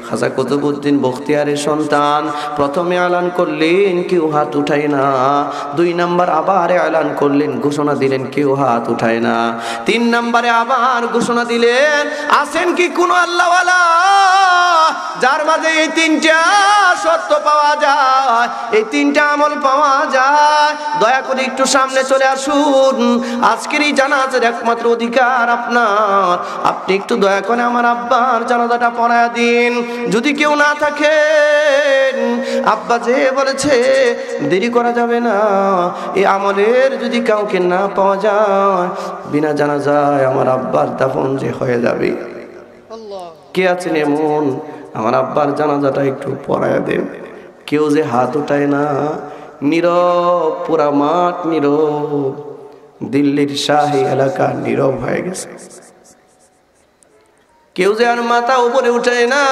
খাজা কুতুবউদ্দিন বখতিয়ারের সন্তান। প্রথমে এলান করলেন কেউ হাত উঠায় না, 2 নাম্বার আবার এলান করলেন, ঘোষণা দিলেন কেউ হাত উঠায় না। 3 নাম্বারে আবার ঘোষণা দিলেন আছেন কি কোনো আল্লাহওয়ালা যার মাঝে এই 3টা সত্য পাওয়া যায়, এই 3টা আমল পাওয়া যায়, দয়া করে একটু সামনে চলে আসুন। আজকের এই জানাজার একমাত্র অধিকার আপনার, আপনি একটু দয়া করে আমার আব্বার জানাজাটা পড়ায়া দিন। যদি কেউ না থাকে, আব্বা যে বলেছে দেরি করা যাবে না, এই আমলের যদি কাউকে না পাওয়া যায়, বিনা জানাজায় আমার আব্বার দাফন যে হয়ে যাবে। কে আছেন এমন আমার আব্বার জানাজাটা একটু পড়ায়া দেন? কেউ যে হাত উঠায় না, নীরব, পুরা মাঠ নীরব, দিল্লির শাহী এলাকা নীরব হয়ে গেছে। কেউ যে আর মাথা উপরে উঠায় না,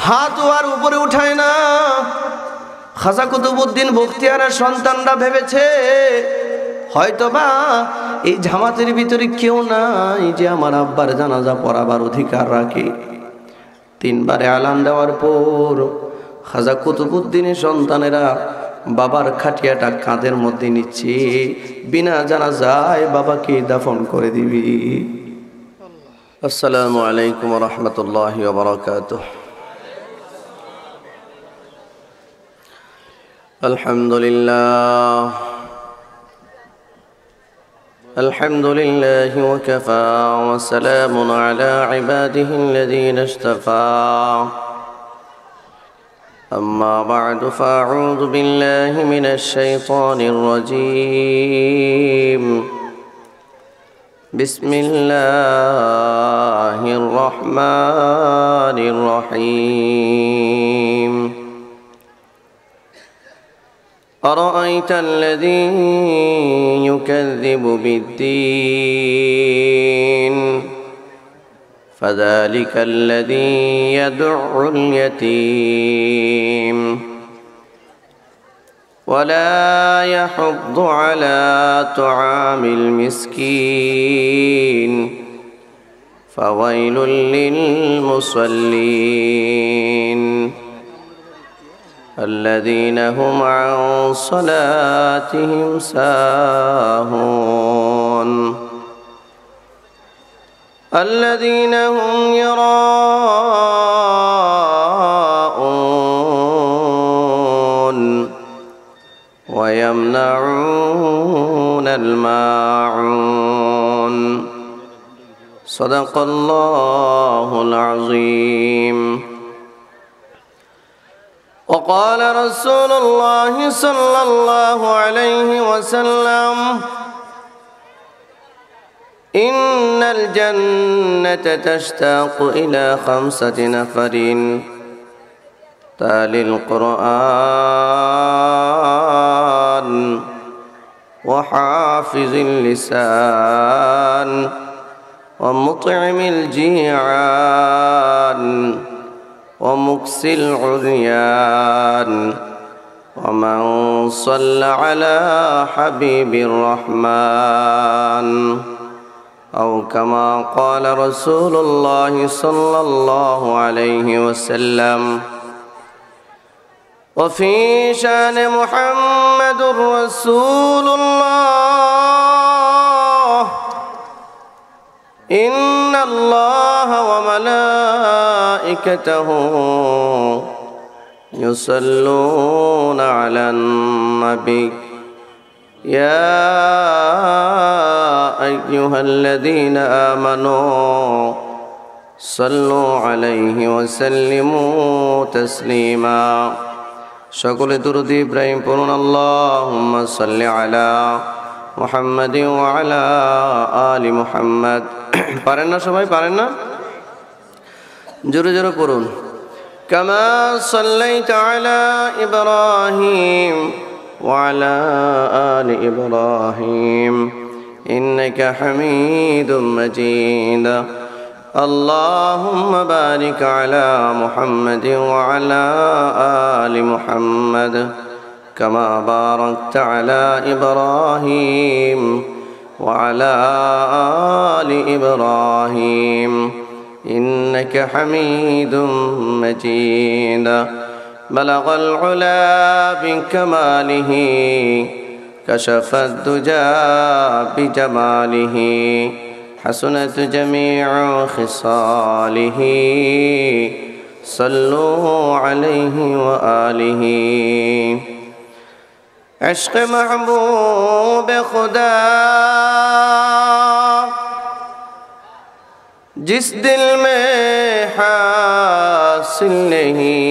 হাত আর উপরে উঠায় না। খাজা কুতুবউদ্দিন বখতিয়ারের সন্তানরা ভেবেছে হয়তোবা এই জামাতের ভিতরে কেউ নাই যে আমার আব্বার জানাজা পড়াবার অধিকার রাখে। 3 বারে এলান দেওয়ার পর খাজা কুতুবউদ্দিনের সন্তানেরা বাবার খাটিয়াটা কাঁধের মধ্যে নিচ্ছে, বিনা জানাজায় বাবাকে দাফন করে দিবি। আসসালামু আলাইকুম ওয়া রাহমাতুল্লাহি ওয়া বারাকাতুহু। আলহামদুলিল্লাহ আলহামদুলিল্লাহি ওয়া কাফা ওয়া সালামুন আলা ইবাদিহিল্লাযীনা ইসতাফা। أما بعد فأعوذ بالله من الشيطان الرجيم. بسم الله الرحمن الرحيم. أرأيت الذي يكذب بالدين فذلك الذي يدع اليتيم ولا يحض على طعام المسكين فويل للمصلين الذين هم عن صلاتهم ساهون الذين هم يراءون ويمنعون الماعون صدق الله العظيم. وقال رسول الله صلى الله عليه وسلم إن الجنة تشتاق إلى 5 نفر: تالي القرآن وحافظ اللسان ومطعم الجيعان ومكسي العريان ومن صلى على حبيب الرحمن أو كما قال رسول الله صلى الله عليه وسلم. وفي شان محمد رسول الله إن الله وملائكته يصلون على النبي يا أيها الذين آمنوا صلوا عليه وسلموا تسليما. সকলে দুরূদ ইব্রাহিম পড়ুন। আল্লাহুম্মা সাল্লি আলা মুহাম্মাদিন ওয়া আলা আলি মুহাম্মাদ। পারেন না সবাই? পারেন না? জোরে জোরে পড়ুন। কামা সাল্লাইতা আলা ইব্রাহিম وعلى آل إبراهيم إنك حميد مجيد. اللهم بارك على محمد وعلى آل محمد كما باركت على إبراهيم وعلى آل إبراهيم إنك حميد مجيد بلغ العلا بكماله كشف الدجى بجماله حسنت جميع خصاله صلوا عليه وآله عشق محبوب خدا जिस दिल में हासिल नहीं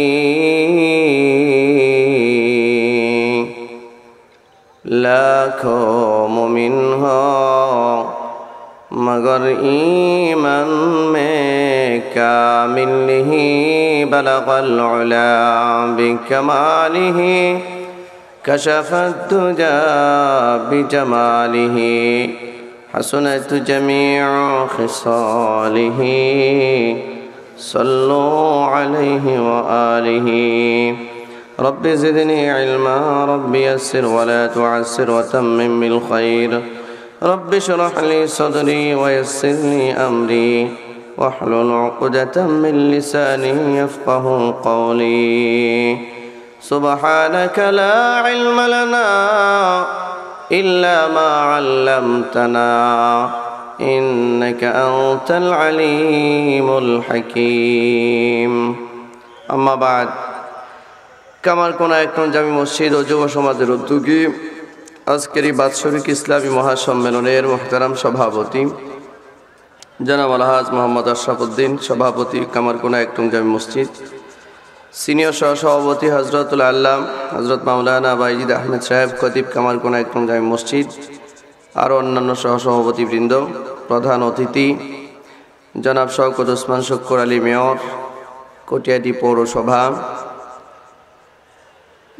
लाखों मुमिन हो मगर ईमान में कामिल नहीं बलगल उला बिकमालिही कशफत दुजा बिजमालिही حسنت جميع خصاله صلوا عليه وآله رب زدني علما رب يسر ولا تعسر وتمم بالخير رب اشرح لي صدري ويسر لي أمري واحلل عقدة من لساني يفقه قولي سبحانك لا علم لنا إلا ما علمتنا إنك أنت العليم الحكيم أما بعد কামারকোনা এক নং জামি মসজিদ ও যুব সমাজের উদ্যোগী আজকের এই বাৎসরিক ইসলামী মহাসম্মেলনের মুহতারাম সভাপতি জনাব আলহাজ মোহাম্মদ আশরাফুদ্দিন, সভাপতি কামারকোনা এক নং জামি মসজিদ, সিনিয়র সহসভাপতি হজরতুল আল্লাম হজরত মাওলানা বাইজিদ আহমেদ সাহেব খতিব কামারকোনা এক নং জামি মসজিদ, আরও অন্যান্য সহসভাপতিবৃন্দ, প্রধান অতিথি জনাব শওকত ওসমান শক্কর আলী মেয়র কটিয়াদি পৌরসভা,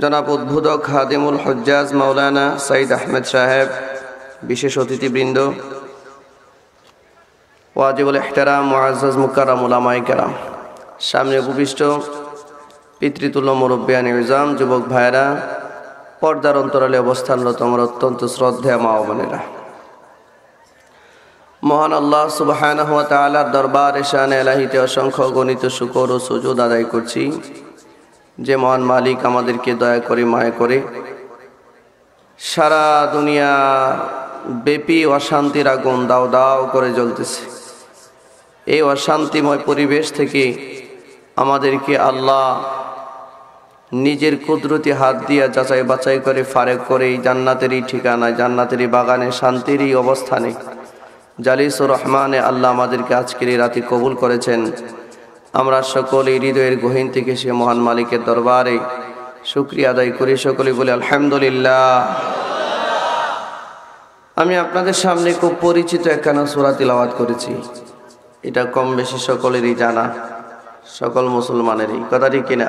জনাব উদ্বোধক খাদিমুল হজ্জাজ মাওলানা সাইদ আহমেদ সাহেব, বিশেষ অতিথিবৃন্দ, ওয়াজিবুল ইহতারাম মুআজ্জাজ মুকাররম উলামায়ে কেরাম, সামনে উপবিষ্ট পিতৃতুল্য মুরব্বিয়ান নিজাম, যুবক ভাইরা, পর্দার অন্তরালে অবস্থানরত আমার অত্যন্ত শ্রদ্ধেয় মা ও বোনেরা, মহান আল্লাহ সুবহানাহু ওয়া তাআলার দরবারে শানে ইলাহিতে অসংখ্য গণিত শুকর ও সুজুদ আদায় করছি যে মহান মালিক আমাদেরকে দয়া করে মায়া করে সারা দুনিয়া ব্যাপী অশান্তির আগুন দাও দাও করে জ্বলতেছে। এই অশান্তিময় পরিবেশ থেকে আমাদেরকে আল্লাহ নিজের কুদরতি হাত দিয়া যাচাই বাছাই করে ফারেক করে এই জান্নাতেরই ঠিকানায়, জান্নাতেরই বাগানে, শান্তিরই অবস্থানে জালিসুর রহমানে আল্লাহ আমাদেরকে আজকের এই রাতে কবুল করেছেন। আমরা সকলে হৃদয়ের গহীন থেকে সে মহান মালিকের দরবারে শুকরিয়া আদায় করি, সকলে বলি আলহামদুলিল্লাহ। আমি আপনাদের সামনে খুব পরিচিত একখানা সূরা তিলাওয়াত করেছি, এটা কম বেশি সকলেরই জানা, সকল মুসলমানেরই, কথাটি কিনা।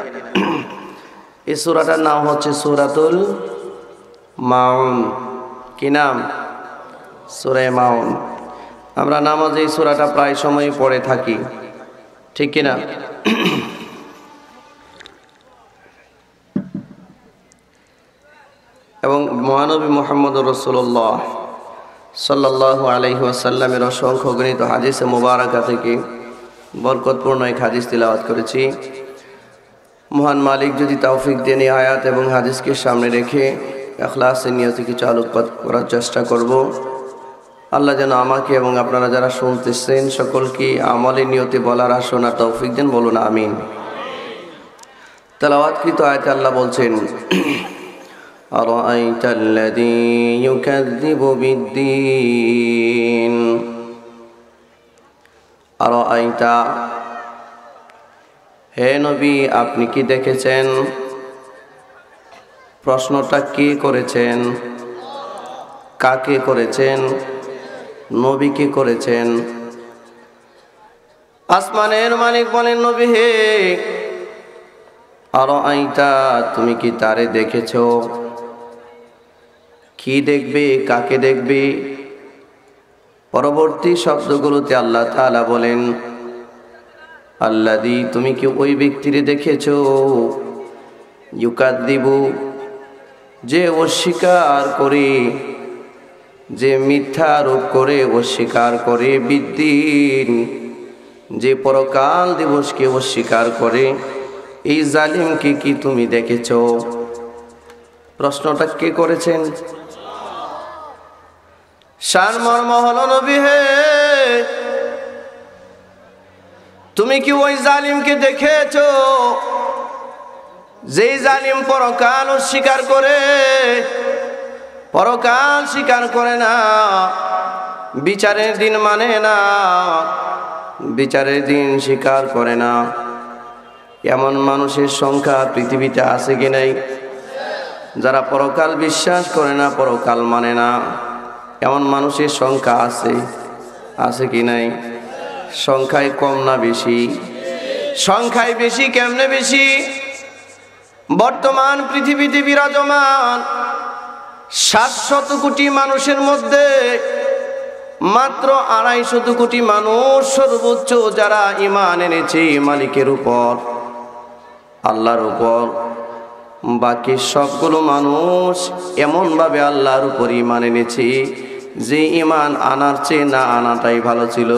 এই সূরাটার নাম হচ্ছে সূরাতুল মাউন। কি নাম? সূরা মাউন। আমরা নামাজে এই সূরাটা প্রায় সময় পড়ে থাকি, ঠিক কিনা? এবং মহানবী মুহাম্মদুর রাসূলুল্লাহ সাল্লাল্লাহু আলাইহি ওয়াসাল্লামের অসংখ্য গণিত হাদিসে মুবারাকা থেকে বরকতপূর্ণ এক হাদিস তিলাওয়াত করেছি। মহান মালিক যদি তৌফিক দেন এই আয়াত এবং হাদিসকে সামনে রেখে ইখলাসের নিয়তে কিছু আলোকপাত করার চেষ্টা করব। আল্লাহ যেন আমাকে এবং আপনারা যারা শুনতেছেন সকলকে আমলের নিয়তে বলার আর শোনার তৌফিক দেন, বলুন আমিন। তেলাওয়াতকৃত আয়াতে আল্লাহ বলছেন, আরাআইতাল্লাযী ইউকাযযিবু বিদ্দীন। আরাআইতা, হে নবী আপনি কি দেখেছেন? প্রশ্নটা কে করেছেন? কাকে করেছেন? নবীকে করেছেন। আসমানের মালিক বলেন, নবী হে, আরাআইতা তুমি কি তারে দেখেছো? কি দেখবে, কাকে দেখবে? পরবর্তী শব্দগুলোতে আল্লাহ তাআলা বলেন, আল্লাযী তুমি কি ওই ব্যক্তিরে দেখেছো, ইউকাযযিবু যে অস্বীকার করে, যে মিথ্যা আরোপ করে অস্বীকার করে, বিদ্দীন যে পরকাল দিবসকে অস্বীকার করে, এই জালিমকে কি তুমি দেখেছ? প্রশ্নটা কে করেছেন? সারমর্ম হলো, নবী হে, তুমি কি ওই জালিমকে দেখেছ যেই জালিম পরকাল অস্বীকার করে, পরকাল স্বীকার করে না, বিচারের দিন মানে না, বিচারের দিন স্বীকার করে না? এমন মানুষের সংখ্যা পৃথিবীতে আছে কি নাই? যারা পরকাল বিশ্বাস করে না, পরকাল মানে না, এমন মানুষের সংখ্যা আছে কি নাই? সংখ্যায় কম না বেশি? সংখ্যায় বেশি। কেমনে বেশি? বর্তমান পৃথিবীতে বিরাজমান 700 কোটি মানুষের মধ্যে মাত্র 250 কোটি মানুষ সর্বোচ্চ যারা ঈমান এনেছে মালিকের উপর, আল্লাহর উপর। বাকি সবগুলো মানুষ এমনভাবে আল্লাহর উপর ঈমান এনেছে যে ঈমান আনার চেয়ে না আনাটাই ভালো ছিল।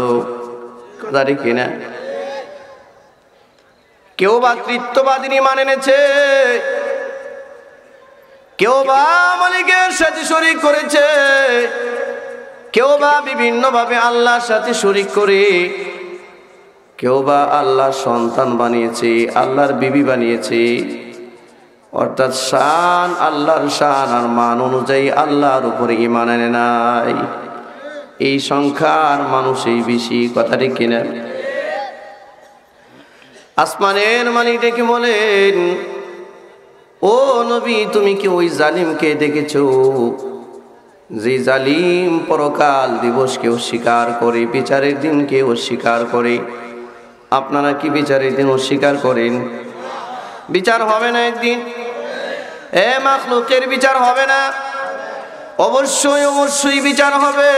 কথা ঠিক কিনা? কেউ বা তৃত্ববাদী ঈমান এনেছে, কেউ বা মালিকের সাথে শরীক করেছে, কেউ বা বিভিন্নভাবে আল্লাহর সাথে শরীক করে, কেউ বা আল্লাহর সন্তান বানিয়েছে, আল্লাহর বিবি বানিয়েছে। অর্থাৎ শান, আল্লাহর শান আর মান অনুযায়ী আল্লাহর উপরে ঈমান আনে নাই। এই সংখ্যার মানুষই বেশি। কথা ঠিক কিনা? আসমানের মালিক ডেকে বলেন, ও নবী, তুমি কি ওই জালিমকে দেখেছো যে জালিম পরকাল দিবসকে অস্বীকার করে, বিচারের দিনকে অস্বীকার করে? আপনারা কি বিচারের দিন অস্বীকার করেন? বিচার হবে না একদিন? মাখলুকের বিচার হবে না? অবশ্যই অবশ্যই বিচার হবে।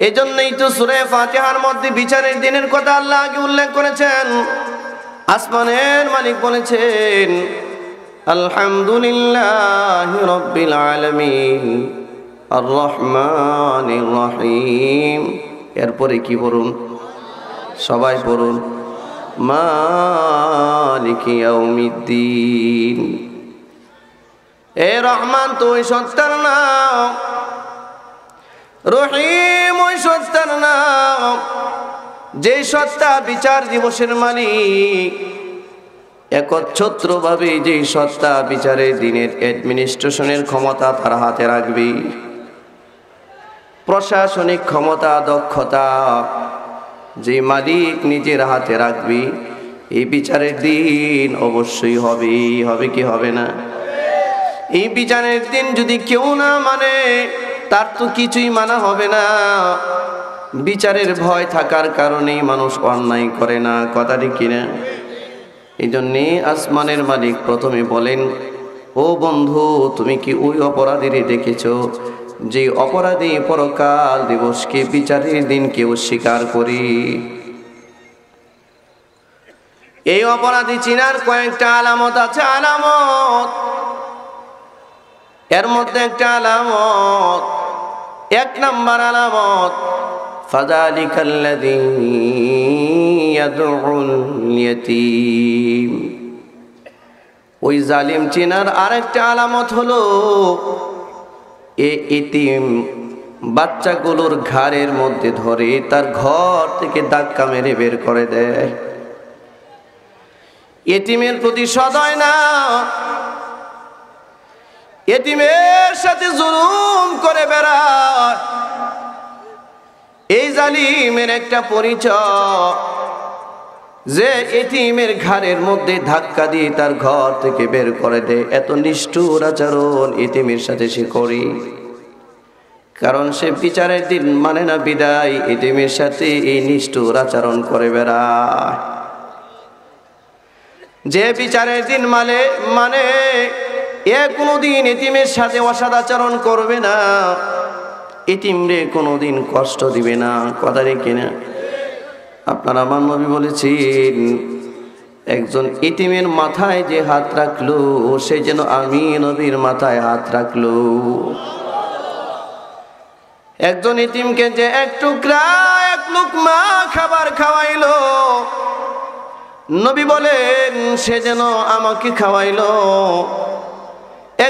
এজন্যই তো সূরা ফাতিহার মধ্যে বিচারের দিনের কথা আল্লাহ আগে উল্লেখ করেছেন। আসমানের মালিক বলেছেন, আলহামদুলিল্লাহি রাব্বিল আলামিন আর রহমানির রহিম। এরপরে কি পড়ুন? সবাই পড়ুন, মালিকি ইয়াউমিদ্দিন। এ রহমান তো ওই সত্তার নাম, রহিম ওই সত্তার নাম, যে সত্তা বিচার দিবসের মালিক। একচ্ছত্রভাবে যে সত্তা বিচারের দিনের অ্যাডমিনিস্ট্রেশনের ক্ষমতা তার হাতে রাখবে, প্রশাসনিক ক্ষমতা, দক্ষতা যে মালিক নিজের হাতে রাখবে, এই বিচারের দিন অবশ্যই হবে কি হবে না? এই বিচারের দিন যদি কেউ না মানে, তার তো কিছুই মানা হবে না। বিচারের ভয় থাকার কারণেই মানুষ অন্যায় করে না। কথা ঠিক কিনা? এই জন্যে আসমানের মালিক প্রথমে বলেন, ও বন্ধু, তুমি কি ওই অপরাধীরে দেখেছো যে অপরাধী পরকাল দিবসকে, বিচারের দিনকে অস্বীকার করি? এই অপরাধী চিনার কয়েকটা আলামত আছে। আলামত, এর মধ্যে একটা আলামত, 1 নম্বর আলামত, ফাযালিকাল্লাযী ইয়াদউল ইয়াতীম। ওই জালিম চিনার আরেকটা আলামত হলো, এ ইতিম বাচ্চাগুলোর ঘাড়ের মধ্যে ধরে তার ঘর থেকে ধাক্কা মেরে বের করে দেয়। এতিমের প্রতি সদয় না, এতিমের সাথে জুলুম করে বেড়ায়। এই জালিমের একটা পরিচয় যে এতিমের ঘাড়ের মধ্যে ধাক্কা দিয়ে তার ঘর থেকে বের করে দেয়। এত নিষ্ঠুর আচরণ এতিমের সাথে সে করে, কারণ সে বিচারের দিন মানে না বিদায় এতিমের সাথে এই নিষ্ঠুর আচরণ করে বেড়ায়। যে বিচারের দিন মানে এ কোনোদিন এতিমের সাথে অসদাচরণ করবে না, এতিমরে কোনোদিন কষ্ট দিবে না। কথা রেখে না? আপনারা আমার নবী বলেছেন, একজন এতিমের মাথায় যে হাত রাখলো সে যেন আমি নবীর মাথায় হাত রাখলো। একজন এতিমকে যে এক লুকমা খাবার খাওয়াইলো। নবী বলেন সে যেন আমাকে খাওয়াইলো।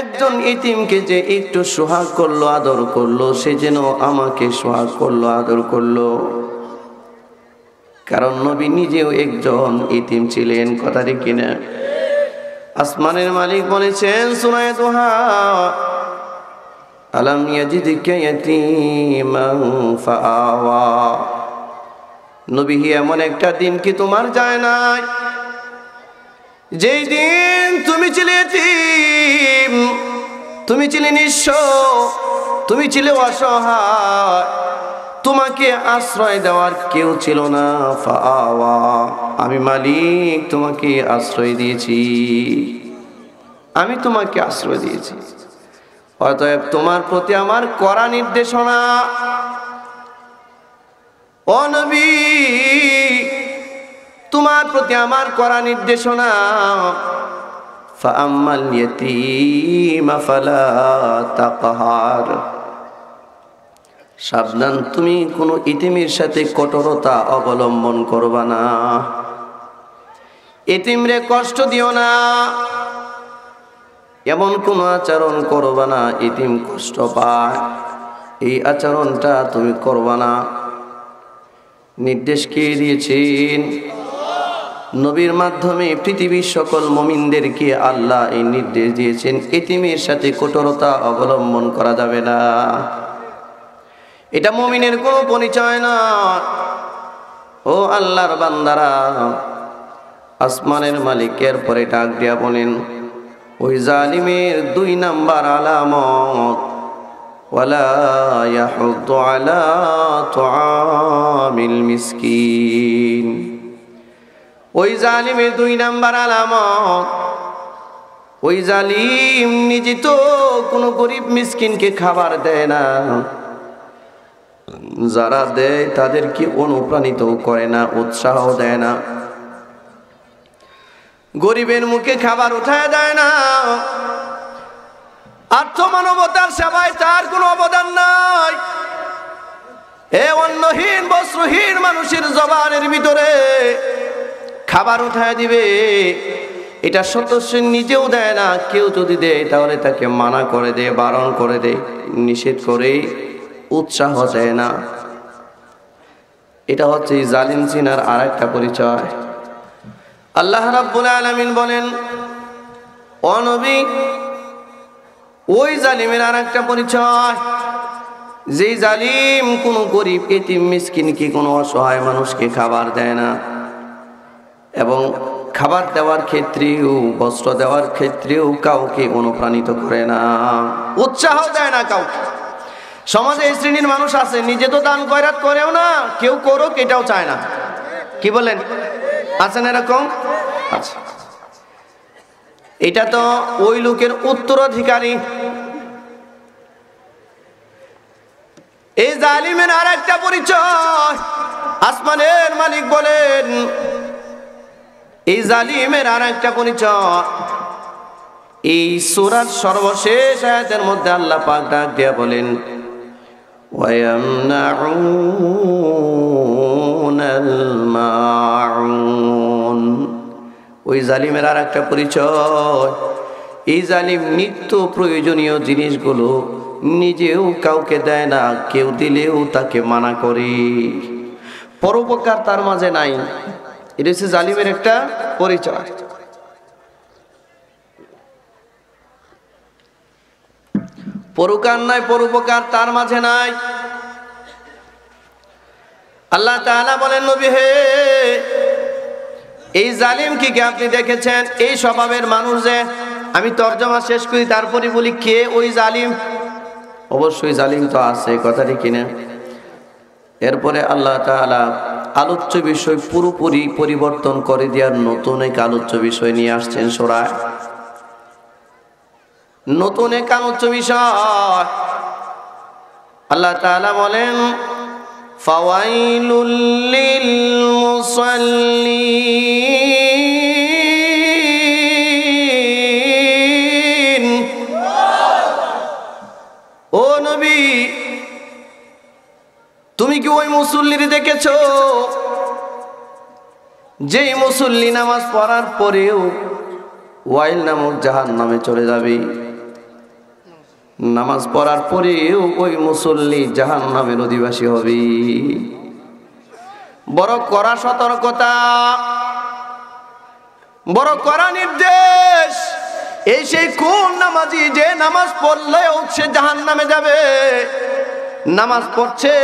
একজন ইতিমকে যে একটু সোহাগ করলো, আদর করলো, সে যেন আমাকে সোহাগ করলো, আদর করলো। কারণ নবী নিজেও একজন ইতিম ছিলেন। কথা ঠিক কিনা? আসমানের মালিক বলেছেন সূরা দুহা, আলাম ইয়াজিদকা ইয়াতীমান ফাআওয়া। নবী এমন একটা দিন কি তোমার যায় নাই যেই দিন তুমি ছিলে ইতিম, তুমি ছিলে নিঃস্ব, তুমি ছিলে অসহায়, তোমাকে আশ্রয় দেওয়ার কেউ ছিল না। ফাআওয়া, আমি মালিক তোমাকে আশ্রয় দিয়েছি, আমি তোমাকে আশ্রয় দিয়েছি। অতএব তোমার প্রতি আমার কড়া নির্দেশনা, ও নবী তোমার প্রতি আমার কড়া নির্দেশনা। ফাআম্মাল ইয়াতীমা ফালা তাকহার, সাবধান তুমি কোনো ইতিমের সাথে কঠোরতা অবলম্বন করবা না। ইতিমরে কষ্ট দিও না, এমন কোন আচরণ করবা না ইতিম কষ্ট পায়, এই আচরণটা তুমি করবা না। নির্দেশ কে দিয়েছেন? নবীর মাধ্যমে পৃথিবীর সকল মুমিনদেরকে আল্লাহ এই নির্দেশ দিয়েছেন, ইতিমের সাথে কঠোরতা অবলম্বন করা যাবে না। এটা মুমিনের কোনো পরিচয় না। ও আল্লাহর বান্দারা, আসমানের মালিকের পরে ডাক দিয়া বলেন, ওই জালিমের 2 নাম্বার আলামত, ওয়ালা ইয়াহুদ্দু আলা তুআমিল মিসকিন। ওই জালিমের 2 নাম্বার আলামত, ওই জালিম নিজে তো কোনো গরিব মিসকিনকে খাবার দেয় না, যারা দেয় তাদেরকে অনুপ্রাণিত করে না, উৎসাহ দেয় না, গরিবের মুখে খাবার উঠায় দেয় না। আত্মমানবতার সেবায় তার কোনো অবদান নাই। এ অন্নহীন বস্ত্রহীন মানুষের জবানের ভিতরে খাবার উঠায় দিবে, এটা সদস্য নিজেও দেয় না। কেউ যদি দেয় তাহলে তাকে মানা করে দেয়, বারণ করে দেয়, নিষেধ করে, উৎসাহ দেয় না। এটা হচ্ছে জালিম সিনার আর একটা পরিচয়। আল্লাহ রাব্বুল আলামিন বলেন, ও নবী ওই জালিমের আর একটা পরিচয়, যেই জালিম কোনো গরিব এতিম মিসকিনকে, কোনো অসহায় মানুষকে খাবার দেয় না, এবং খাবার দেওয়ার ক্ষেত্রেও, বস্ত্র দেওয়ার ক্ষেত্রেও কাউকে অনুপ্রাণিত করে না, উৎসাহ দেয় না কাউকে। সমাজে এই শ্রেণীর মানুষ আছে, নিজে তো দান খয়রাত করেও না, কেউ করুক এটাও চায় না। কি বলেন, আছেন এরকম? আচ্ছা, এটা তো ওই লোকের উত্তরাধিকারী। এই জালিমের আর একটা পরিচয়, আসমানের মালিক বলেন, এই জালিমের আর একটা পরিচয়। এই সূরার সর্বশেষ আয়াতের মধ্যে আল্লাহ পাক ডাক দিয়া বলেন, ওয়ায়ামনাউনাল মাউন। ওই জালিমের আর একটা পরিচয়, এই জালিম নিত্য প্রয়োজনীয় জিনিসগুলো নিজেও কাউকে দেয় না, কেউ দিলেও তাকে মানা করে। পরোপকার তার মাঝে নাই, এটা হচ্ছে জালিমের একটা পরিচয়। পরোপকার নাই, পরোপকার তার মাঝে নাই। আল্লাহ তাআলা বলেন, নবী হে, এই জালিম কি আপনি দেখেছেন? এই স্বভাবের মানুষ যে, আমি তরজমা শেষ করি তারপরে বলি কে ওই জালিম। অবশ্যই জালিম তো আছে, কথাটি কিনা। এরপরে আল্লাহ তাআলা আলোচ্য বিষয় পুরোপুরি পরিবর্তন করে দেওয়ার নতুন এক আলোচ্য বিষয় নিয়ে আসছেন সূরায়। নতুন এক আলোচ্য বিষয় আল্লাহ তাআলা বলেন, ফাওয়াইলুল লিল মুসাল্লিন। ও নবী, তুমি কি ওই মুসল্লির দেখেছো যেই মুসল্লি নামাজ পড়ার পরেও ওয়াইল নামক জাহান্নামে চলে যাবে? নামাজ পড়ার পরেও ওই মুসল্লি জাহান্নামের অধিবাসী হবে। বড় কড়া সতর্কতা, বড় কড়া নির্দেশ। এই সেই কোন নামাজি যে নামাজ পড়লেও সে জাহান্নামে যাবে, নামাজ পড়ছে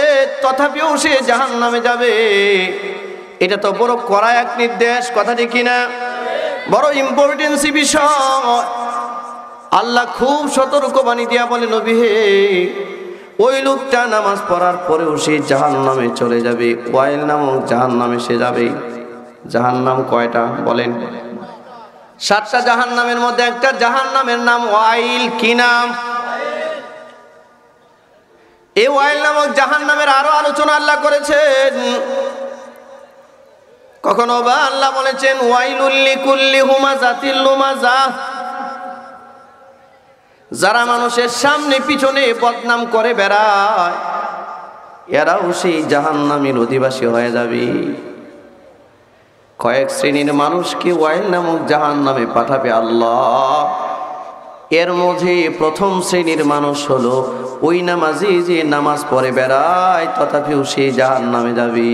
তথাপিও সে জাহান্নামে যাবে। এটা তো বড় কড়া এক নির্দেশ, কথা ঠিক কিনা? বড় ইম্পর্টেন্সি বিষয়। আল্লাহ খুব সতর্কবাণী দিয়া বলে, নবী হে, ওই লোকটা নামাজ পড়ার পরেও সে জাহান্নামে চলে যাবে, ওয়াইল নামক জাহান্নামে সে যাবে। জাহান্নাম কয়টা বলেন? 7টা জাহান্নামের মধ্যে একটা জাহান্নামের নাম ওয়াইল। কি নাম? এই ওয়াইল নামক জাহান্নামের আরো আলোচনা আল্লাহ করেছেন। কখনো বা আল্লাহ বলেছেন ওয়াইলুল লিকুল্লি হুমাযাতিল লুমাযাহ, যারা মানুষের সামনে পিছনে বদনাম করে বেড়ায় এরাও সেই জাহান্নামের অধিবাসী হয়ে যাবে। কয়েক শ্রেণীর মানুষকে ওয়াইল নামক জাহান্নামে পাঠাবে আল্লাহ। এর মধ্যে প্রথম শ্রেণীর মানুষ হলো ওই নামাজি যে নামাজ পড়ে বেড়ায় তথাপিও সে জাহান্নামে যাবে।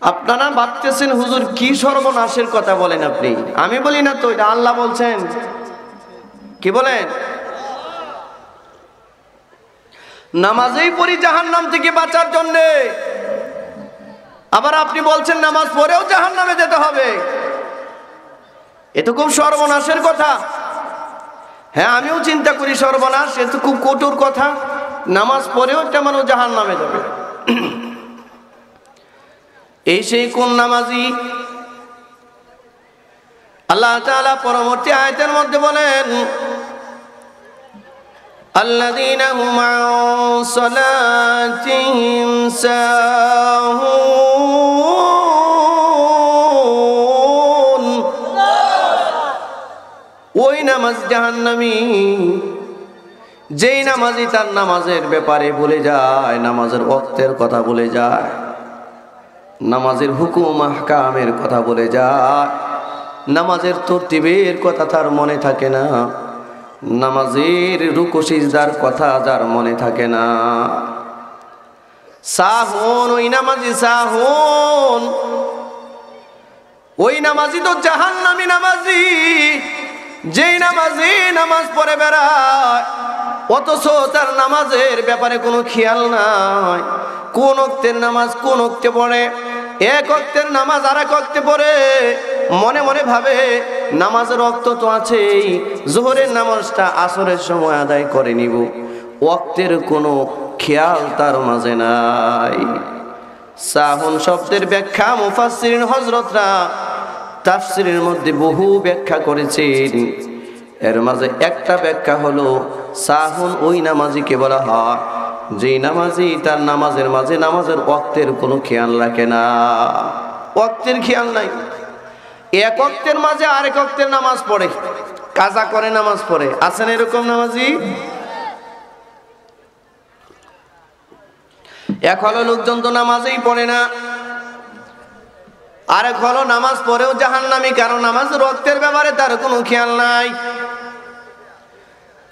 আপনারা ভাবতেছেন হুজুর কি সর্বনাশের কথা বলেন আপনি? আমি বলি না তো, এটা আল্লাহ বলছেন। কি বলেন? নামাজেই পড়ি জাহান্নাম থেকে বাঁচার জন্য, আবার আপনি বলছেন নামাজ পড়েও জাহান্নামে যেতে হবে। এ তো খুব সর্বনাশের কথা। হ্যাঁ, আমিও চিন্তা করি সর্বনাশ, এ তো খুব কঠোর কথা। নামাজ পড়েও একটা মানুষ জাহান্নামে যাবে। এই সেই কোন নামাজি? আল্লাহ তাআলা পরবর্তী আয়াতের মধ্যে বলেন, আল্লাযীনা হুম আন সালাতিহিম সাহুন। ওই নামাজ জাহান্নামী যেই নামাজি তার নামাজের ব্যাপারে ভুলে যায়, নামাজের ওয়াক্তের কথা ভুলে যায়, নামাজের হুকুম আহকামের কথা বলে যায়, নামাজের তরতিবের কথা তার মনে থাকে না, নামাজের রুকু সিজদার কথা যার মনে থাকে না। সাহুন, ওই নামাজি সাহুন। ওই নামাজি তো জাহান্নামী নামাজি, যেই নামাজি নামাজ পড়ে বেড়ায় অথচ তার নামাজের ব্যাপারে কোনো খেয়াল নাই। কোন ওয়াক্তের নামাজ কোন ওয়াক্তে পড়ে, এক ওয়াক্তের নামাজ আর এক ওয়াক্তে পড়ে, মনে মনে ভাবে নামাজের ওয়াক্ত তো আছেই, যোহরের নামাজটা আসরের সময় আদায় করে নিব। ওয়াক্তের কোনো খেয়াল তার মাঝে নাই। সাহুন শব্দের ব্যাখ্যা মুফাসসিরিন হযরতরা তাফসীরের মধ্যে বহু ব্যাখ্যা করেছেন। এর মাঝে একটা ব্যাখ্যা হলো সাহুন ওই নামাজিকে বলা হয় যেই নামাজি তার নামাজের মাঝে নামাজের ওয়াক্তের কোনো খেয়াল রাখে না। ওয়াক্তের খেয়াল নাই, এক ওয়াক্তের মাঝে আরেক ওয়াক্তের নামাজ পড়ে, কাজা করে নামাজ পড়ে। আছেন এরকম নামাজি? এক হলো লোকজন তো নামাজেই পড়ে না, আরেক হলো নামাজ পড়েও জাহান্নামী, কারণ নামাজের ওয়াক্তের ব্যাপারে তার কোনো খেয়াল নাই।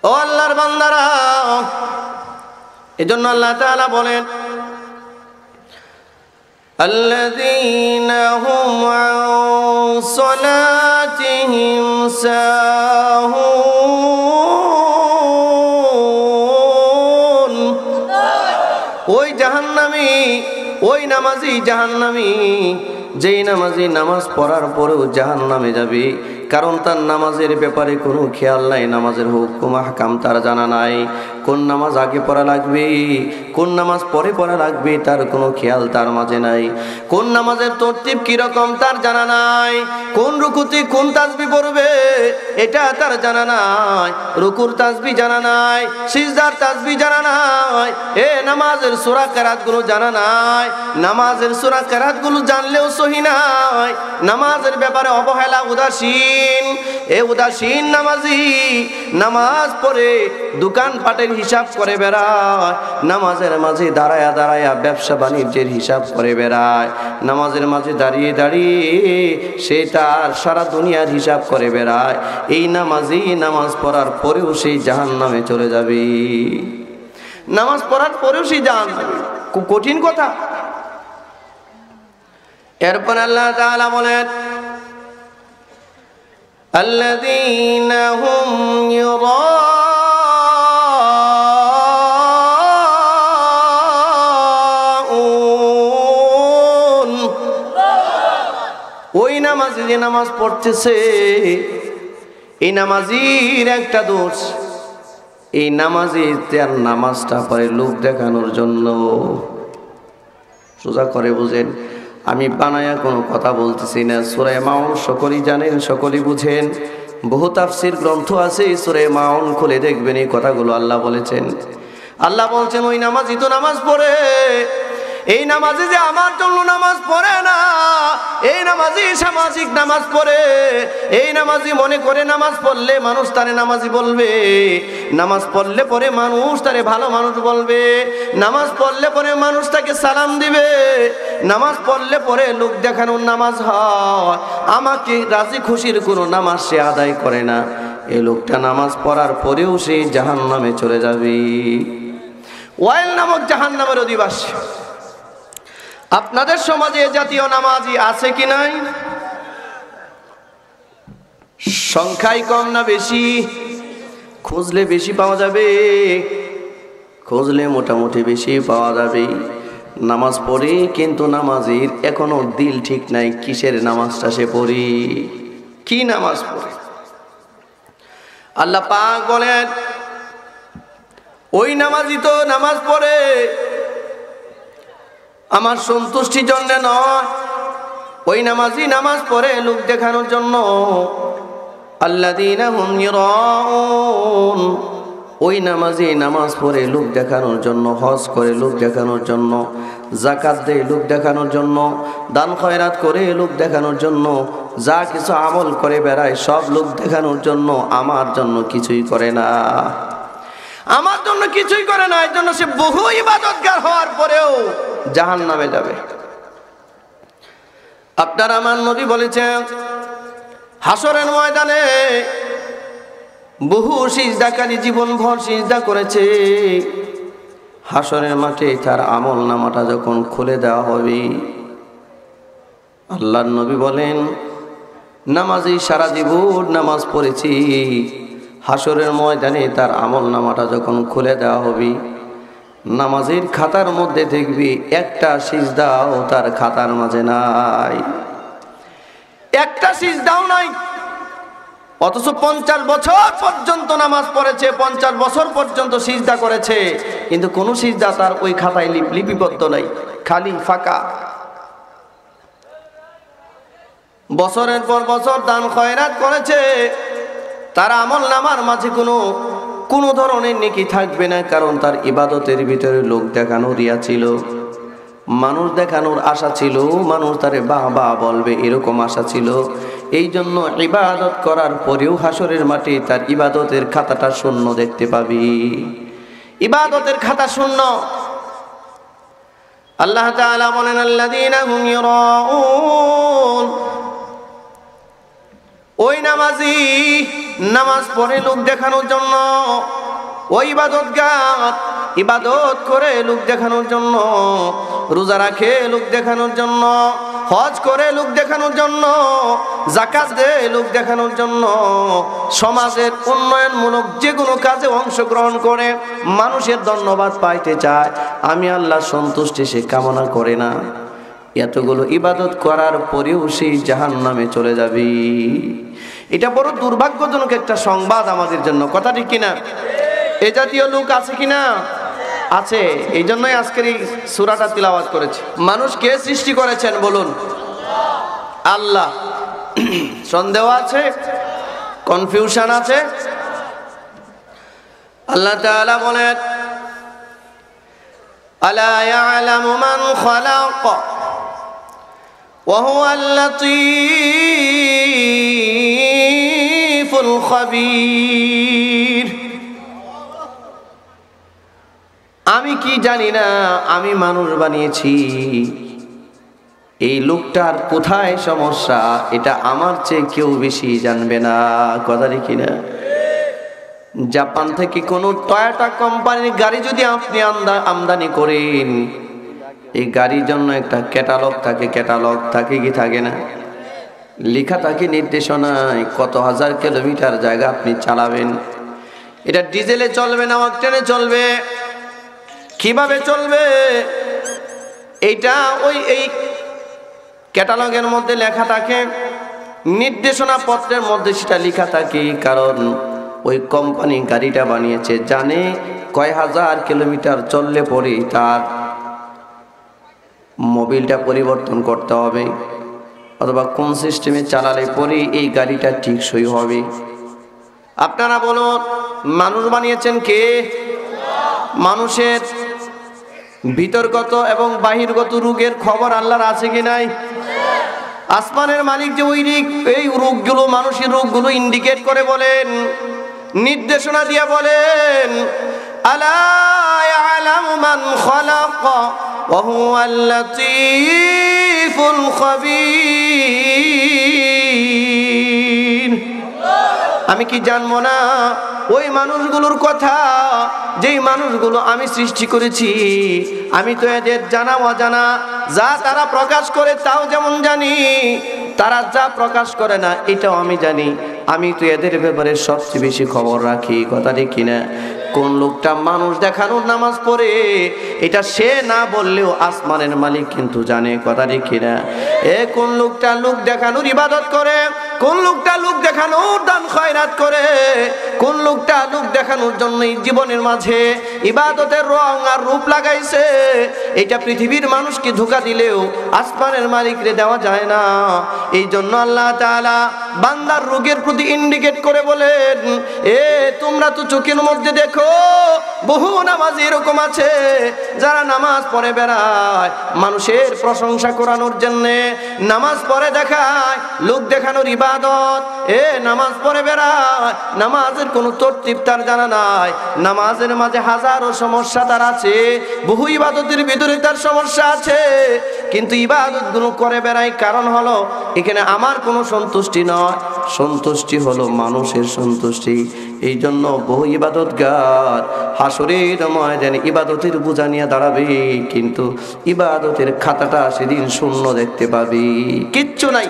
ও আল্লাহর বান্দারা, এজন্য আল্লাহ তাআলা বলেন, আল্লাযীনা হুম আন সালাতিহিম সাহুন। ওই জাহান্নামী, ওই নামাজি জাহান্নামী যেই নামাজি নামাজ পড়ার পরেও জাহান্নামে যাবে, কারণ তার নামাজের ব্যাপারে কোনো খেয়াল নাই, নামাজের হুকুম আহকাম তার জানা নাই। কোন নামাজ আগে পড়া লাগবে, কোন নামাজ পরে পড়া লাগবে তার কোনো খেয়াল তার মাঝে নাই। কোন নামাজের তরতিব কিরকম তার জানা নাই। কোন রুকুতে কোন তাসবিহ পড়বে এটা তার জানা নাই। রুকুর তাসবিহ জানা নাই, সিজদার তাসবিহ জানা নাই, নামাজের সূরা কিরাতগুলো জানা নাই। নামাজের সূরা কিরাতগুলো জানলেও সহি নাই, নামাজের ব্যাপারে অবহেলা উদাসীন। উদাসীন, এ উদাসীন নামাজি নামাজ পড়ে দোকানপাটের হিসাব করে বেড়ায়, নামাজের মাঝে দাঁড়ায়া দাঁড়ায়া ব্যবসা বাণিজ্যের হিসাব করে বেড়ায়, নামাজের মাঝে দাঁড়িয়ে দাঁড়িয়ে সে তার সারা দুনিয়ার হিসাব করে বেড়ায়, এই নামাজি নামাজ পড়ার পরেও সেই জাহান্নামে চলে যাবে। নামাজ পড়ার পরেও সেই জাহান্নামে, খুব কঠিন কথা। এরপর আল্লাহ তাআলা বলেন আল্লাযীনা হুম ইউরাউন, ওই নামাজি যে নামাজ পড়তেছে এই নামাজির একটা দোষ, এই নামাজি তার নামাজটা পড়ে লোক দেখানোর জন্য। সোজা করে বুঝেন, আমি বানায়া কোনো কথা বলতেছি না। সূরা মাউন সকলেই জানেন, সকলেই বুঝেন, বহু তাফসীর গ্রন্থ আছে, সূরা মাউন খুলে দেখবেন এই কথাগুলো আল্লাহ বলেছেন। আল্লাহ বলছেন ওই নামাজি তো নামাজ পড়ে, এই নামাজি যে আমার জন্য নামাজ পড়ে না, এই নামাজি সামাজিক নামাজ পড়ে, এই নামাজি মনে করে নামাজ পড়লে মানুষ তারে নামাজি বলবে, নামাজ পড়লে পরে মানুষ তারে ভালো মানুষ বলবে, নামাজ পড়লে পরে মানুষ তাকে সালাম দিবে, নামাজ পড়লে পরে লোক দেখানোর নামাজ হয়, আমাকে রাজি খুশির কোনো নামাজ সে আদায় করে না, এই লোকটা নামাজ পড়ার পরেও সে জাহান্নামে চলে যাবে। ওয়াইল নামক জাহান্নামের অধিবাসী। আপনাদের সমাজে এ জাতীয় নামাজি আছে কি নাই? সংখ্যায় কম না বেশি? খুঁজলে বেশি পাওয়া যাবে, খুঁজলে মোটামুটি বেশি পাওয়া যাবে। নামাজ পড়ি কিন্তু নামাজির এখনো দিল ঠিক নাই, কিসের নামাজটা সে পড়ি, কি নামাজ পড়ে। আল্লাহ পাক বলেন ওই নামাজি তো নামাজ পড়ে আমার সন্তুষ্টির জন্য নয়, ওই নামাজি নামাজ পড়ে লোক দেখানোর জন্য। আল্লাযীনা হুম ইউরাউন, ওই নামাজি নামাজ পড়ে লোক দেখানোর জন্য, হজ করে লোক দেখানোর জন্য, যাকাত দেয় লোক দেখানোর জন্য, দান খয়রাত করে লোক দেখানোর জন্য, যা কিছু আমল করে বেড়ায় সব লোক দেখানোর জন্য, আমার জন্য কিছুই করে না, আমার জন্য কিছুই করে না। এর জন্য সে বহু ইবাদতগার হওয়ার পরেও জাহান্নামে যাবে। আপনার আমার নবী বলেছেন হাসরের ময়দানে বহু সিজদাকারী জীবন ভর সিজদা করেছে, হাসরের মাঠে তার আমল নামাটা যখন খুলে দেওয়া হবে, আল্লাহর নবী বলেন নামাজি সারা জীবন নামাজ পড়েছি, হাসরের ময়দানে তার আমল নামাটা যখন খুলে দেওয়া হবে, নামাজের খাতার মধ্যে দেখবি একটা সিজদাও তার খাতার মাঝে নাই, একটা সিজদাও নাই। অথচ 50 বছর পর্যন্ত নামাজ পড়েছে, 50 বছর পর্যন্ত সিজদা করেছে, কিন্তু কোন সিজদা তার ওই খাতায় লিপিবদ্ধ নাই, খালি ফাঁকা। বছরের পর বছর দান খয়রাত করেছে, তার আমল নামার মাঝে কোনো ধরনের নেকি থাকবে না, কারণ তার ইবাদতের ভিতরে লোক দেখানোর রিয়া ছিল, মানুষ দেখানোর আশা ছিল, মানুষ তারে বাহ বাহ বলবে এরকম আশা ছিল। এই জন্য ইবাদত করার পরেও হাসরের মাঠে তার ইবাদতের খাতাটা শূন্য দেখতে পাবি, ইবাদতের খাতা শূন্য। আল্লাহ তাআলা বলেন আল্লাযীনা হুম ইউরাউন, ওই নামাজি নামাজ পড়ে লোক দেখানোর জন্য, ওই ইবাদতগার ইবাদত করে লোক দেখানোর জন্য, রোজা রাখে লোক দেখানোর জন্য, হজ করে লোক দেখানোর জন্য, যাকাত দেয় লোক দেখানোর জন্য, সমাজের উন্নয়নমূলক যে কোনো কাজে অংশগ্রহণ করে মানুষের ধন্যবাদ পাইতে চায়, আমি আল্লাহর সন্তুষ্টি সে কামনা করে না, এতগুলো ইবাদত করার পরেও সেই জাহান্নামে চলে যাবে। এটা বড় দুর্ভাগ্যজনক একটা সংবাদ আমাদের জন্য, কথা ঠিক কিনা? এ জাতীয় লোক আছে কিনা? আছে। এই জন্যই আজকের এই সূরাটা তিলাওয়াত করেছি। মানুষ কে সৃষ্টি করেছেন বলুন? আল্লাহ। সন্দেহ আছে? কনফিউশন আছে? আল্লাহ তাআলা বলেন আলা ইয়ালামু মান খালাক ওয়া হুয়াল লাতীফ খাবীর। আমি কি জানি না, আমি মানুষ বানিয়েছি। এই লোকটার কোথায় সমস্যা এটা আমার চেয়ে কেউ বেশি জানবে না। কথা দেখি না? জাপান থেকে কোনো টয়োটা কোম্পানির গাড়ি যদি আপনি আমদানি করেন, এই গাড়ির জন্য একটা ক্যাটালগ থাকে। ক্যাটালগ থাকে কি থাকে না? লেখা থাকে নির্দেশনায় কত হাজার কিলোমিটার জায়গা আপনি চালাবেন। এটা ডিজেলে চলবে না অকটেনে চলবে, কিভাবে চলবে, এইটা এই ক্যাটালগের মধ্যে লেখা থাকে, নির্দেশনা পত্রের মধ্যে সেটা লেখা থাকে। কারণ ওই কোম্পানি গাড়িটা বানিয়েছে, জানে কয় হাজার কিলোমিটার চললে পরে তার মোবিলটা পরিবর্তন করতে হবে, অথবা কোন সিস্টেমে চালালে পরে এই গাড়িটা টিকসই হবে। আপনারা বলুন, মানুষ বানিয়েছেন কে? মানুষের ভিতরগত এবং বাহিরগত রোগের খবর আল্লাহর আছে কি নাই? আসমানের মালিক যে এই রোগগুলো, মানুষের রোগগুলো ইন্ডিকেট করে বলেন, নির্দেশনা দিয়ে বলেন, আলা ইয়ালামু মান খালাক ওয়া হুয়াল লাতীফুল খাবীর। আমি কি জানবো না ওই মানুষগুলোর কথা, যেই মানুষগুলো আমি সৃষ্টি করেছি? আমি তো এদের জানা অজানা, যা তারা প্রকাশ করে তাও যেমন জানি, তারা যা প্রকাশ করে না এটাও আমি জানি। আমি তো এদের ব্যাপারে সবচেয়ে বেশি খবর রাখি। কথা দেখি না? কোন লোকটা মানুষ দেখানোর নামাজ পড়ে এটা সে না বললেও আসমানের মালিক কিন্তু জানে। কথা দেখি না? কোন লোকটা লোক দেখানোর ইবাদত করে, কোন লোকটা লোক দেখানোর দান খয়রাত করে, কোন লোকটা লোক দেখানোর জন্য জীবনের মাঝে ইবাদতের রং আর রূপ লাগাইছে, এটা পৃথিবীর মানুষকে ধোঁকা দিলেও আসমানের মালিকরে দেওয়া যায় না। এই জন্য আল্লাহ তাআলা বান্দার রোগের প্রতি ইন্ডিকেট করে বলেন, তোমরা তো চোখের মধ্যে দেখো বহু নামাজ এরকম আছে যারা নামাজ পড়ে বেড়ায় মানুষের প্রশংসা করানোর জন্য, নামাজ পড়ে দেখায় লোক দেখানোর ইবাদত। নামাজ পড়ে বেড়ায়, নামাজের কোনো তরতিব তার জানা নাই, নামাজের মাঝে হাজারো সমস্যা তার আছে, বহু ইবাদতের ভিতরে তার সমস্যা আছে, কিন্তু ইবাদতগুলো করে বেড়ায়। কারণ হলো এখানে আমার কোনো সন্তুষ্টি নয়, সন্তুষ্টি হলো মানুষের সন্তুষ্টি। এই জন্য বহু ইবাদতগার হাসরের ময়দানে ইবাদতের বোঝা নিয়ে দাঁড়াবে, কিন্তু ইবাদতের খাতাটা সেদিন শূন্য দেখতে পাবি, কিচ্ছু নাই,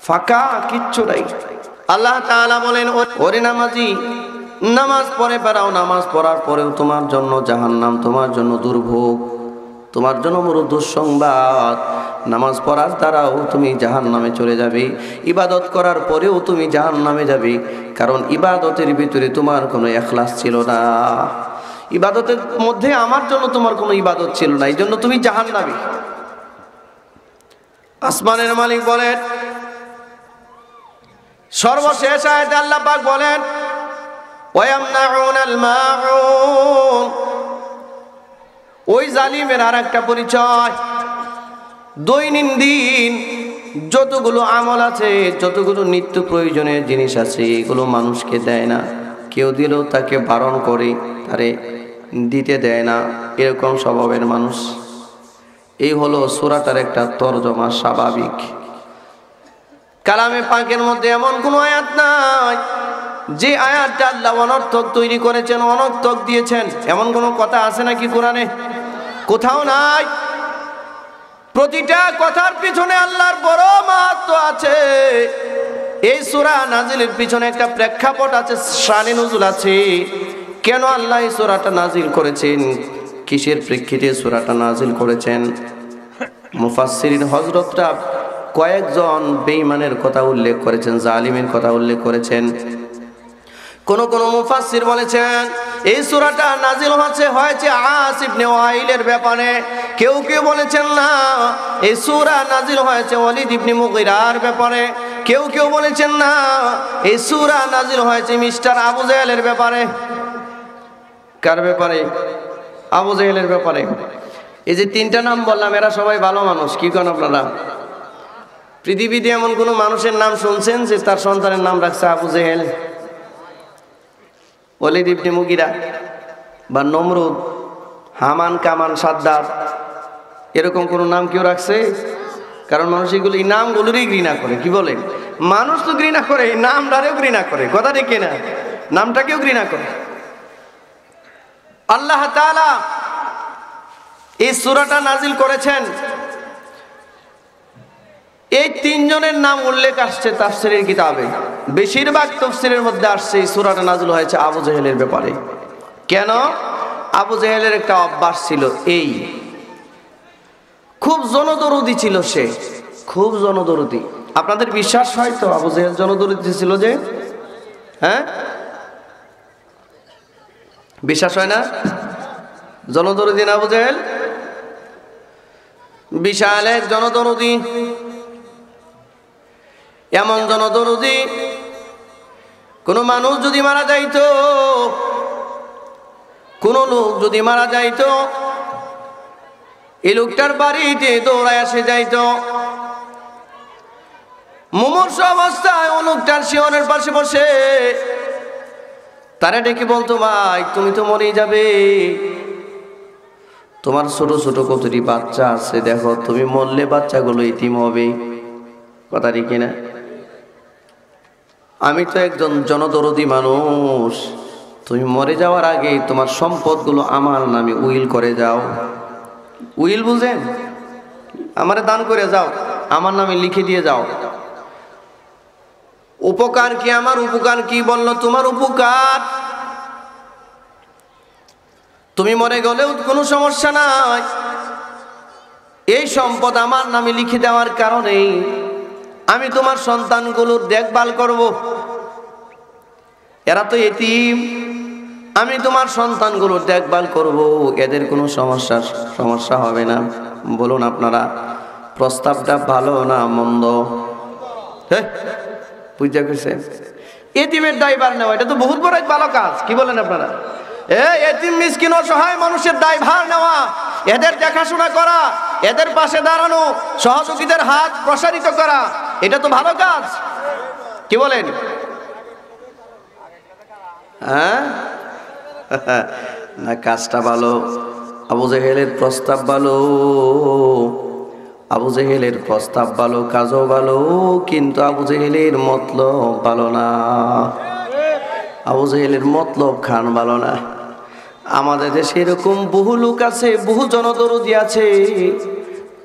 ফাঁকা, কিচ্ছু নাই। আল্লাহ তাআলা বলেন, ওরে নামাজি, নামাজ পড়ে বেড়াও, নামাজ পড়ার পরেও তোমার জন্য জাহান্নাম, তোমার জন্য দুর্ভোগ, তোমার জন্য বড় দুঃসংবাদ। নামাজ পড়ার দ্বারাও তুমি জাহান্নামে চলে যাবে, ইবাদত করার পরেও তুমি জাহান্নামে যাবে। কারণ ইবাদতের ভিতরে তোমার কোনো ইখলাস ছিল না, ইবাদতের মধ্যে আমার জন্য তোমার কোনো ইবাদত ছিল না, এই জন্য তুমি জাহান্নামে। আসমানের মালিক বলেন, সর্বশেষ আয়াতে আল্লাহ পাক বলেন, ওয়ায়ামনাউনাল মাউন। ওই জালিমের আর একটা পরিচয়, দৈনন্দিন যতগুলো আমল আছে, যতগুলো নিত্য প্রয়োজনীয় জিনিস আছে, এগুলো মানুষকে দেয় না, কেউ দিলেও তাকে বারণ করে, তারে দিতে দেয় না, এরকম স্বভাবের মানুষ। এই হলো সূরাটার একটা তরজমা, স্বাভাবিক। কালামে পাকের মধ্যে এমন কোনো আয়াত নাই যে আয়াতটা আল্লাহ অনর্থক তৈরি করেছেন, অনর্থক দিয়েছেন, এমন কোনো কথা আছে নাকি কোরআনে? কোথাও নাই। প্রতিটা কথার পিছনে আল্লাহর বড় মাহাত্ম্য আছে। এই সূরা নাজিলের পিছনে একটা প্রেক্ষাপট আছে, শানে নুজুল আছে। কেন আল্লাহ এই সূরাটা নাজিল করেছেন, কিসের প্রেক্ষিতে সূরাটা নাজিল করেছেন? মুফাসসিরিন হযরতরা কয়েকজন বেঈমানের কথা উল্লেখ করেছেন, জালিমের কথা উল্লেখ করেছেন। কোন কোন মুফাসসির বলেছেন এই সূরাটা নাজিল হয়েছে আস ইবনে ওয়াইলের ব্যাপারে। কেউ কেউ বলেছেন না, এই সূরা নাজিল হয়েছে ওয়ালিদ ইবনে মুগীরার ব্যাপারে। কেউ কেউ বলেছেন না, এই সূরা নাজিল হয়েছে মিস্টার আবু জাহেলের ব্যাপারে। কার ব্যাপারে? আবু জাহেলের ব্যাপারে। এই যে তিনটা নাম বললাম, এরা সবাই ভালো মানুষ, কি কোন আপনারা? পৃথিবীতে এমন কোন মানুষের নাম শুনছেন যে তার সন্তানের নাম রাখছে আবু জেহেল, ওয়ালিদ ইবনে মুগিরা বা নমরুদ, হামান, কামান, সাদ্দাত, এরকম কোন নাম কেউ রাখছে? কারণ মানুষ এগুলো এই নামগুলোরই ঘৃণা করে। কি বলেন? মানুষ তো ঘৃণা করে, এই নামটারেও ঘৃণা করে। কথা ঠিক কিনা? নামটাকেও ঘৃণা করে। আল্লাহ তাআলা এই সূরাটা নাজিল করেছেন, এই তিনজনের নাম উল্লেখ আসছে তাফসীরের কিতাবে। বেশিরভাগ তাফসীরের মধ্যে আসছে এই সূরাটা নাজিল হয়েছে আবু জেহেলের ব্যাপারে। কেন? আবু জেহেলের একটা অভ্যাস ছিল, এই খুব জনদরদি ছিল সে, খুব জনদরদি। আপনাদের বিশ্বাস হয় তো আবু জেহেল জনদরদি ছিল যে? হ্যাঁ, বিশ্বাস হয় না? জনদরদি না আবু জেহেল? বিশাল এক জনদরদি, এমন জনদরদি কোন মানুষ যদি মারা যাইতো, কোন লোক যদি মারা যাইতো, এই লোকটার বাড়িতে দৌড়ায় আসে যাইতো। মুমূর্ষু অবস্থায় ও লোকটার শিয়রের পাশে বসে তারা ডেকে বলতো, ভাই তুমি তো মরেই যাবে, তোমার ছোট ছোট কতটি বাচ্চা আছে, দেখো তুমি মরলে বাচ্চাগুলো ইতিম হবে। কথা ঠিক না? আমি তো একজন জনদরদি মানুষ, তুমি মরে যাওয়ার আগে তোমার সম্পদগুলো আমার নামে উইল করে যাও। উইল বুঝেন? আমারে দান করে যাও, আমার নামে লিখে দিয়ে যাও। উপকার কি? আমার উপকার কি? বলল তোমার উপকার, তুমি মরে গেলেও কোনো সমস্যা নাই, এই সম্পদ আমার নামে লিখে দেওয়ার কারণে আমি তোমার সন্তানগুলোর দেখভাল করব। এরা তো এতিম, আমি তোমার সন্তানগুলোর দেখভাল করব, এদের কোনো সমস্যা হবে না। বলুন আপনারা, প্রস্তাবটা ভালো না মন্দ? বুঝতে পেরেছেন? এতিমের দায়ভার নেওয়া এটা তো বহুত বড় ভালো কাজ। কি বলেন আপনারা? এতিম মিসকিন অসহায় মানুষের দায়ভার নেওয়া, এদের দেখাশোনা করা, এদের পাশে দাঁড়ানো, সহযোগীদের হাত প্রসারিত করা, এটা তো ভালো কাজ। কি বলেন? হ্যাঁ, না কাজটা ভালো। আবু জেহেলের প্রস্তাব ভালো, আবু জেহেলের প্রস্তাব ভালো, কাজও ভালো, কিন্তু আবু জেহেলের মতলব ভালো না। আবু জেহেলের মতলব খান ভালো না। আমাদের দেশে এরকম বহু লোক আছে, বহু জনদরদি আছে,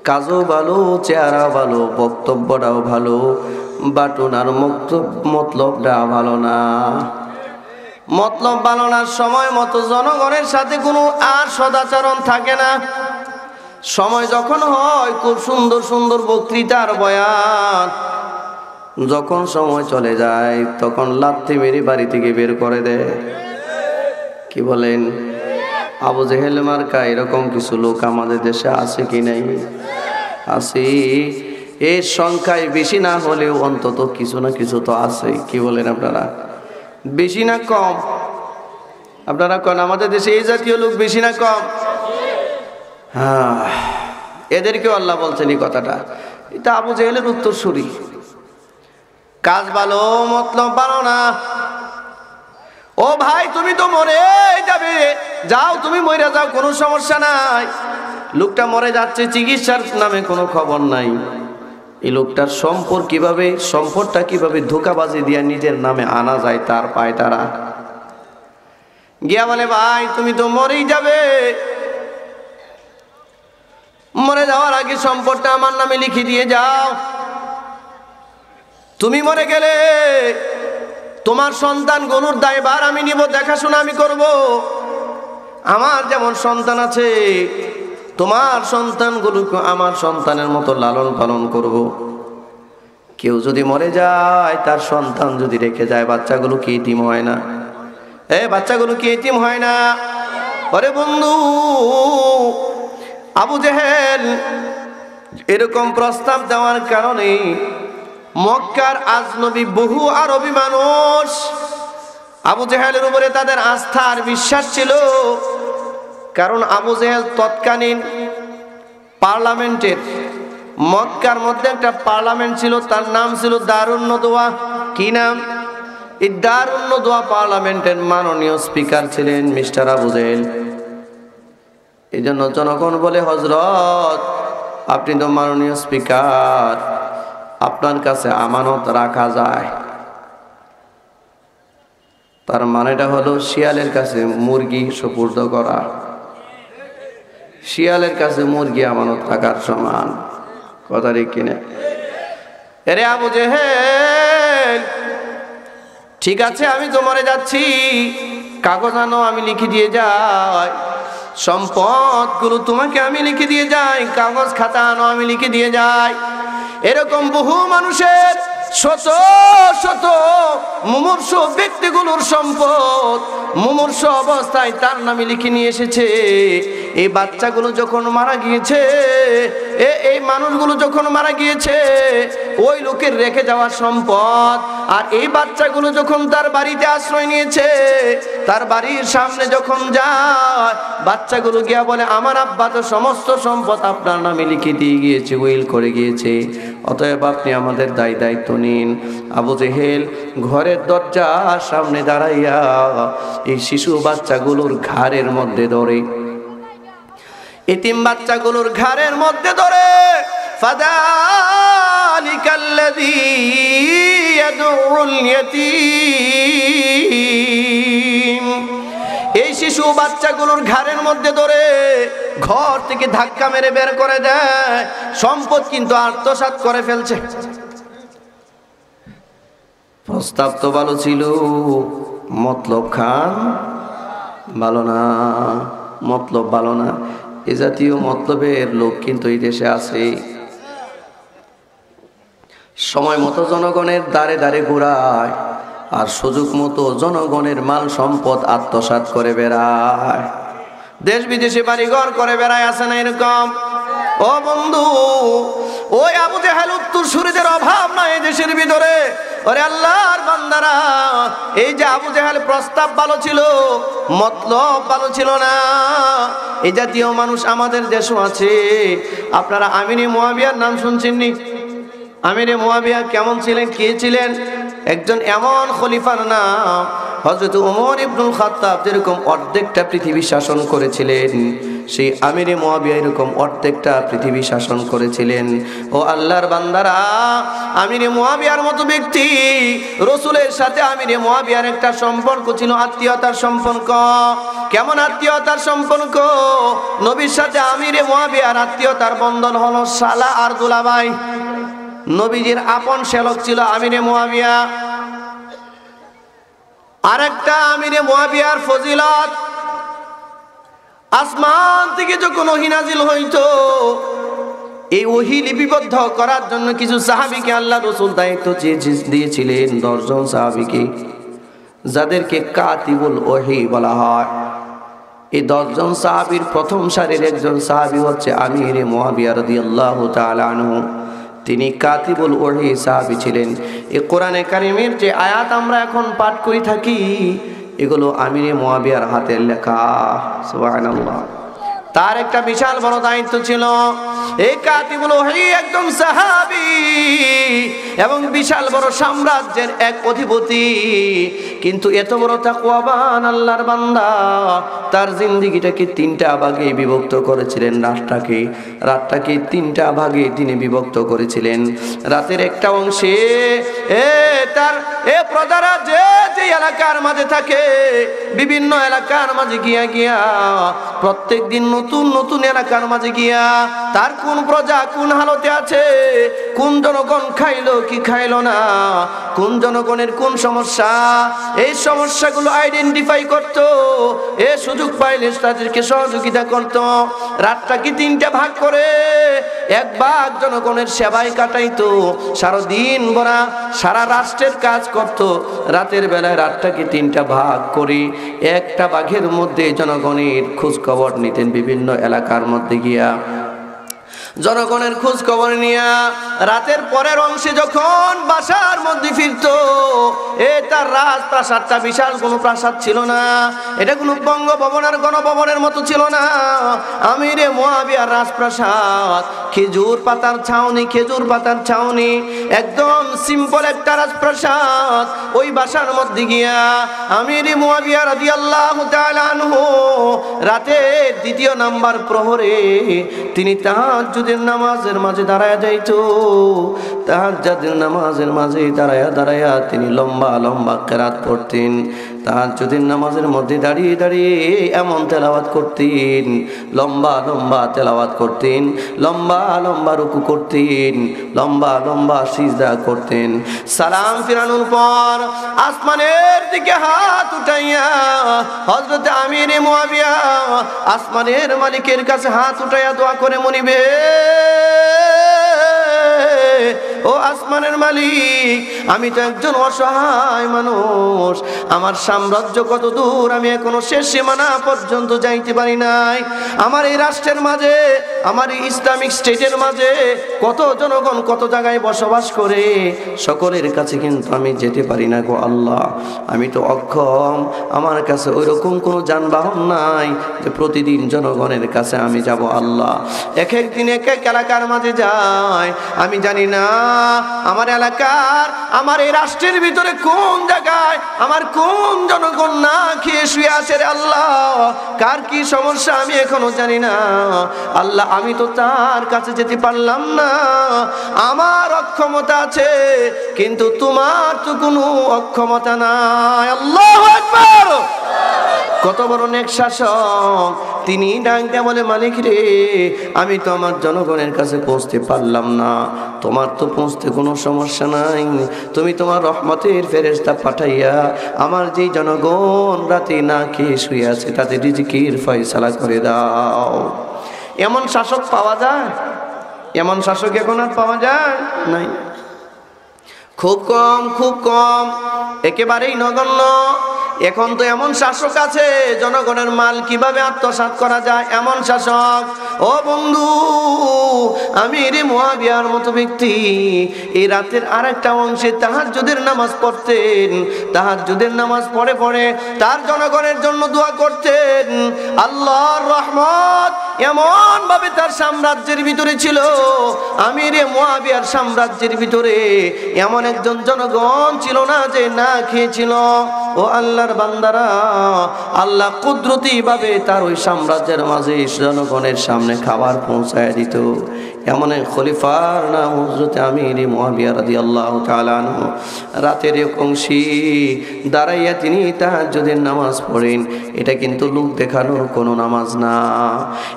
কাজও ভালো, চেহারা ভালো, বক্তব্যটাও ভালো, বাটুনার মতলবটা ভালো না। মতলব ভালো না, সময় মতো জনগণের সাথে কোনো আর সদাচরণ থাকে না। সময় যখন হয় খুব সুন্দর সুন্দর বক্তৃতার বয়ান, যখন সময় চলে যায় তখন লাথি মেরে বাড়ি থেকে বের করে দেয়। কি বলেন? আবু জেহেল মার্কা এরকম কিছু লোক আমাদের দেশে আছে কি নাই? আছে। এর সংখ্যায় বেশি না হলেও অন্তত কিছু না কিছু তো আছে। কি বলেন আপনারা? বেশি না কম? আপনারা কোন আমাদের দেশে এই জাতীয় লোক বেশি না কম? হ্যাঁ, এদেরকেও আল্লাহ বলছেন এই কথাটা। এটা আবু জেহেলের উত্তরসূরি। কাজ ভালো, মতলব ভালো না। ও ভাই তুমি তো মরে যাবে, যাও তুমি মরে যাও, কোনো সমস্যা নাই। লোকটা মরে যাচ্ছে, চিকিৎসার নামে কোনো খবর নাই। এই লোকটার সম্পদটা কিভাবে ধোঁকাবাজি দিয়ে নিজের নামে আনা যায় তার পায় তারা। গিয়া বলে, ভাই তুমি তো মরেই যাবে, মরে যাওয়ার আগে সম্পদটা আমার নামে লিখে দিয়ে যাও। তুমি মরে গেলে তোমার সন্তানগুলোর দায়ভার আমি নিব, দেখাশোনা আমি করব। আমার যেমন সন্তান আছে, তোমার সন্তানগুলোকে আমার সন্তানের মতো লালন পালন করব। কেউ যদি মরে যায়, তার সন্তান যদি রেখে যায়, বাচ্চাগুলো কি এতিম হয় না? বাচ্চাগুলো কি এতিম হয় না? আরে বন্ধু, আবু জেহেল এরকম প্রস্তাব দেওয়ার কারণে মক্কার আজনবী বহু আরবী মানুষ আবু জেহেলের উপরে তাদের আস্থা আর বিশ্বাস ছিল। কারণ আবু জেহেল তৎকালীন পার্লামেন্টের মক্কার মধ্যে একটা পার্লামেন্ট ছিল, তার নাম ছিল দারুন নদওয়া। কি নাম? এই দারুন নদওয়া পার্লামেন্টের মাননীয় স্পিকার ছিলেন মিস্টার আবু জেহেল। এই জন্য জনগণ বলে, হযরত আপনি তো মাননীয় স্পিকার, আপনার কাছে আমানত রাখা যায়। তার মানেটা হলো শিয়ালের কাছে মুরগি সুপুর্দ করা। শিয়ালের কাছে মুরগি আমানত রাখার সমান। কথা ঠিক কিনা? এরে আবু জেহেল, ঠিক আছে আমি তোমারে যাচ্ছি, কাগজ আনো আমি লিখে দিয়ে যাই, সম্পদগুলো তোমাকে আমি লিখে দিয়ে যাই, কাগজ খাতা আনো আমি লিখে দিয়ে যাই। এরকম বহু মানুষের শত শত মুমূর্ষু ব্যক্তিগুলোর সম্পদ মুমূর্ষু অবস্থায় তার নামে লিখে নিয়ে এসেছে। এই বাচ্চাগুলো যখন মারা গিয়েছে, এই মানুষগুলো যখন মারা গিয়েছে, ওই লোকের রেখে যাওয়া সম্পদ, আর এই বাচ্চাগুলো যখন তার বাড়িতে আশ্রয় নিয়েছে, তার বাড়ির সামনে যখন যায়, বাচ্চাগুলো গিয়া বলে, আমার আব্বা তো সমস্ত সম্পদ আপনার নামে লিখে দিয়ে গিয়েছে, উইল করে গিয়েছে, অতএব আপনি আমাদের দায়িত্ব নিন। আবু জেহেল ঘরের দরজার সামনে দাঁড়াইয়া এই শিশু বাচ্চাগুলোর ঘাড়ের মধ্যে ধরে, এতিম বাচ্চাগুলোর ঘাড়ের মধ্যে ধরে, ফাযালিকাল্লাযী ইয়াদউল ইয়াতীম, এই শিশু বাচ্চাগুলোর ঘাড়ের মধ্যে ধরে ঘর থেকে ধাক্কা মেরে বের করে দেয়। সম্পদ কিন্তু আত্মসাৎ করে ফেলছে। প্রস্তাব তো ভালো ছিল, মতলব খান ভালো না, মতলব ভালো না। এ জাতীয় মতলবের লোক কিন্তু এই দেশে আছে। সময় মতো জনগণের দ্বারে দ্বারে ঘুরায়, আর সুযোগ মতো জনগণের মাল সম্পদ আত্মসাৎ করে বেড়ায়, দেশ বিদেশে বাড়িঘর করে বেড়ায়। আছে না এরকম? ও বন্ধু, ওই আবু জেহেল উত্তরসূরিদের অভাব নাই এই দেশের ভিতরে। ওরে আল্লাহর বান্দারা, এই যে আবু জেহেল প্রস্তাব ভালো ছিল, মতলব ভালো ছিল না, এই জাতীয় মানুষ আমাদের দেশও আছে। আপনারা আমিরে মুয়াবিয়ার নাম শুনছেননি? আমিরে মুয়াবিয়া কেমন ছিলেন, কে ছিলেন? একজন এমন খলিফার নাম হযরত ওমর ইবনুল খাত্তাব যেরকম অর্ধেকটা পৃথিবী শাসন করেছিলেন, সেই আমিরে মুয়াবিয়া এরকম অর্ধেকটা পৃথিবী শাসন করেছিলেন। ও আল্লাহর বান্দারা, আমিরে মুয়াবিয়ার মতো ব্যক্তি, রাসূলের সাথে আমিরে মুয়াবিয়ার একটা সম্পর্ক ছিল, আত্মীয়তার সম্পর্ক। কেমন আত্মীয়তার সম্পর্ক? নবীর সাথে আমিরে মুয়াবিয়ার আত্মীয়তার বন্ধন হলো শালা আর দুলাভাই। নবীজির আপন শ্যালক ছিল আমিরে মুয়াবিয়া। আরেকটা আমিরে মুয়াবিয়ার ফজিলত, আসমান থেকে যখন ওহী নাজিল হইতো, এই ওহী লিপিবদ্ধ করার জন্য কিছু সাহাবীকে আল্লাহ রাসূল দায়িত্ব দিয়েছিলেন, 10 জন সাহাবীকে, যাদেরকে কাতিবুল ওহী বলা হয়। এই 10 জন সাহাবীর প্রথম সারির একজন সাহাবী হচ্ছে আমিরে মুয়াবিয়া রাদিয়াল্লাহু তাআলা আনহু। তিনি কাতিবুল ওহী সাহাবী ছিলেন। এই কোরআনে কারীমের যে আয়াত আমরা এখন পাঠ করে থাকি, এগুলো আমিরে মুয়াবিয়ার হাতের লেখা। সুবহানাল্লাহ। তার একটা বিশাল বড় দায়িত্ব ছিল। এই কাতিবুল ওহী একদম সাহাবী এবং বিশাল বড় সাম্রাজ্যের এক অধিপতি, কিন্তু এত বড় তাকওয়াবান আল্লাহর বান্দা, তার জিন্দেগিটাকে 3টা ভাগে বিভক্ত করেছিলেন। রাতটাকে 3টা ভাগে তিনি বিভক্ত করেছিলেন। রাতের একটা অংশে তার প্রজারা যে এলাকার মাঝে থাকে, বিভিন্ন এলাকার মাঝে গিয়া প্রত্যেক দিন নতুন নতুন এলাকার মাঝে গিয়া তার কোন প্রজা কোন হালতে আছে, কোন জনগণ খাইলো কি খাইলো না, কোন জনগণের কোন সমস্যা, এই সমস্যাগুলো আইডেন্টিফাই করত। সুযোগ পাইলে তাদেরকে সহযোগিতা করত। রাতটাকে 3টা ভাগ করে এক ভাগ জনগণের সেবায় কাটাইতো, সারাদিন ভরা সারা রাষ্ট্রের কাজ করত। রাতের বেলায় রাতটাকে 3টা ভাগ করে একটা ভাগের মধ্যে জনগণের খোঁজ খবর নিতেন। বিভিন্ন এলাকার মধ্যে গিয়া জনগণের খোঁজ খবর নিয়া রাতের পরের অংশে যখন বাসার মধ্যে ফিরত, তার রাজপ্রাসাদটা বিশাল কোনো প্রাসাদ ছিল না, এটা কোনো বঙ্গভবন আর গণভবনের মতো ছিল না। আমিরে মুয়াবিয়ার রাজপ্রাসাদ খেজুর পাতার ছাউনি, খেজুর পাতার ছাউনি, একদম সিম্পল একটা রাজপ্রাসাদ। ওই বাসার মধ্যে গিয়া আমির মুয়াবিয়া রাদিয়াল্লাহু তাআলা আনহু রাতের দ্বিতীয় নাম্বার প্রহরে তিনি তাহাজ্জুদের নামাজের মাঝে দাঁড়ায়া যাইতো। তাহাজ্জুদের নামাজের মাঝে দাঁড়ায়া দাঁড়ায়া তিনি লম্বা লম্বা কিরাত পড়তেন। তাহাজ্জুদের নামাজের মধ্যে দাঁড়িয়ে দাঁড়িয়ে এমন তেলাওয়াত করতেন, লম্বা লম্বা তেলাওয়াত করতেন, লম্বা লম্বা রুকু করতেন, লম্বা লম্বা সিজদা করতেন। সালাম ফিরানোর পর আসমানের দিকে হাত উঠাইয়া হযরত আমির মুয়াবিয়া আসমানের মালিকের কাছে হাত উঠাইয়া দোয়া করে মনিবে, ও আসমানের মালিক, আমি তো একজন অসহায় মানুষ, আমার সাম্রাজ্য কত দূর, আমি এখনো শেষ সীমানা পর্যন্ত যাইতে পারি নাই। আমার এই রাষ্ট্রের মাঝে, আমার এই ইসলামিক স্টেটের মাঝে কত জনগণ কত জায়গায় বসবাস করে, সকলের কাছে কিন্তু আমি যেতে পারি না গো আল্লাহ। আমি তো অক্ষম, আমার কাছে ওইরকম কোনো যানবাহন নাই যে প্রতিদিন জনগণের কাছে আমি যাব আল্লাহ। এক এক দিন এক এক এলাকার মাঝে যাই, আমি জানি না আমার এলাকার, আমার এই রাষ্ট্রের ভিতরে কোন জায়গায় আমার কোন জনগণ না খেয়ে শুয়ে আছে রে আল্লাহ, কার কি সমস্যা আমি এখনো জানি না আল্লাহ। আমি তো তার কাছে যেতে পারলাম না, আমার অক্ষমতা আছে কিন্তু তোমার তো কোনো অক্ষমতা নাই। আল্লাহু আকবার। কত বড় নেক শাসক, তিনি ডাক দেয়া বলে, মালিক রে, আমি তো আমার জনগণের কাছে পৌঁছতে পারলাম না, তোমার তো পৌঁছতে কোনো সমস্যা নাই, তুমি তোমার রহমতের ফেরেশতা পাঠাইয়া আমার যেই জনগণ রাতে না খেয়ে শুয়ে আছে তাদের রিজিকের ফয়সালা করে দাও। এমন শাসক পাওয়া যায়? এমন শাসক এখন আর পাওয়া যায় নাই, খুব কম, খুব কম, একেবারেই নগণ্য। এখন তো এমন শাসক আছে জনগণের মাল কিভাবে আত্মসাৎ করা যায়, এমন শাসক। ও বন্ধু, আমির মুয়াবিয়ার মতো ব্যক্তি এই রাতের আরেকটা অংশে তাহাজ্জুদের নামাজ পড়তেন। তাহাজ্জুদের নামাজ পড়ে পড়ে তার জনগণের জন্য দোয়া করতেন। আল্লাহর রহমত এমন ভাবে তার সাম্রাজ্যের ভিতরে ছিল, আমির মুয়াবিয়ার সাম্রাজ্যের ভিতরে এমন একজন জনগণ ছিল না যে না খেয়েছিল। ও আল্লাহর বান্দারা, আল্লাহ কুদরতি ভাবে তার ওই সাম্রাজ্যের মাঝে জনগণের সামনে খাবার পৌঁছায় দিত। এমন এক খলিফার নাম হযরত আমির মুয়াবিয়া রাদিয়াল্লাহু তাআলা আনহু। রাতের এক অংশে দাঁড়াইয়া তিনি তাহাজ্জুদের নামাজ পড়েন। এটা কিন্তু লোক দেখানোর কোনো নামাজ না,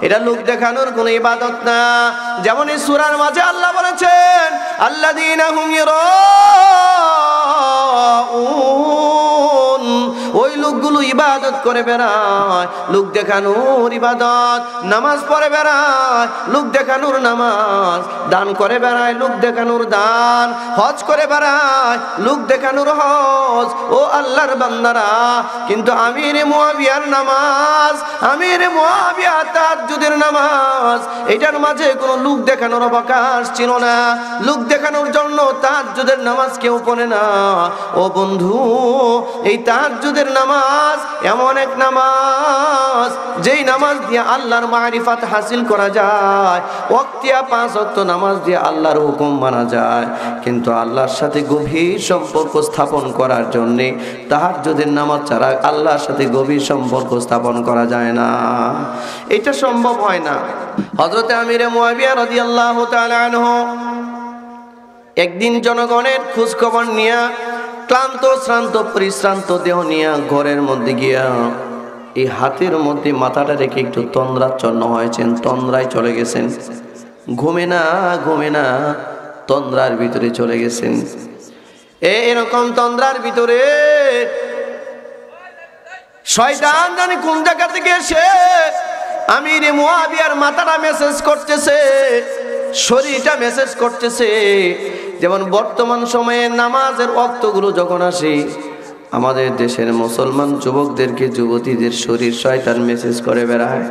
এটা লোক দেখানোর কোনো ইবাদত না। যেমন এই সূরার মাঝে আল্লাহ বলেছেন, আল্লাযীনা হুম ইরাউন, ওই লোকগুলো ইবাদত করে বেড়ায়, লোক দেখানোর ইবাদত, নামাজ পড়ে বেড়ায়, লোক দেখানোর নামাজ, দান করে বেড়ায়, লোক দেখানোর দান, হজ করে বেড়ায়, লোক দেখানোর হজ। ও আল্লাহর বান্দারা, কিন্তু আমির মুয়াবিয়ার নামাজ, আমির মুয়াবিয়া তাহাজ্জুদের নামাজ, এটার মাঝে কোনো লোক দেখানোর অবকাশ ছিল না। লোক দেখানোর জন্য তাহাজ্জুদের নামাজ কেউ পড়ে না। ও বন্ধু, এই তাহাজ্জুদের নামাজ এমন এক নামাজ যেই নামাজ দিয়ে আল্লাহর মারিফাত হাসিল করা যায়। ওয়াক্তিয়া 5 ওয়াক্ত নামাজ দিয়ে আল্লাহর হুকুম মানা যায়, কিন্তু আল্লাহর সাথে গভীর সম্পর্ক স্থাপন করার জন্য তাহাজ্জুদের নামাজ ছাড়া আল্লাহর সাথে গভীর সম্পর্ক স্থাপন করা যায় না, এটা সম্ভব হয় না। হযরত আমির মুয়াবিয়া রাদিয়াল্লাহু তাআলা আনহু একদিন জনগণের খোঁজ খবর নিয়া ক্লান্ত শ্রান্ত পরিশ্রান্ত দেহ নিয়া ঘরের মধ্যে গিয়া এই হাতের মধ্যে মাথাটা রেখে একটু তন্দ্রাচ্ছন্ন হয়েছেন, তন্দ্রায় চলে গেছেন। ঘুমে না তন্দ্রার ভিতরে চলে গেছেন। এরকম তন্দ্রার ভিতরে শয়তান জানি কোন জায়গা থেকে এসে আমির মুয়াবিয়ার মাথাটা মেসেজ করতেছে, শরীরটা মেসেজ করতেছে। যেমন বর্তমান সময়ে নামাজের ওয়াক্তগুলো যখন আসে, আমাদের দেশের মুসলমান যুবকদেরকে, যুবতীদের শরীর শয়তান মেসেজ করে বেড়ায়,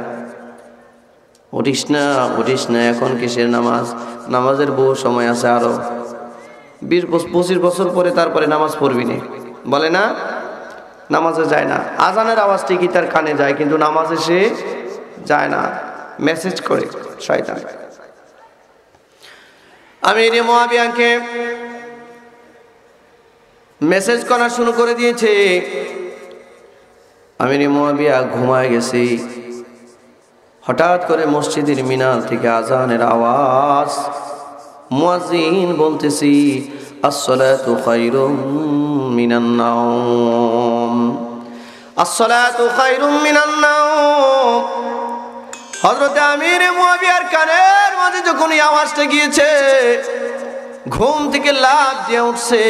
উঠিস না উঠিস না, এখন কিসের নামাজ, নামাজের বহু সময় আছে, আরো 20-25 বছর পরে তারপরে নামাজ পড়বি না, বলে না, নামাজে যায় না। আজানের আওয়াজ ঠিকই তার কানে যায়, কিন্তু নামাজে সে যায় না, মেসেজ করে শয়তান। আমির মুয়াবিয়াকে মেসেজ করা শুরু করে দিয়েছে। আমির মুয়াবিয়া ঘুমায় গেছে। হঠাৎ করে মসজিদের মিনার থেকে আজানের আওয়াজ, মুয়াজ্জিন বলতেছি আসসালাতু খায়রুম মিনান নাওম, আসসালাতু খায়রুম মিনান নাওম। হযরত আমির মুয়াবিয়ার কানের মাঝে যখন এই আওয়াজটা গিয়েছে, ঘুম থেকে লাফ দিয়ে উঠছে,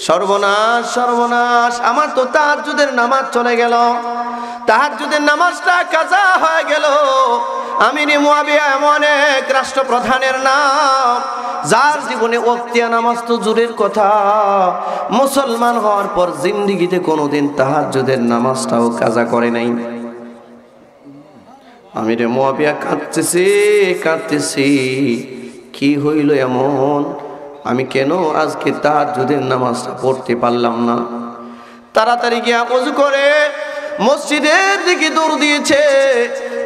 সর্বনাশ সর্বনাশ, আমার তো তাহাজ্জুদের নামাজ চলে গেল, তাহাজ্জুদের নামাজটা কাজা হয়ে গেল। আমির মুয়াবিয়া এমন এক রাষ্ট্রপ্রধানের নাম, যার জীবনে ওয়াক্তিয়া নামাজ তো দূরের কথা, মুসলমান হওয়ার পর জিন্দেগিতে কোনোদিন তাহাজ্জুদের নামাজটাও কাজা করে নাই। আমির মুয়াবিয়া কাঁদতেছি কাঁদতেছি, কি হইল এমন, আমি কেন আজকে তাহাজ্জুদের নামাজটা পড়তে পারলাম না। তাড়াতাড়ি গিয়া ওযু করে মসজিদের দিকে দৌড় দিয়েছে।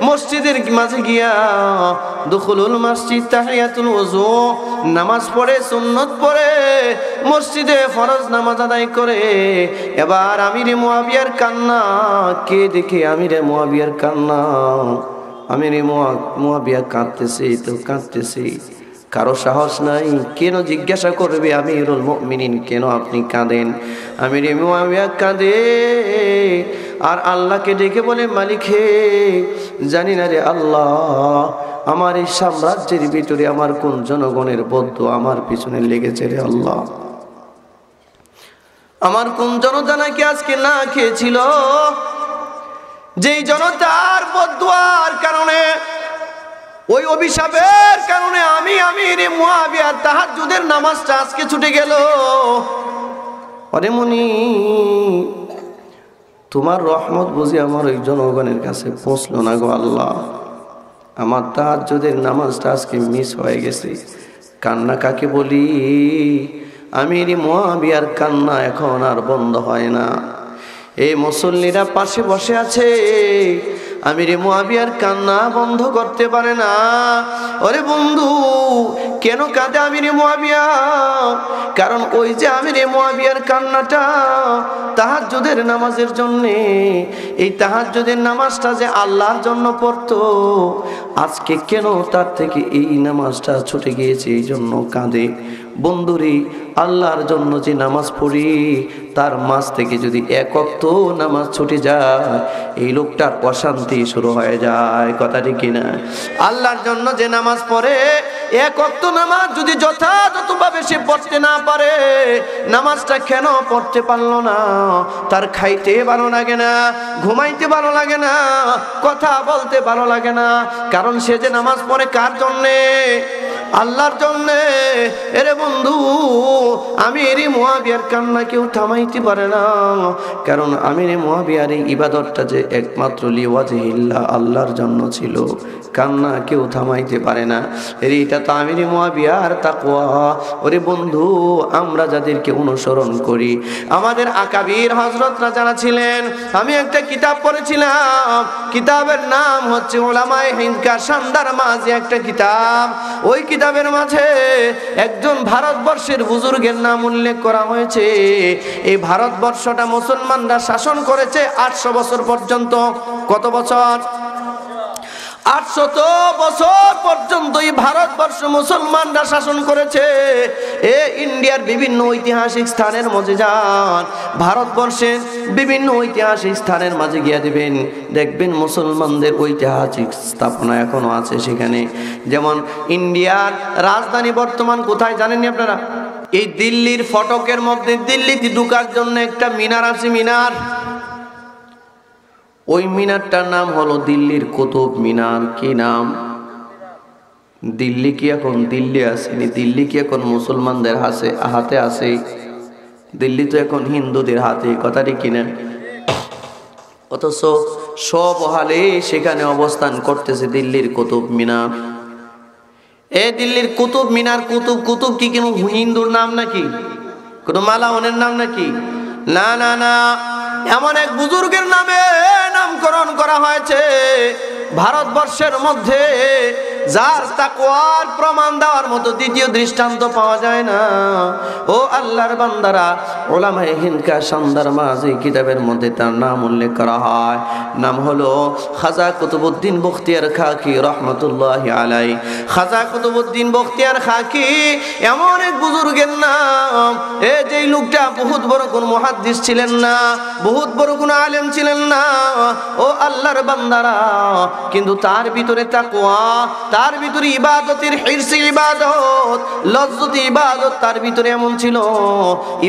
মসজিদের মাঝে গিয়া দুখুলুল মসজিদ, তাহিয়াতুল ওযু, নামাজ পড়ে, সুন্নত পড়ে, মসজিদে ফরজ নামাজ আদায় করে। এবার আমির মুয়াবিয়ার কান্না কে দেখে, আমির মুয়াবিয়ার কান্না। আমির মুয়াবিয়া কাঁদতেছে তো কাঁদতেছে, কারো সাহস নাই, কেন জিজ্ঞাসা করবে আমিরুল মুমিনিন কেন আপনি কাঁদেন। আমির মুয়াবিয়া কাঁদে আর আল্লাহকে ডেকে বলে, মালিক হে, জানি না রে আল্লাহ, আমার এই সাম্রাজ্যের ভিতরে আমার কোন জনগণের বদ্দুয়া আমার পিছনে লেগেছে রে আল্লাহ, আমার কোন জনতা নাকি আজকে না খেয়েছিল, যেই জনতার বদ্দুয়ার কারণে, ওই অভিশাপের কারণে আমি আমির মুয়াবিয়া তাহাজ্জুদের নামাজটা আজকে ছুটে গেল। আরে মুনি, তোমার রহমত বুঝি আমার ওই জনগণের কাছে পৌঁছলো না গো আল্লাহ, আমার তাহাজ্জুদের নামাজটা আজকে মিস হয়ে গেছে। কান্না কাকে বলি, আমির মুয়াবিয়ার কান্না এখন আর বন্ধ হয় না। এই মুসল্লিরা পাশে বসে আছে, আমির মুয়াবিয়ার কান্না বন্ধ করতে পারে না। ওরে বন্ধু, কেন কাঁদে আমির মুয়াবিয়া? কারণ ওই যে আমির মুয়াবিয়ার কান্নাটা তাহাজ্জুদের নামাজের জন্য। এই তাহাজ্জুদের নামাজটা যে আল্লাহর জন্য পড়তো, আজকে কেন তার থেকে এই নামাজটা ছুটে গিয়েছে, এই জন্য কাঁদে। বন্ধুরে, আল্লাহর জন্য যে নামাজ পড়ি, তার মাঝ থেকে যদি এক ওয়াক্ত নামাজ ছুটে যায়, এই লোকটার অশান্তি শুরু হয়ে যায়। কথাটি কিনা? আল্লাহর জন্য যে নামাজ পড়ে, এক ওয়াক্ত নামাজ যদি যথাযথভাবে সে পড়তে না পারে, নামাজটা কেন পড়তে পারলো না, তার খাইতে ভালো লাগে না, ঘুমাইতে ভালো লাগে না, কথা বলতে ভালো লাগে না। কারণ সে যে নামাজ পড়ে কার জন্যে? আল্লাহর জন্যে। এরে বন্ধু, আমির মুয়াবিয়ার কান্না কেউ থামাইতে পারে না, কারণ আমির মুয়াবিয়ার এই ইবাদতটা যে একমাত্র লিওয়াজহিল্লাহ, আল্লাহর জন্য ছিল। কান্না কেউ থামাইতে পারে না। এটা তো আমির মুয়াবিয়ার তাকওয়া। ওরে বন্ধু, আমরা যাদেরকে অনুসরণ করি, আমাদের আকাবির হযরতরা যারা ছিলেন, আমি একটা কিতাব পড়েছিলাম, কিতাবের নাম হচ্ছে উলামায়ে হিন্দ কা শানদার মাঝি একটা কিতাব। ওই কিতাবের মাঝে একজন ভারতবর্ষের বুজুর্গের নাম উল্লেখ করা হয়েছে। এই ভারতবর্ষটা মুসলমানরা শাসন করেছে 800 বছর পর্যন্ত। কত বছর? 800 বছর পর্যন্ত এই ভারতবর্ষ মুসলমানরা শাসন করেছে। ইন্ডিয়ার বিভিন্ন ঐতিহাসিক স্থানের মাঝে যান, ভারতবর্ষের বিভিন্ন ঐতিহাসিক স্থানের মাঝে গিয়ে দেবেন, দেখবেন মুসলমানদের ঐতিহাসিক স্থাপনা এখনো আছে সেখানে। যেমন ইন্ডিয়ার রাজধানী বর্তমান কোথায় জানেননি আপনারা? এই দিল্লির ফটকের মধ্যে, দিল্লিতে ঢোকার জন্য একটা মিনার আছে, মিনার। ওই মিনারটার নাম হলো দিল্লির কুতুব মিনার। কি নাম? দিল্লি কি এখন দিল্লি আসেনি? দিল্লি কি এখন মুসলমানদের হাতে আছে? দিল্লি তো এখন হিন্দুদের হাতে। কথাটি কিনা? অথচ সব হালে সেখানে অবস্থান করতেছে দিল্লির কুতুব মিনার। দিল্লির কুতুব মিনার, কুতুব কুতুব কি কোনো হিন্দুর নাম নাকি? কোন মালাওনের নাম নাকি? না না না, এমন এক বুজুর্গের নামে নামকরণ করা হয়েছে। ভারতবর্ষের মধ্যে যার তাকওয়ার প্রমাণ দেওয়ার মতো দ্বিতীয় দৃষ্টান্ত পাওয়া যায় না। ও আল্লাহর বান্দারা, উলামায়ে হিন্দকা সন্দার মাঝে কিতাবের মধ্যে তার নাম উল্লেখ করা হয়। নাম হলো খাজা কুতুবউদ্দিন বখতিয়ার খাকি রহমতুল্লাহি আলাইহি। খাজা কুতুবউদ্দিন বখতিয়ার খাকি এমন এক বুজুর্গের নাম, যেই লোকটা বহুত বড় কোন মুহাদ্দিস ছিলেন না, বহুত বড় কোন আলেম ছিলেন না। ও আল্লাহর বান্দারা, কিন্তু তার ভিতরে তাকওয়া, তার ভিতরে ইবাদতের হিরসে ইবাদত, লজ্জতে ইবাদত তার ভিতরে এমন ছিল।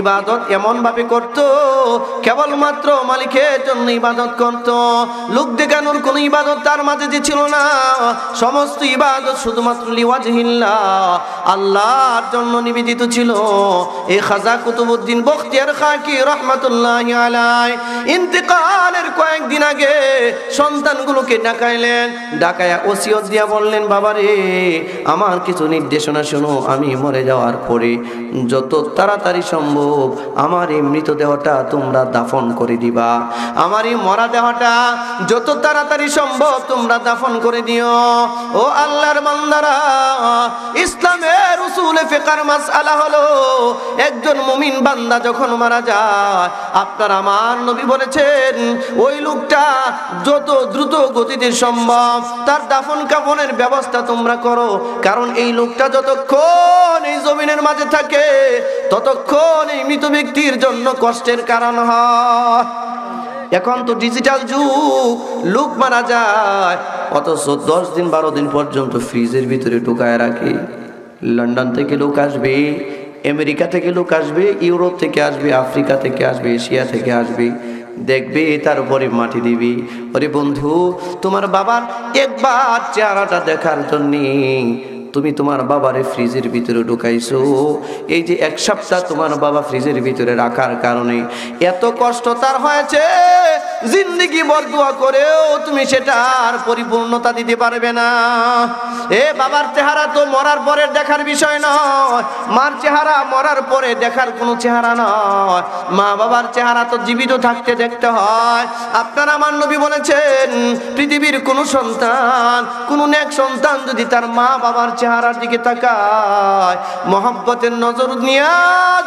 ইবাদত এমন ভাবে করত, কেবলমাত্র মালিকের জন্য ইবাদত করত। লোক দেখানোর কোন ইবাদত তার মাঝে যে ছিল না। সমস্ত ইবাদত শুধুমাত্র লিওয়াজহিল্লাহ, আল্লাহর জন্য নিবেদিত ছিল। এই খাজা কুতুবউদ্দিন বখতিয়ার খাকি রহমাতুল্লাহি আলাইহি ইন্তেকালের কয়েকদিন আগে সন্তানগুলোকে ডাকাইলেন। ডাকায়া ওসিয়ত দিয়া বললেন, বাবারে আমার কিছু নির্দেশনা শোনো। আমি মরে যাওয়ার পরে যত তাড়াতাড়ি সম্ভব আমার এই মৃতদেহটা তোমরা দাফন করে দিবা। আমার এই মরা দেহটা যত তাড়াতাড়ি সম্ভব তোমরা দাফন করে দিও। ও আল্লাহর বান্দারা, ইসলামের উসুলে ফিকহের মাসআলা হলো, একজন মুমিন বান্দা যখন মারা যায়, আপনার আমার নবী বলেছেন ওই লোকটা যত দ্রুত গতিতে সম্ভব তার দাফন কাফনের ব্যবস্থা তোমরা করো। কারণ এই লোকটা যতক্ষণ এই জমিনের মাঝে থাকে ততক্ষণ এই মৃত ব্যক্তির জন্য কষ্টের কারণ হয়। এখন তো ডিজিটাল যুগ, লোক মারা যায় অথচ 10 দিন 12 দিন পর্যন্ত ফ্রিজের ভিতরে ঢুকায় রাখে। লন্ডন থেকে লোক আসবে, আমেরিকা থেকে লোক আসবে, ইউরোপ থেকে আসবে, আফ্রিকা থেকে আসবে, এশিয়া থেকে আসবে, দেখবে তার উপরে মাটি দিবি। ওরে বন্ধু, তোমার বাবার একবার চেহারাটা দেখার জন্য তুমি তোমার বাবারে ফ্রিজের ভিতরে ঢুকাইছো। এই যে 1 সপ্তাহ তোমার বাবা ফ্রিজের ভিতরে রাখার কারণে এত কষ্ট তার হয়েছে, জিন্দেগি ভর দোয়া করেও তুমি সেটার পরিপূর্ণতা দিতে পারবে না। বাবার চেহারা তো মরার পরে দেখার বিষয় নয়, মার চেহারা মরার পরে দেখার কোনো চেহারা নয়। মা বাবার চেহারা তো জীবিত থাকতে দেখতে হয়। আপনার আমার নবী বলেছেন, পৃথিবীর কোন সন্তান, কোন নেক সন্তান যদি তার মা বাবার চেহারার দিকে তাকায়, মহব্বতের নজর নিয়ে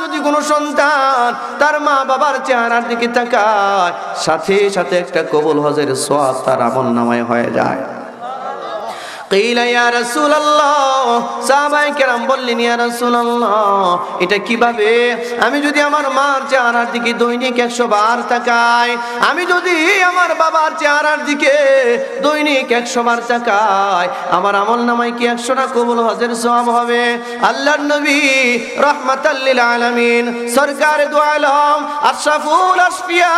যদি কোনো সন্তান তার মা বাবার চেহারার দিকে তাকায়, সাথে সাথে একটা কবুল হজের সওয়াব তার আমলনামায় হয়ে যায়। কিলা ইয়া রাসূলুল্লাহ, সাহাবায়ে কেরাম বললেন, ইয়া রাসূলুল্লাহ এটা কিভাবে? আমি যদি আমার মার চেহারার দিকে দৈনিক 100 বার তাকাই, আমি যদি আমার বাবার চেহারার দিকে দৈনিক 100 বার তাকাই, আমার আমলনামায় কি 100টা কবুল হজের সওয়াব হবে? আল্লাহর নবী রাহমাতাল লিল আলামিন, সরকারে দু আলম, আশরাফুল আসফিয়া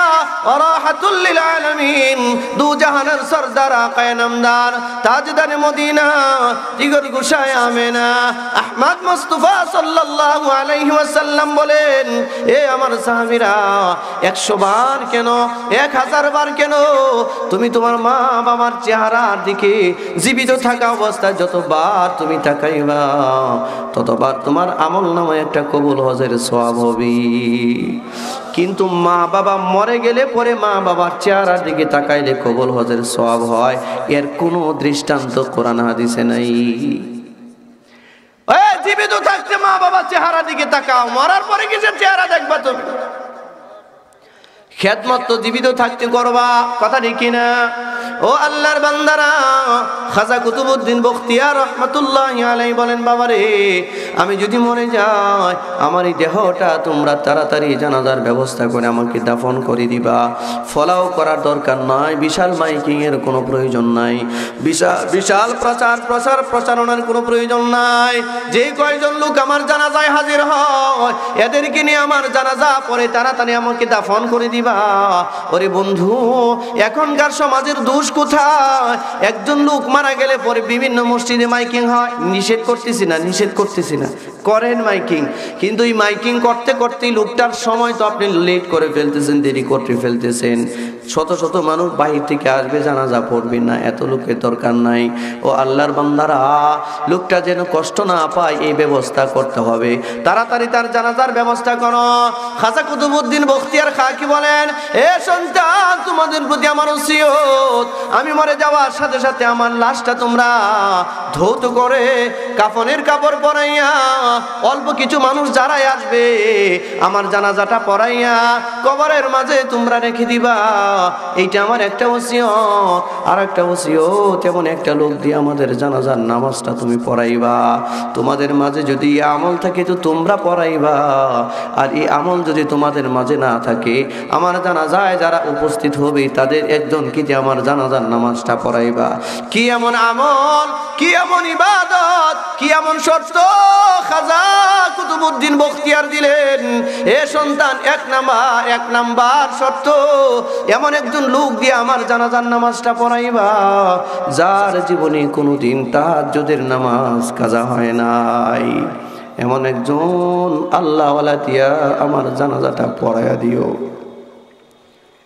ওয়া রাহাতুল লিল আলামিন, দু জাহানের সরদার আকায়ে নামদার, তাজদার মদিনা, জিগর গুশায় আমেনা, আহমদ মুস্তাফা সাল্লাল্লাহু আলাইহি ওয়াসাল্লাম বলেন, এ আমার সাহাবীরা 100 বার কেন, 1000 বার কেন, তুমি তোমার মা বাবার চেহারার দিকে জীবিত থাকা অবস্থায় যতবার তুমি তাকাইবা ততবার তোমার আমলনামায় একটা কবুল হজের সওয়াব হবে। কিন্তু মা বাবা মরে গেলে পরে মা বাবার চেহারার দিকে তাকাইলে কবুল হজের সওয়াব হয়, এর কোনো দৃষ্টান্ত কোরআন হাদিসে নাই। জীবিত থাকতে মা বাবার চেহারার দিকে তাকাও, মরার পরে কিসের চেহারা দেখবা তুমি? খেদমত তো জীবিত থাকতে করবা, কথা ঠিক না? ও আল্লাহর বান্দারা, খাজা কুতুবউদ্দিন বখতিয়ার রহমাতুল্লাহি আলাইহি বলেন, বাবারে আমি যদি মরে যাই, আমার এই দেহটা তোমরা তাড়াতাড়ি জানাজার ব্যবস্থা করে আমাকে দাফন করে দিবা। ফলাও করার দরকার নাই, বিশাল মাইকিং এর কোনো প্রয়োজন নাই, বিশাল প্রচারণার কোনো প্রয়োজন নাই। যে কয়জন লোক আমার জানাজায় হাজির হয় এদেরকে নিয়ে আমার জানাজা পরে তাড়াতাড়ি আমাকে দাফন করে দিবা। ওরে বন্ধু, এখনকার সমাজের দোষ কোথায়? একজন লোক মারা গেলে পরে বিভিন্ন মসজিদে মাইকিং হয়। নিষেধ করতেছি না, করেন মাইকিং, কিন্তু এই মাইকিং করতে করতেই লোকটার সময় তো আপনি লেট করে ফেলতেছেন, দেরি করে ফেলতেছেন। শত শত মানুষ বাহির থেকে আসবে, জানাজা পড়বে না, এত লোকের দরকার নাই। ও আল্লাহর বান্দারা, লোকটা যেন কষ্ট না পায় এই ব্যবস্থা করতে হবে। তাড়াতাড়ি তার জানাজার ব্যবস্থা করো। খাজা কুতুবউদ্দিন বখতিয়ার খাঁ কি বলেন, এ সন্তান, তোমাদের প্রতি আমার ওসিয়ত, আমি মরে যাওয়ার সাথে সাথে আমার লাশটা তোমরা ধৌত করে কাফনের কাপড় পরাইয়া, অল্প কিছু মানুষ যারাই আসবে আমার জানাজাটা পরাইয়া কবরের মাঝে তোমরা রেখে দিবা। এইটা আমার একটা ওসিয়ত। আর একটা ওসিয়ত, এমন একটা লোক দিয়ে আমাদের জানাজার নামাজটা তুমি পড়াইবা। তোমাদের মাঝে যদি এই আমল থাকে তো তোমরা পড়াইবা, আর এই আমল যদি তোমাদের মাঝে না থাকে, আমার জানাজায় যারা উপস্থিত হবে তাদের একজনকে দিয়ে আমার জানাজার নামাজটা পড়াইবা। কি এমন আমল, কি এমন ইবাদত, কি এমন শর্ত খাজা কুতুবউদ্দিন বখতিয়ার দিলেন। এ সন্তান, এক নাম্বার শর্ত, এমন একজন লোক দিয়ে আমার জানাজার নামাজটা পড়াইবা যার জীবনে কোনোদিন তাহাজ্জুদের নামাজ কাজা হয় নাই। এমন একজন আল্লাহওয়ালা দিয়া আমার জানাজাটা পড়াইয়া দিও।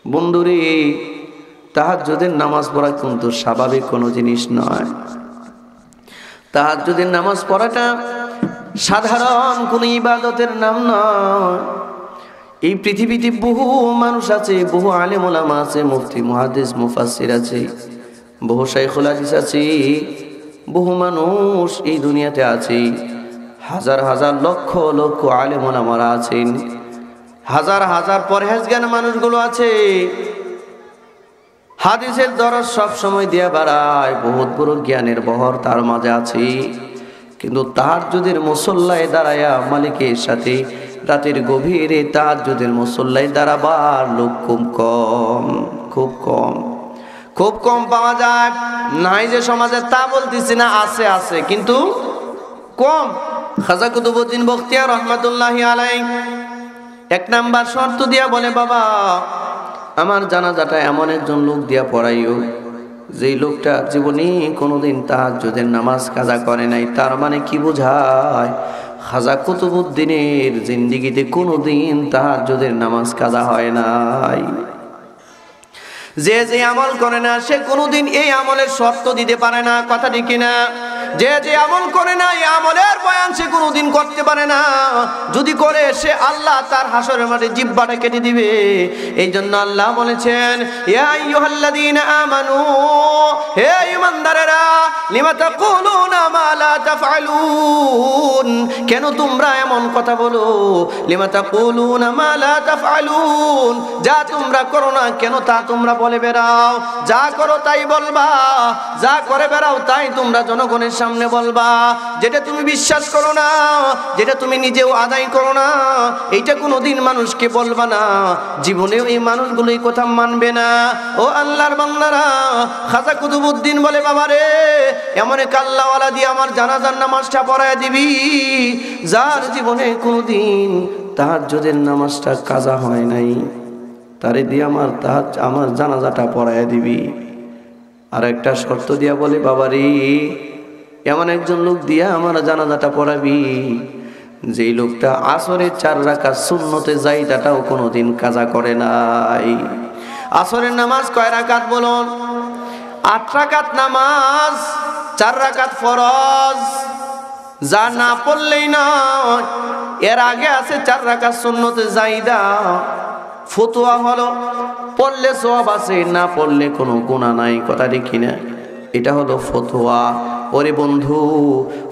বন্ধুরে, তাহাজ্জুদের নামাজ পড়া কিন্তু স্বাভাবিক কোনো জিনিস নয়। তাহাজ্জুদের নামাজ পড়াটা সাধারণ কোনো ইবাদতের নাম নয়। এই পৃথিবীতে বহু মানুষ আছে, বহু আলেম ওলামা আছে, মুফতি মুহাদ্দিস মুফাসসির আছে, বহু শাইখুল হাদিস আছে, বহু মানুষ এই দুনিয়াতে আছে। হাজার হাজার লক্ষ লক্ষ আলেম ওলামারা আছেন, হাজার হাজার পরহেজগার মানুষগুলো আছে। হাদিসের দরজ সব সময় দিয়া বাড়ায়, বহুত বড় জ্ঞানের বহর তার মাঝে আছে। কিন্তু তাহাজ্জুদের মুসল্লায় দাঁড়ায়া মালিকের সাথে রাতের গভীরে তাহাজ্জুদের মুসল্লায় দাঁড়াবার লোক খুব কম পাওয়া যায়। নাই যে সমাজে তা বলতেছি না, আছে আছে, কিন্তু কম। খাজা কুতুবউদ্দিন বখতিয়ার রহমাতুল্লাহি আলাইহি এক নাম্বার শর্ত দিয়া বলে, বাবা আমার জানাজাটা এমন একজন লোক দিয়া পড়াইও যেই লোকটা জীবনে কোনোদিন তাহাজ্জুদের নামাজ কাজা করে নাই। তার মানে কি বোঝায়? খাজা কুতুবউদ্দিনের জিন্দেগিতে কোনোদিন তাহাজ্জুদের নামাজ কাজা হয় নাই। যে যে আমল করে না সে কোনোদিন এই আমলের শর্ত দিতে পারে না, কথা ঠিক কিনা? যে যে আমল করে না এই আমলের বয়ান সে কোনোদিন করতে পারে না। যদি করে সে আল্লাহ তার হাসরের মাঠে জিহ্বাটা কেটে দিবে। এই জন্য আল্লাহ বলেছেন, ইয়া আইয়ুহাল্লাযীনা আমানু, হে ঈমানদারেরা, লিমা তাকুলুনা মা লা তাফআলুন, কেন তোমরা এমন কথা বলো? লিমা তাকুলুনা মা লা তাফআলুন, যা তোমরা করো না কেন তা তোমরা বলে বেড়াও। যা করো তাই বলবা, যা করে বেড়াও তাই তোমরা জনগণের সামনে বলবা। যেটা তুমি বিশ্বাস করো না, যেটা তুমি নিজেও আদায় করো না, এইটা কোনোদিন মানুষকে বলবা না। জীবনেও এই মানুষগুলো এই কথা মানবে না। ও আল্লাহর বান্দারা, খাজা কুতুবউদ্দিন বলে, বাবা রে, এমন এক আল্লাহওয়ালা দিয়ে আমার জানাজার নামাজটা পড়ায় দিবি যার জীবনে কোনোদিন তাহাজ্জুদের নামাজটা কাজা হয় নাই। তারে দিয়ে আমার জানাজাটা পড়ায় দিবি। আর একটা শর্ত দিয়া বলে, বাবা রে, এমন একজন লোক দিয়া আমার জানাজাটা পড়াবি যেই লোকটা আসরের 4 রাকাত সুন্নতে জাইদাটাও কোনোদিন কাজা করে নাই। আসরের নামাজ কয় রাকাত বলুন? 8 রাকাত নামাজ, 4 রাকাত ফরজ, যা না পড়লেই না। এর আগে আছে 4 রাকাত সুন্নতে জাইদা। ফতোয়া হলো পড়লে সওয়াব আছে, না পড়লে কোনো গুনাহ নাই, কথা দেখি না? এটা হলো ফতোয়া। ওরে বন্ধু,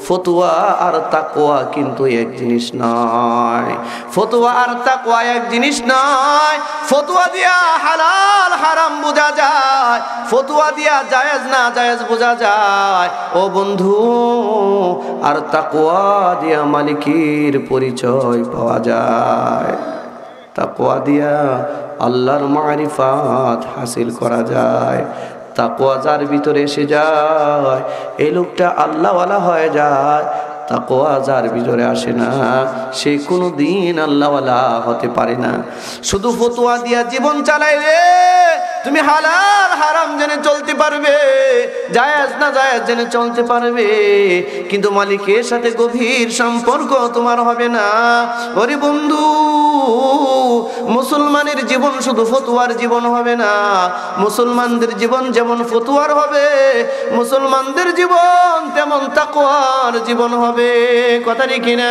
ফতোয়া আর তাকওয়া কিন্তু এক জিনিস নয়। ফতোয়া আর তাকওয়া এক জিনিস নয়। ফতোয়া দিয়া হালাল হারাম বোঝা যায়, ফতোয়া দিয়া জায়েজ না জায়েজ বোঝা যায়। ও বন্ধু, আর তাকওয়া দিয়া মালিকের পরিচয় পাওয়া যায়। তাকওয়া দিয়া আল্লাহর মারিফাত হাসিল করা যায়। তাকওয়া যার ভিতরে এসে যায় এই লোকটা আল্লাহওয়ালা হয়ে যায়। তাকওয়া যার ভিতরে আসে না সে কোনোদিন আল্লাহওয়ালা হতে পারে না। শুধু ফতোয়া দিয়া জীবন চালাইলে তুমি হালাল হারাম জেনে চলতে পারবে, জায়েজ না জায়েজ জেনে চলতে পারবে, কিন্তু মালিকের সাথে গভীর সম্পর্ক তোমার হবে না। ওরে বন্ধু, মুসলমান মুসলমানের জীবন শুধু ফতুয়ার জীবন হবে না, মুসলমানদের জীবন যেমন ফতুয়ার হবে, মুসলমানদের জীবন তেমন তাকওয়ার জীবন হবে। কথা ঠিক কিনা?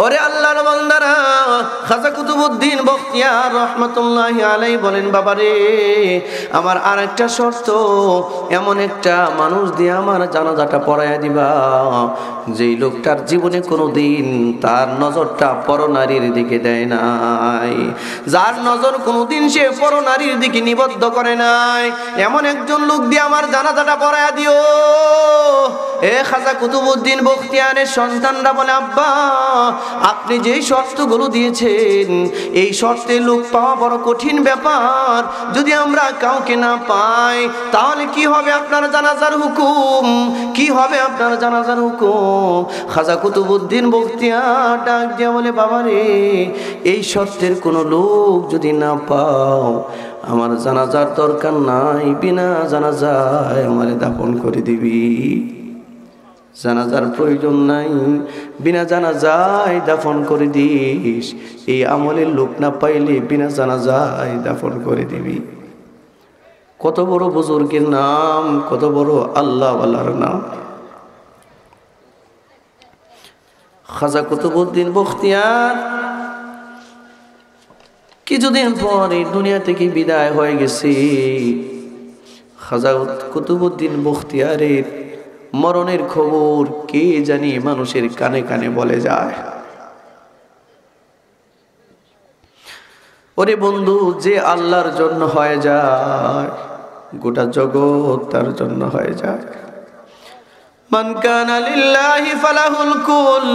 ওরে আল্লাহর বান্দারা, খাজা কুতুবউদ্দিন বখতিয়ার রহমাতুল্লাহি আলাইহি বলেন, বাবারে আমার আরেকটা শর্ত, এমন একটা মানুষ দিয়ে আমার জানাজাটা পড়াইয়া দিবা যেই লোকটার জীবনে কোনোদিন তার নজরটা পরনারীর দিকে দেয় নাই, যার নজর কোনোদিন সে পরনারীর দিকে নিবদ্ধ করে নাই, এমন একজন লোক দিয়ে আমার জানাজাটা পড়াইয়া দিও। এ খাজা কুতুবউদ্দিন বখতিয়ারের সন্তানরা বলে, আব্বা আপনি যেই শর্তগুলো দিয়েছেন এই শর্তে লোক পাওয়া বড় কঠিন ব্যাপার, যদি আমরা কাউকে না পাই তাহলে কি হবে আপনার জানাজার হুকুম, কি হবে আপনার জানাজার হুকুম? খাজা কুতুবউদ্দিন বখতিয়ার ডাক দিয়া বলে, বাবারে এই শর্তের কোনো লোক যদি না পাও আমার জানাজার দরকার নাই, বিনা জানাজায় আমারে দাফন করে দিবি, জানাজার প্রয়োজন নাই, বিনা জানাজায় দাফন করে দিস। এই আমলের লোক না পাইলে বিনা জানাজায় দাফন করে দিবি। কত বড় বুজুর্গের নাম, কত বড় আল্লাহওয়ালার নাম। খাজা কুতুবউদ্দিন বখতিয়ার কিছুদিন পর এই দুনিয়া থেকে বিদায় হয়ে গেছে। খাজা কুতুবউদ্দিন বখতিয়ারের মরণের খবর কে জানি মানুষের কানে কানে বলে যায়। ওরে বন্ধু, যে আল্লাহর জন্য হয়ে যায় গোটা জগৎ তার জন্য হয়ে যায়। মান কানা লিল্লাহি ফালাহুল কুল।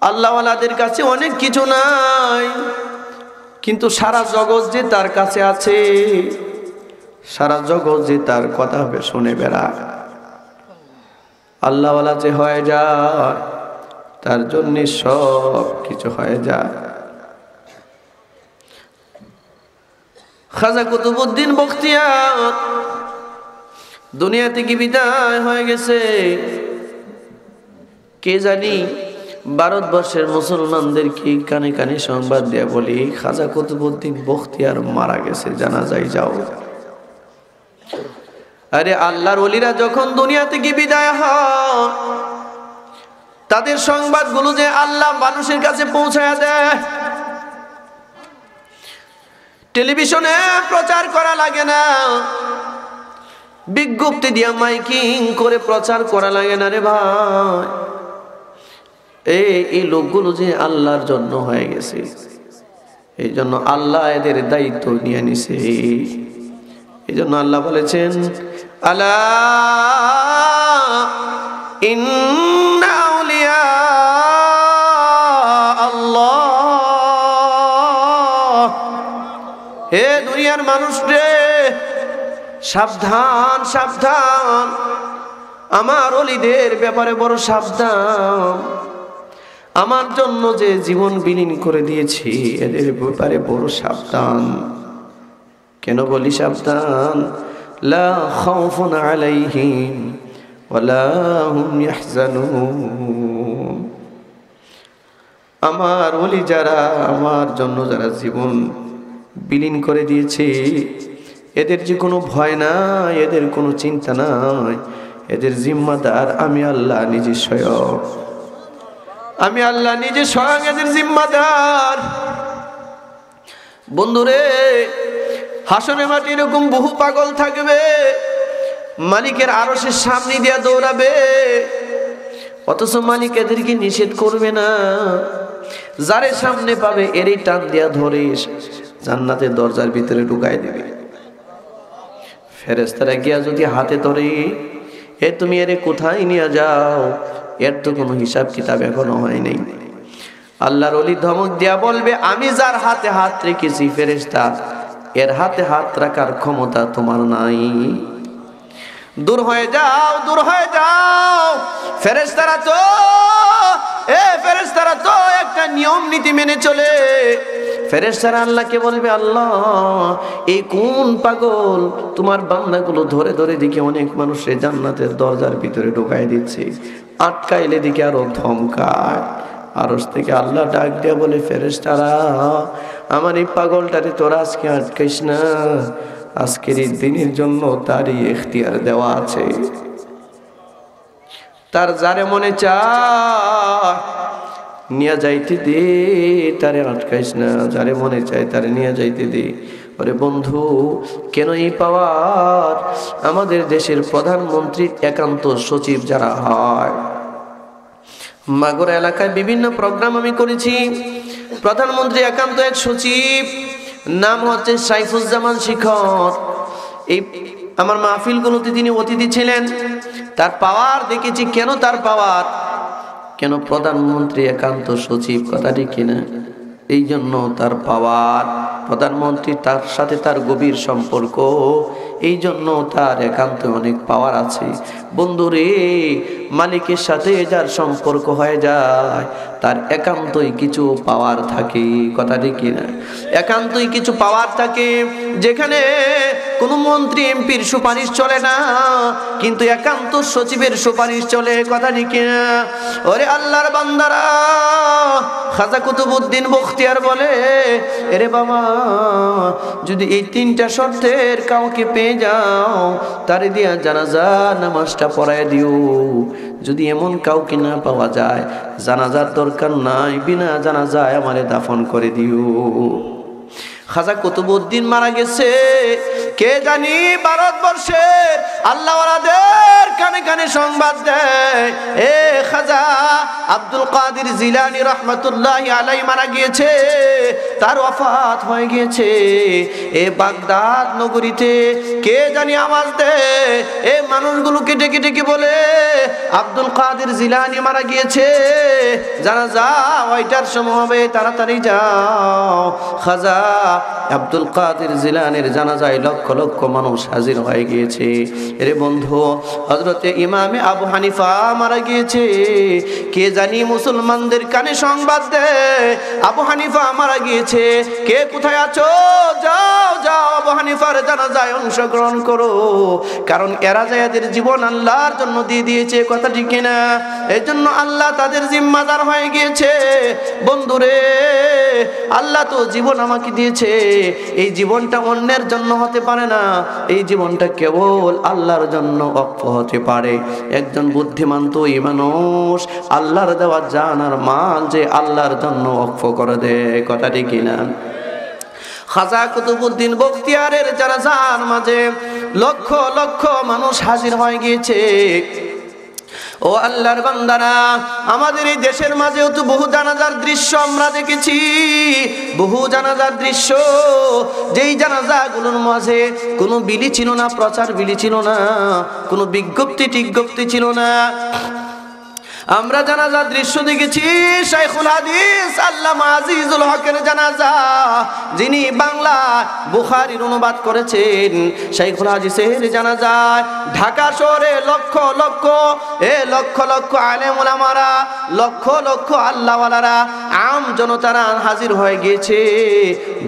আল্লাহওয়ালাদের কাছে অনেক কিছু নাই, কিন্তু সারা জগৎ যে তার কাছে আছে, সারা জগৎ যে তার কথা শুনে বেড়ায়। আল্লাহওয়ালা যে হয়ে যায় তার জন্য সব কিছু হয়ে যায়। খাজা কুতুবউদ্দিন বখতিয়ার দুনিয়া থেকে বিদায় হয়ে গেছে। কে জানি ভারতবর্ষের মুসলমানদেরকে কানে কানে সংবাদ দেয়া বলি, খাজা কুতুবউদ্দিন বখতিয়ার মারা গেছে, জানাজায় যাও। আরে আল্লাহর ওলিরা যখন দুনিয়া থেকে বিদায় হয় তাদের সংবাদগুলো যে আল্লাহ মানুষের কাছে পৌঁছায়া দেয়, টেলিভিশনে প্রচার করা লাগে না, বিজ্ঞপ্তি দিয়া মাইকিং করে প্রচার করা লাগে না রে ভাই। এই লোকগুলো যে আল্লাহর জন্য হয়ে গেছে, এই জন্য আল্লাহ এদের দায়িত্ব নিয়ে নিছে। এই জন্য আল্লাহ বলেছেন, আলা ইন্না আউলিয়া আল্লাহ। হে দুনিয়ার মানুষ রে, সাবধান সাবধান, আমার ওলিদের ব্যাপারে বড় সাবধান। আমার জন্য যে জীবন বিলীন করে দিয়েছি এদের ব্যাপারে বড় সাবধান। কেন বলি সাবধান? লা খাউফুন আলাইহিম ওয়ালা হুম ইয়াহজানুন। আমার ওলি যারা, আমার জন্য যারা জীবন বিলীন করে দিয়েছে এদের যে কোনো ভয় নাই, এদের কোনো চিন্তা নাই, এদের জিম্মাদার আমি আল্লাহ নিজে স্বয়ং। আমি আল্লাহ নিজে স্বয়ং এদের জিম্মাদার। বন্ধুরে, হাসরে মাটি এরকম বহু পাগল থাকবে, মালিকের আরশের সামনে দিয়া দৌড়াবে, অথচ মালিক এদেরকে নিষেধ করবে না। যারে সামনে পাবে এরই টান দিয়া ধরে জান্নাতের দরজার ভিতরে ঢুকাই দিবে। ফেরেশতারা গিয়া যদি হাতে ধরে, এ তুমি এরে কোথায় নিয়ে যাও, এর তো কোনো হিসাব কিতাব এখনো হয় নাই। আল্লাহর ওলি ধমক দিয়া বলবে, আমি যার হাতে হাত রেখেছি ফেরেশতা, এর হাতে হাত রাখার ক্ষমতা তোমার নাই। দূর হয়ে যাও, দূর হয়ে যাও। ফেরেশতারা তো একটা নিয়ম নীতি মেনে চলে। ফেরেশতারা আল্লাহকে বলবে, আল্লাহ এই কোন পাগল তোমার বান্দাগুলো ধরে ধরে দিকে অনেক মানুষের জান্নাতের দরজার ভিতরে ঢোকায় দিচ্ছে, আটকাইলে দিকে আরো ধমকায়। আরশ থেকে আল্লাহ ডাক দিয়া বলে, ফেরেশতারা আমার এই পাগলটারে তোরা আজকে আটকাইস না, আজকের এই দিনের জন্য তারই ইখতিয়ার দেওয়া আছে। তার যারে মনে চায় নিয়ে যাইতে দে, তারে আটকাইস না, যারে মনে চায় তারে নিয়ে যাইতে দে। ওরে বন্ধু, কেন এই পাওয়ার? আমাদের দেশের প্রধানমন্ত্রীর একান্ত সচিব যারা হয়, মাগুরা এলাকায় বিভিন্ন প্রোগ্রাম আমি করেছি। প্রধানমন্ত্রী একান্ত এক সচিব, নাম হচ্ছে সাইফুজ্জামান শিখর। এই আমার মাহফিলগুলোতে তিনি অতিথি ছিলেন। তার পাওয়ার দেখেছি। কেন তার পাওয়ার? কেন প্রধানমন্ত্রী একান্ত সচিব, কথাটি কিনা? এই জন্য তার পাওয়ার। প্রধানমন্ত্রী তার সাথে তার গভীর সম্পর্ক, এই জন্য তার একান্ত অনেক পাওয়ার আছে। বন্ধুরে, মালিকের সাথে যার সম্পর্ক হয়ে যায় তার একান্তই কিছু পাওয়ার থাকে, কথাটি কিনা? একান্তই কিছু পাওয়ার থাকে। যেখানে কোনো মন্ত্রী এমপির সুপারিশ চলে না, কিন্তু একান্ত সচিবের সুপারিশ চলে, কথাটি কিনা? ওরে আল্লাহর বান্দারা, খাজা কুতুবউদ্দিন বখতিয়ার বলে, এরে বাবা, যদি এই তিনটা শর্তের কাউকে পেয়ে যাও, তারে দিয়া জানাজা নামাজটা পড়ায় দিও। যদি এমন কাউকে না পাওয়া যায়, জানাজার দরকার নাই, বিনা জানাজায় আমারে দাফন করে দিও। খাজা কুতুবউদ্দিন মারা গেছে, কে জানি ভারতবর্ষের আল্লাহওয়ালাদের কানে কানে সংবাদ দেয়, এ খাজা আব্দুল কাদের জিলানী রহমাতুল্লাহি আলাইহি মারা গিয়েছে, তার ওয়াফাত হয়ে গিয়েছে। এ বাগদাদ নগরীতে কে জানি আওয়াজ দেয়, এ মানুষগুলোকে ডেকে ডেকে বলে, আব্দুল কাদের জিলানী মারা গিয়েছে, জানাজা ওইটার সময় হবে, তাড়াতাড়ি যাও। খাজা আব্দুল কাদের জিলানীর জানাজায় লক্ষ লক্ষ মানুষ হাজির হয়ে গিয়েছে। এরে বন্ধু, হযরতে ইমামে আবু হানিফা মারা গিয়েছে, কে জানি মুসলমানদের কানে সংবাদ দেয়, আবু হানিফা মারা গিয়েছে, কে কোথায় আছো, যাও যাও আবু হানিফার জানাজায় অংশগ্রহণ করো, কারণ এরা যাদের জীবন আল্লাহর জন্য দিয়ে দিয়েছে, কথা ঠিক কিনা? এই জন্য আল্লাহ তাদের জিম্মাদার হয়ে গিয়েছে। বন্ধুরে, আল্লাহ তো জীবন আমাকে দিয়েছে, এই জীবনটা অন্যের জন্য হতে পারে না, এই জীবনটা কেবল আল্লাহর জন্য ওয়াকফ হতে পারে। একজন বুদ্ধিমান তো এই মানুষ আল্লাহর দেওয়া জান আর মাল যে আল্লাহর জন্য ওয়াকফ করে দেয়, কথাটি কিনা? খাজা কুতুবউদ্দিন বখতিয়ারের জানাজার মাঝে লক্ষ লক্ষ মানুষ হাজির হয়ে গিয়েছে। ও আল্লাহর বান্দারা, আমাদের এই দেশের মাঝেও তো বহু জানাজার দৃশ্য আমরা দেখেছি, বহু জানাজার দৃশ্য, যেই জানাজাগুলোর মাঝে কোনো বিলি ছিল না, প্রচার বিলি ছিল না, কোনো বিজ্ঞপ্তি টিজ্ঞপ্তি ছিল না। আমরা জানাজার দৃশ্য দেখেছি শাইখুল হাদিস আল্লামা আজিজুল হকের জানাজা, যিনি বাংলা বুখারীর অনুবাদ করেছেন। শাইখুল হাদিসের জানাজায় ঢাকা শহরে লক্ষ লক্ষ লক্ষ লক্ষ আলেম ওলামারা, লক্ষ লক্ষ আল্লাহওয়ালারা, আম জনতারা হাজির হয়ে গিয়েছে।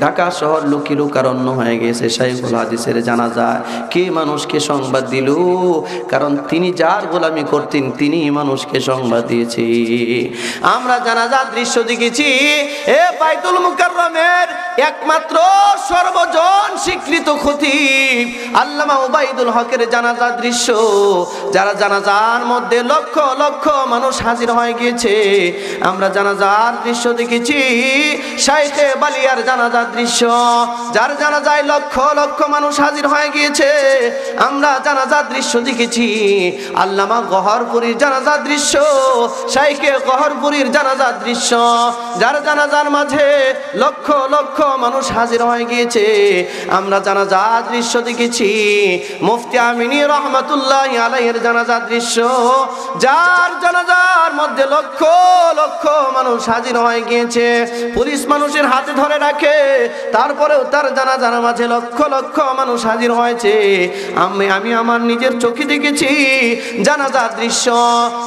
ঢাকা শহর লুকি লোকারণ্য হয়ে গেছে শাইখুল হাদিসের জানাজায়। কে মানুষকে সংবাদ দিল? কারণ তিনি যার গোলামি করতেন তিনি মানুষকে সংবাদ দিয়েছি। আমরা জানাজার দৃশ্য দেখেছি এ বাইতুল মুকাররমের একমাত্র সর্বজন স্বীকৃত খতিব আল্লামা উবাইদুল হকের জানাজার দৃশ্য, যারা জানাজার মধ্যে লক্ষ লক্ষ মানুষ হাজির হয়ে গিয়েছে। আমরা জানাজার দৃশ্য দেখেছি শাইখে বালিয়ার জানাজার দৃশ্য, যার জানাজায় লক্ষ লক্ষ মানুষ হাজির হয়ে গিয়েছে। আমরা জানাজার দৃশ্য দেখেছি আল্লামা গহরপুরীর জানাজার দৃশ্য, শাইখে গহরপুরীর জানাজার দৃশ্য, যার জানাজার মাঝে লক্ষ লক্ষ মানুষ হাজির হয়ে গিয়েছে। আমরা জানাজার দৃশ্য দেখেছি মুফতি আমিনী রহমাতুল্লাহি আলাইহির জানাজার দৃশ্য, যার জানাজার মধ্যে লক্ষ লক্ষ মানুষ হাজির হয়ে গিয়েছে। পুলিশ মানুষের হাতে ধরে রাখে, তারপরেও তার জানাজার মাঝে লক্ষ লক্ষ মানুষ হাজির হয়েছে। আমি আমার নিজের চোখে দেখেছি জানাজার দৃশ্য।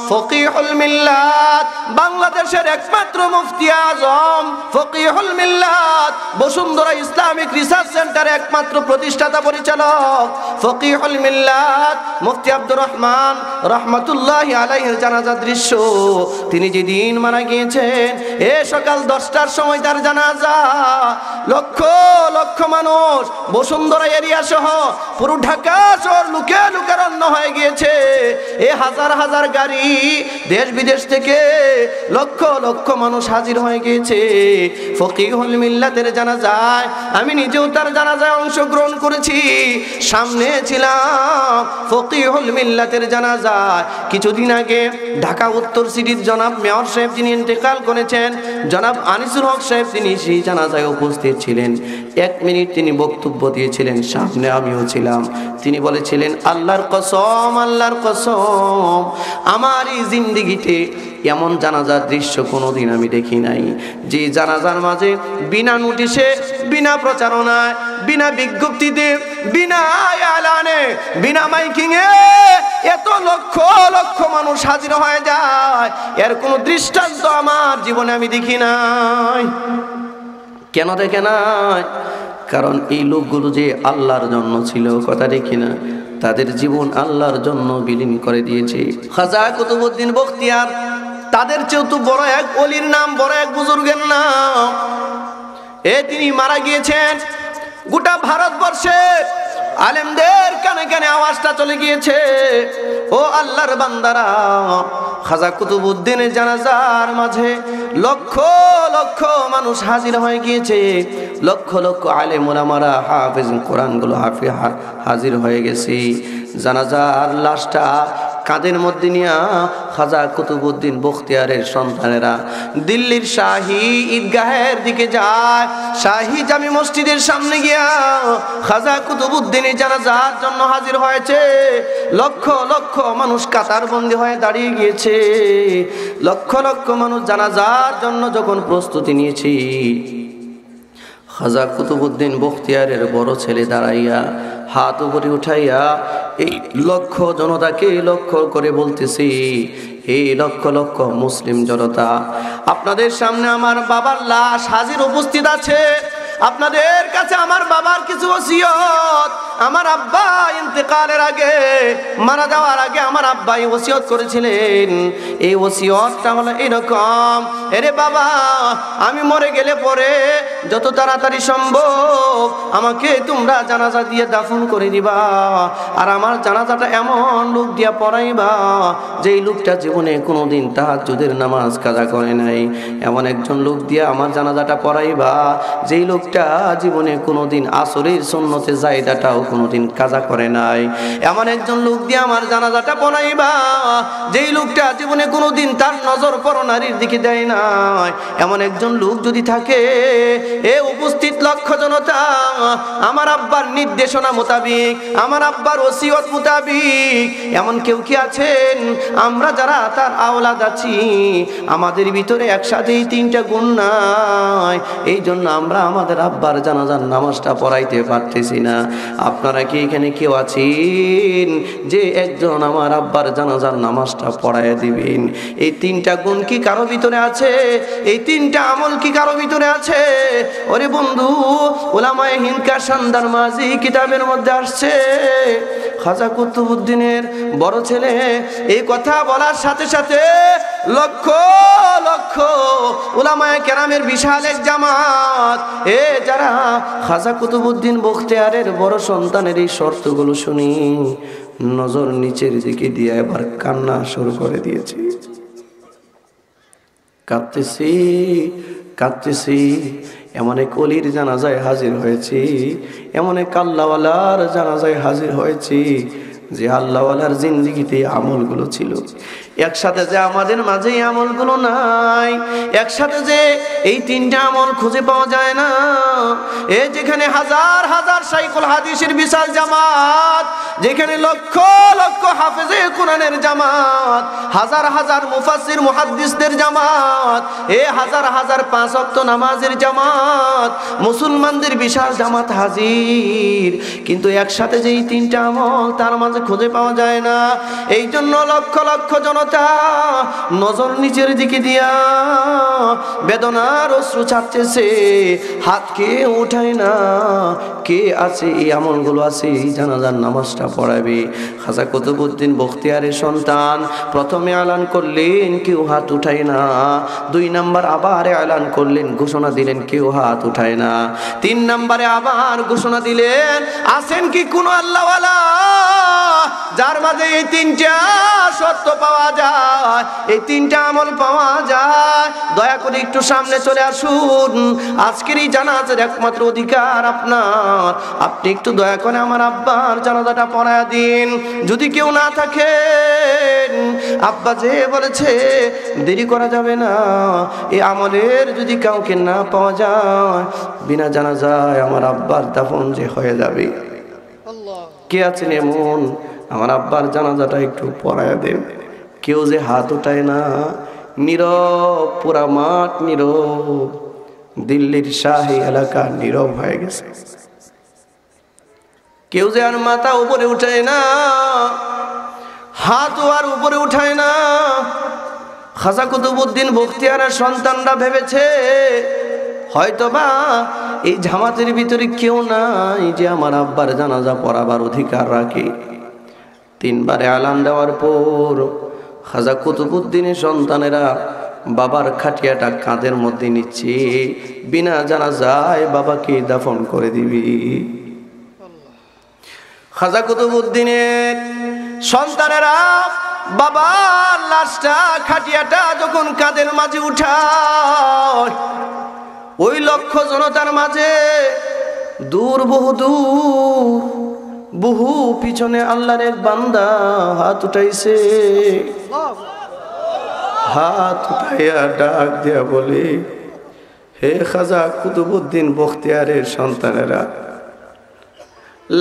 ফকিহুল ফকিহুল মিল্লাত, বাংলাদেশের একমাত্র মুফতি আজম ফকিহুল মিল্লাত, বসুন্ধরা ইসলামিক রিসার্চ সেন্টারের একমাত্র প্রতিষ্ঠাতা পরিচালক ফকিহুল মিল্লাত মুফতি আব্দুর রহমান রহমাতুল্লাহি আলাইহির জানাজার দৃশ্য। তিনি যেদিন মারা গিয়েছেন এ সকাল 10টার সময় তার জানাজা। লক্ষ লক্ষ মানুষ বসুন্ধরা এরিয়া সহ পুরো ঢাকা শহর লুকে লুকে রন্ন হয়ে গিয়েছে। এ হাজার হাজার গাড়ি দেশ বিদেশ থেকে লক্ষ লক্ষ মানুষ হাজির হয়ে গিয়েছে ফকিহুল মিল্লাতের জানাজায়। আমি নিজেও তার জানাজায় অংশগ্রহণ করেছি, সামনে ছিলাম ফকিহুল মিল্লাতের জানাজায়। কিছুদিন আগে ঢাকা উত্তর সিটির জনাব মেয়র সাহেব যিনি ইন্তেকাল করেছেন, জনাব আনিসুল হক সাহেব, তিনি সেই জানাজায় উপস্থিত ছিলেন। 1 মিনিট তিনি বক্তব্য দিয়েছিলেন, সামনে আমিও ছিলাম। তিনি বলেছিলেন, আল্লাহর কসম, আল্লাহর কসম, আমার এই জিন্দেগিতে এমন জানাজার দৃশ্য কোনোদিন আমি দেখি নাই, যে জানাজার মাঝে বিনা নোটিশে, বিনা প্রচারণায়, বিনা বিজ্ঞপ্তিতে, বিনা এলানে, বিনা মাইকিংয়ে এত লক্ষ লক্ষ মানুষ হাজির হয়ে যায়, এর কোনো দৃষ্টান্ত আমার জীবনে আমি দেখি নাই। কেন দেখে নাই? কারণ এই লোকগুলো যে আল্লাহর জন্য ছিল, কথা দেখি না, তাদের জীবন আল্লাহর জন্য বিলীন করে দিয়েছে। খাজা কুতুবউদ্দিন বখতিয়ার, তাদের চেয়েও তো বড় এক ওলির নাম, বড় এক বুজুর্গের নাম। তিনি মারা গিয়েছেন, গোটা ভারতবর্ষে আলেমদের কানে কানে আওয়াজটা চলে গিয়েছে, ও আল্লাহর বান্দারা, খাজা কুতুবউদ্দিনের জানাজার মাঝে লক্ষ লক্ষ মানুষ হাজির হয়ে গিয়েছে, লক্ষ লক্ষ আলেম ওলামারা হাফেজ কোরআনগুলো হাজির হয়ে গেছে। জানাজার লাশটা কাঁধের মধ্যে নিয়ে খাজা কুতুবউদ্দিন বখতিয়ারের সন্তানেরা দিল্লির শাহী ঈদগাহের দিকে যায়। শাহী জামি মসজিদের সামনে গিয়া খাজা কুতুবউদ্দিনের জানাজার জন্য হাজির হয়েছে। লক্ষ লক্ষ মানুষ কাতারবন্দি হয়ে দাঁড়িয়ে গিয়েছে। লক্ষ লক্ষ মানুষ জানাজার জন্য যখন প্রস্তুতি নিয়েছি, খাজা কুতুবউদ্দিন বখতিয়ারের বড় ছেলে দাঁড়াইয়া হাত উপরে উঠাইয়া এই লক্ষ জনতাকে লক্ষ্য করে বলতেছি, এই লক্ষ লক্ষ মুসলিম জনতা, আপনাদের সামনে আমার বাবার লাশ হাজির উপস্থিত আছে। আপনাদের কাছে আমার বাবার কিছু ওসিয়ত, আমার আব্বা ইন্তেকালের আগে, মারা যাওয়ার আগে আমার আব্বাই ওসিয়ত করেছিলেন। এই ওসিয়তটা হলো এরকম, এরে বাবা, আমি মরে গেলে পরে যত তাড়াতাড়ি সম্ভব আমাকে তোমরা জানাজা দিয়ে দাফন করে দিবা, আর আমার জানাজাটা এমন লোক দিয়া পড়াইবা যেই লোকটা জীবনে কোনোদিন তাহাজ্জুদের নামাজ কাজা করে নাই। এমন একজন লোক দিয়া আমার জানাজাটা পড়াইবা যেই লোকটা জীবনে কোনোদিন আসরের সুন্নতে জায়দাটাও কোনোদিন কাজা করে নাই। এমন একজন লোক দিয়ে আমার জানাজাটা পড়াইবা যেই লোকটা জীবনে কোনোদিন তার নজর পরনারীর দিকে দেয় নাই। এমন একজন লোক যদি থাকে, এ উপস্থিত লক্ষ জনতা, আমার আব্বার নির্দেশনা মোতাবিক, আমার আব্বার ওসিয়ত মোতাবিক এমন কেউ কি আছেন? আমরা যারা তার আওলাদ আছি, আমাদের ভিতরে একসাথেই 3টা গুণ নাই, এই জন্য আমরা আমাদের আব্বার জানাজার নামাজটা পড়াইতে পারতেছি না। আপনারা কি এখানে কেউ আছেন যে একজন আমার আব্বার জানাজার নামাজটা পড়াইয়া দিবেন? এই 3টা গুণ কি কারো ভিতরে আছে? এই 3টা আমল কি কারো ভিতরে আছে? ওরে বন্ধু, উলামায়ে হিন্দ কা শানদার মাঝি কিতাবের মধ্যে আসছে, খাজা কুতুবউদ্দিনের বড় ছেলে এই কথা বলার সাথে সাথে লক্ষ লক্ষ উলামায়ে কেরামের বিশাল এক জামাত, যারা খাজা কুতুবউদ্দিন বখতিয়ারের বড় সন্তানের এই শর্তগুলো শুনি নজর নিচের দিকে দিয়ে এবার কান্না শুরু করে দিয়েছে। কাঁদতেছি কাঁদতেছি, এমন এক অলির জানাজায় হাজির হয়েছি, এমন এক আল্লাহওয়ালার জানাজায় হাজির হয়েছি যে আল্লাহওয়ালার জিন্দেগিতে আমলগুলো ছিল। একসাথে যে আমাদের মাঝে এই আমলগুলো নাই, একসাথে যে এই 3টা আমল খুঁজে পাওয়া যায় না। যেখানে হাজার হাজার শাইখুল হাদিসের বিশাল জামাত, যেখানে লক্ষ লক্ষ হাফেজে কোরআনের জামাত, হাজার হাজার মুফাসসির মুহাদ্দিসদের জামাত, হাজার হাজার 5 ওয়াক্ত নামাজের জামাত, মুসলমানদের বিশাল জামাত হাজির, কিন্তু একসাথে যে এই 3টা আমল তার মাঝে খুঁজে পাওয়া যায় না। এই জন্য লক্ষ লক্ষ জনতা জনতা নজর নিচের দিকে দিয়া বেদনার অশ্রু ছাড়তেছে, হাত কে উঠায় না, কে আছে এই আমলগুলো আছে এই জানাজার নামাজটা পড়াবে। খাজা কুতুবউদ্দিন বখতিয়ারের সন্তান প্রথমে এলান করলেন কেউ হাত উঠায় না, 2 নাম্বার আবার এলান করলেন, ঘোষণা দিলেন কেউ হাত উঠায় না, 3 নাম্বারে আবার ঘোষণা দিলেন আছেন কি কোন আল্লাহওয়ালা যার মাঝে এই 3টা শর্ত পাওয়া যায়, এই 3টা আমল পাওয়া যায়, দয়া করে একটু সামনে চলে আসুন। আজকের এই জানাজার একমাত্র অধিকার আপনার, আপনি একটু দয়া করে আমার আব্বার জানাজাটা পড়ায়া দিন। যদি কেউ না থাকে, আব্বা যে বলেছে দেরি করা যাবে না, এই আমলের যদি কাউকে না পাওয়া যায় বিনা জানাজায় আমার আব্বার দাফন যে হয়ে যাবে। কে আছেন এমন আমার আব্বার জানাজাটা একটু পড়ায়া দেন? কেউ যে হাত উঠায় না, নীরব, পুরা মাঠ নীরব, দিল্লির শাহী এলাকা নীরব হয়ে গেছে। কেউ যে আর মাথা উপরে উঠায় না, হাত আর উপরে উঠায় না। খাজা কুতুবউদ্দিন বখতিয়ারের সন্তানরা ভেবেছে হয়তোবা এই জামাতের ভিতরে কেউ নাই যে আমার আব্বার জানাজা পড়াবার অধিকার রাখে। 3 বারে এলান দেওয়ার পর খাজা কুতুবউদ্দিনের সন্তানেরা বাবার খাটিয়াটা কাঁধের মধ্যে নিচ্ছে, বিনা জানাজায় বাবাকে দাফন করে দিবি। খাজা কুতুবউদ্দিনের সন্তানেরা বাবার লাশটা খাটিয়াটা যখন কাঁধের মাঝে উঠায়, ওই লক্ষ জনতার মাঝে দূর বহু পিছনে আল্লাহর এক বান্দা হাত উঠাইছে। হাত উঠাইয়া ডাক দিয়া বলে, হে খাজা কুতুবউদ্দিন বখতিয়ারের সন্তানেরা,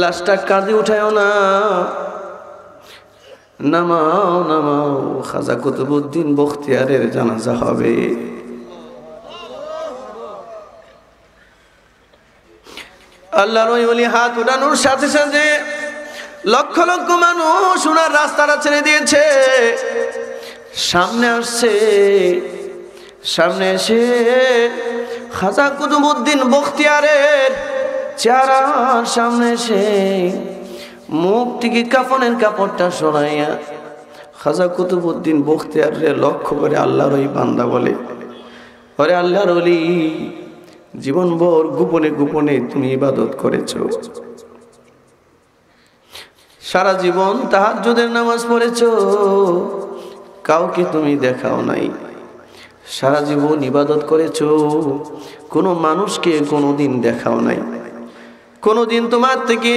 লাশটা কাঁধে উঠায়ও না, নামাও নামাও, খাজা কুতুবউদ্দিন বখতিয়ারের জানাজা হবে। আল্লাহর ওই ওলি হাত উঠানোর সাথে সাথে লক্ষ লক্ষ মানুষ ওনার রাস্তাটা ছেড়ে দিয়েছে, সামনে আসছে। সামনে এসে খাজা কুতুবউদ্দিন বখতিয়ারের চেহারার সামনে এসে মুখ থেকে কাফনের কাপড়টা সরাইয়া খাজা কুতুবউদ্দিন বখতিয়ারে লক্ষ্য করে আল্লাহর ওই বান্দা বলে, ওরে আল্লাহর ওলি, জীবনভর গোপনে গোপনে তুমি ইবাদত করেছো, সারা জীবন তাহাজ্জুদের নামাজ পড়েছো, কাউকে তুমি দেখাও নাই, সারা জীবন ইবাদত করেছো, কোনো মানুষকে কোনোদিন দেখাও নাই, কোনোদিন তোমার থেকে